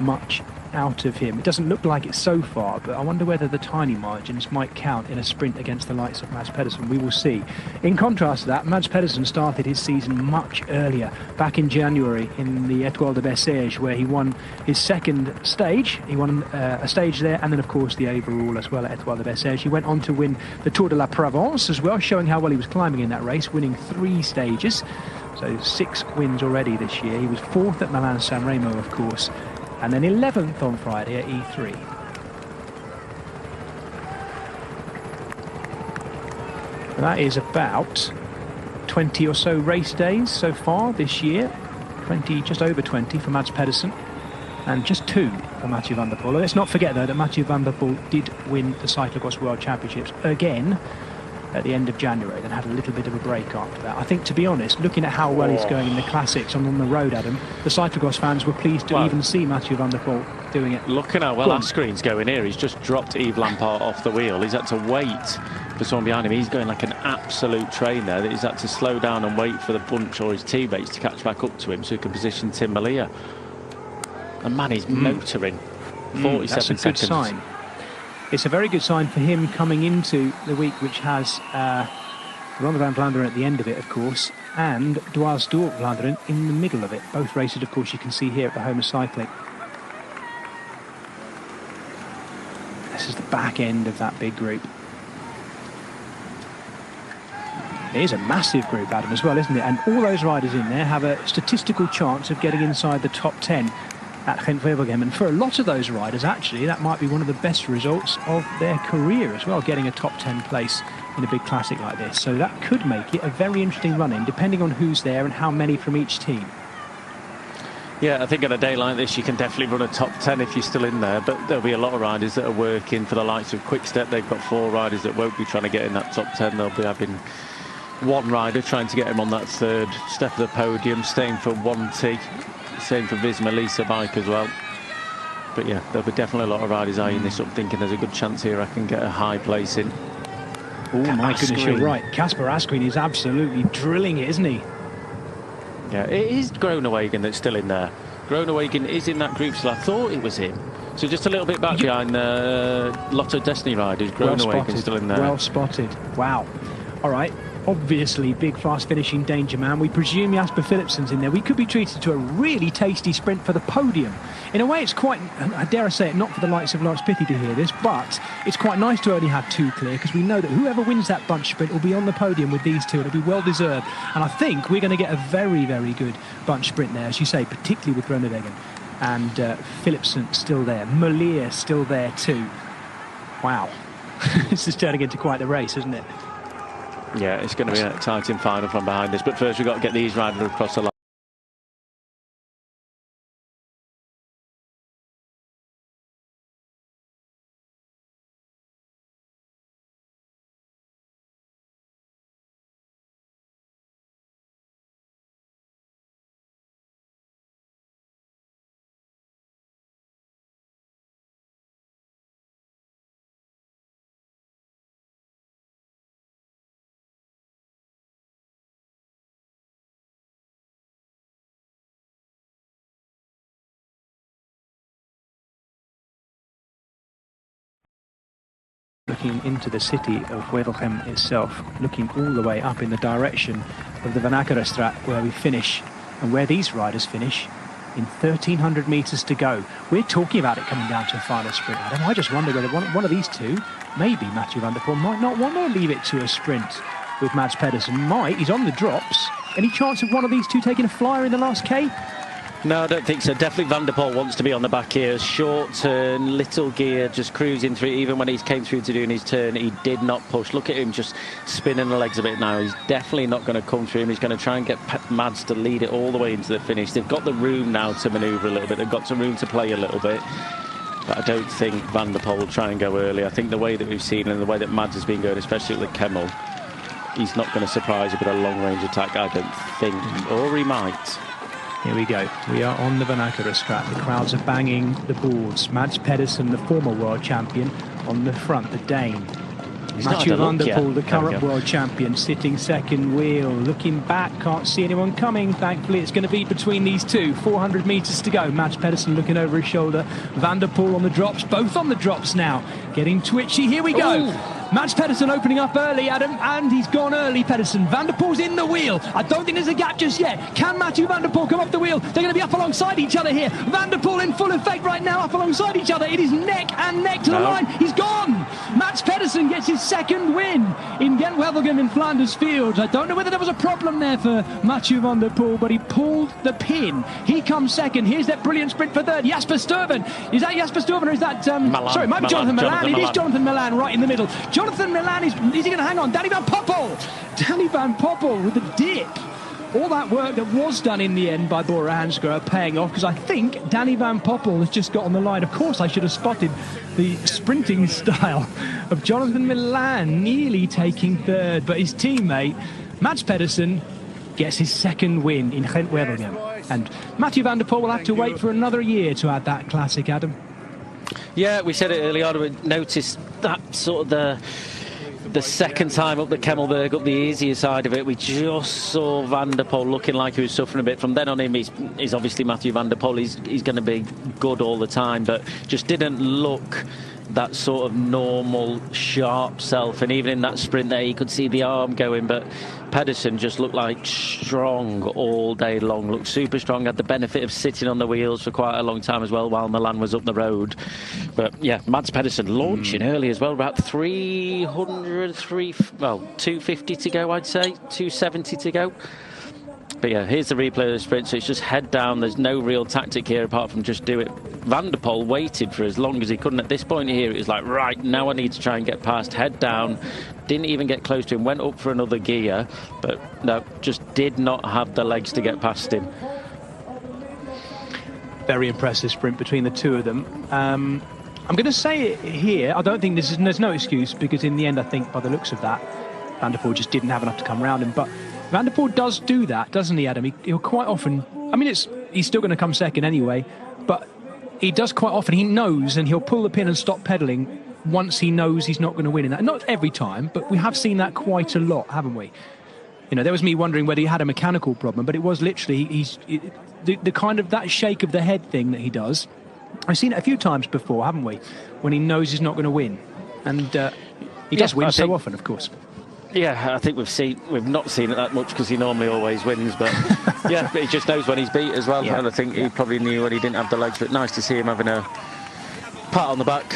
much out of him? It doesn't look like it so far, but I wonder whether the tiny margins might count in a sprint against the likes of Mads Pedersen. We will see. In contrast to that, Mads Pedersen started his season much earlier, back in January in the Étoile de Bessèges, where he won his 2nd stage. He won a stage there, and then of course the overall as well at Étoile de Bessèges. He went on to win the Tour de la Provence as well, showing how well he was climbing in that race, winning 3 stages. So 6 wins already this year. He was 4th at Milan-San Remo, of course, and then 11th on Friday at E3. That is about 20 or so race days so far this year. 20, just over 20 for Mads Pedersen, and just 2 for Mathieu van der Poel. Let's not forget though that Mathieu van der Poel did win the Cyclocross World Championships again at the end of January, then had a little bit of a break after that. I think, to be honest, looking at how well he's going in the classics and on the road, Adam, the cyclocross fans were pleased to even see Mathieu van der Poel doing it. Looking at how well Ascreen's going here, he's just dropped Yves Lampard off the wheel. He's had to wait for someone behind him. He's going like an absolute train there. That he's had to slow down and wait for the bunch or his teammates to catch back up to him so he can position Tim Malia. And man, he's motoring. 47 that's a good seconds. Sign. It's a very good sign for him coming into the week, which has Ronde van Vlaanderen at the end of it, of course, and Dwars door Vlaanderen in the middle of it. Both races, of course, you can see here at the home of cycling. This is the back end of that big group. It is a massive group, Adam, as well, isn't it? And all those riders in there have a statistical chance of getting inside the top 10 at Gent-Wevelgem, and for a lot of those riders, actually, that might be one of the best results of their career as well, getting a top 10 place in a big classic like this. So that could make it a very interesting run-in, depending on who's there and how many from each team. Yeah, I think on a day like this, you can definitely run a top 10 if you're still in there, but there'll be a lot of riders that are working for the likes of Quick-Step. They've got 4 riders that won't be trying to get in that top 10. They'll be having 1 rider trying to get him on that 3rd step of the podium, staying for 1T. Same for Visma Lisa bike as well. But yeah, there'll be definitely a lot of riders eyeing this up, thinking there's a good chance here I can get a high place in. Oh my goodness, you're right. Kasper Asgreen is absolutely drilling it, isn't he? Yeah, it is Groenewegen that's still in there. Groenewegen is in that group still. I thought it was him. So just a little bit back behind Lotto Destiny riders. Groenewegen's still in there. Well spotted. Wow. All right. Obviously, big fast finishing danger man. We presume Jasper Philipsen's in there. We could be treated to a really tasty sprint for the podium. In a way, it's quite, I dare I say it, not for the likes of Lawrence Pithy to hear this, but it's quite nice to only have 2 clear, because we know that whoever wins that bunch sprint will be on the podium with these 2. It'll be well deserved. And I think we're going to get a very, very good bunch sprint there, as you say, particularly with Groenewegen. And Philipsen still there. Molière still there too. Wow. This is turning into quite the race, isn't it? Yeah, it's going to be an exciting final from behind this, but first we've got to get these riders across the line. Looking into the city of Wevelgem itself, looking all the way up in the direction of the Van Akerenstraat, where we finish and where these riders finish in 1,300 metres to go. We're talking about it coming down to a final sprint, Adam. I just wonder whether one of these two, maybe Mathieu van der Poel, might not want to leave it to a sprint with Mads Pedersen. He's on the drops. Any chance of one of these two taking a flyer in the last K? No, I don't think so. Definitely Van der Poel wants to be on the back here. Short turn, little gear, just cruising through. Even when he came through to doing his turn, he did not push. Look at him just spinning the legs a bit now. He's definitely not going to come through him. He's going to try and get Mads to lead it all the way into the finish. They've got the room now to manoeuvre a little bit. They've got some room to play a little bit. But I don't think Van der Poel will try and go early. I think the way that we've seen and the way that Mads has been going, especially with the Kemmel, he's not going to surprise you with a long-range attack, I don't think. Or he might. Here we go. We are on the Vernacular track. The crowds are banging the boards. Mads Pedersen, the former world champion, on the front, the Dane. Mathieu van der Poel, the current world champion, sitting second wheel, looking back, can't see anyone coming. Thankfully, it's going to be between these two. 400 metres to go. Mads Pedersen looking over his shoulder. Van der Poel on the drops, both on the drops now. Getting twitchy. Here we go. Ooh. Mads Pedersen opening up early, Adam, and he's gone early, Pedersen. Van der Poel's in the wheel. I don't think there's a gap just yet. Can Mathieu van der Poel come off the wheel? They're going to be up alongside each other here. Van der Poel in full effect right now, up alongside each other. It is neck and neck to the line. He's gone. Mads Pedersen gets his second win in Gent Wevelgem in Flanders Fields. I don't know whether there was a problem there for Mathieu van der Poel, but he pulled the pin. He comes second. Here's that brilliant sprint for third. Jasper Stuyven. Is that Jasper Stuyven or is that... sorry, it might be Jonathan Milan. It is Jonathan Milan right in the middle. Jonathan Milan is he going to hang on? Danny van Poppel! Danny van Poppel with the dip. All that work that was done in the end by Bora Hansgrohe paying off, because I think Danny van Poppel has just got on the line. Of course, I should have spotted the sprinting style of Jonathan Milan nearly taking third, but his teammate, Mads Pedersen, gets his second win in Gent Wevelgem. And Mathieu van der Poel will have to wait for another year to add that classic, Adam. Yeah, we said it early on. We noticed that sort of the second time up the Kemmelberg, up the easier side of it, we just saw Van der Poel looking like he was suffering a bit. From then on in, he's obviously Mathieu van der Poel. He's going to be good all the time, but just didn't look that sort of normal, sharp self. And even in that sprint there, you could see the arm going, but Pedersen just looked like strong all day long, looked super strong, had the benefit of sitting on the wheels for quite a long time as well while Milan was up the road. But yeah, Mads Pedersen launching early as well, about 250 to go, I'd say, 270 to go. But yeah, here's the replay of the sprint, so it's just head down. There's no real tactic here apart from just do it. Van der Poel waited for as long as he couldn't. At this point here, it was like, right, now I need to try and get past, head down. Didn't even get close to him, went up for another gear, but no, just did not have the legs to get past him. Very impressive sprint between the two of them. I'm going to say it here, I don't think there's no excuse, because in the end, I think by the looks of that, Van der Poel just didn't have enough to come round him. But Van der Poel does do that, doesn't he, Adam? He'll quite often, I mean, he's still going to come second anyway, but he does quite often, he knows, and he'll pull the pin and stop pedalling once he knows he's not going to win in that. Not every time, but we have seen that quite a lot, haven't we? You know, there was me wondering whether he had a mechanical problem, but it was literally, the kind of that shake of the head thing that he does. I've seen it a few times before, haven't we? When he knows he's not going to win. And he does win so often, of course. Yeah, I think we've not seen it that much because he normally always wins, but yeah, but he just knows when he's beat as well. Yeah. And I think he probably knew when he didn't have the legs, but nice to see him having a pat on the back.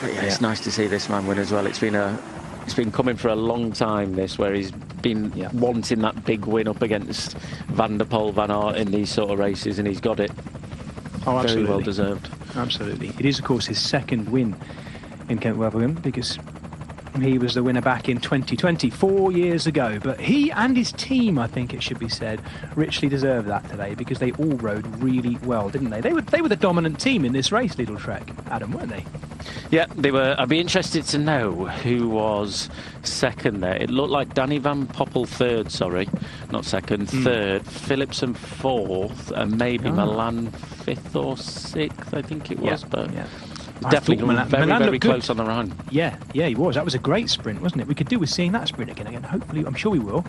But yeah, it's nice to see this man win as well. It's been coming for a long time, this, where he's been wanting that big win up against Van der Poel, Van Aert in these sort of races, and he's got it. Oh, absolutely. Very well deserved. Absolutely. It is, of course, his second win in Gent Wevelgem, because he was the winner back in 2020, 4 years ago. But he and his team, I think it should be said, richly deserve that today, because they all rode really well, didn't they? They were the dominant team in this race, Little Trek, Adam, weren't they? Yeah, they were. I'd be interested to know who was second there. It looked like Danny van Poppel third, sorry, not second, third, Philipsen fourth, and maybe Milan fifth or sixth, I think it was. But definitely Milan very close on the run. Yeah, he was. That was a great sprint, wasn't it? We could do with seeing that sprint again. Hopefully, I'm sure we will.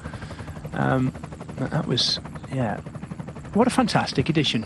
That was, what a fantastic edition.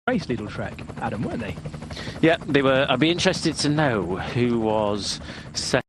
race little track, Adam, weren't they? Yeah, they were. I'd be interested to know who was second.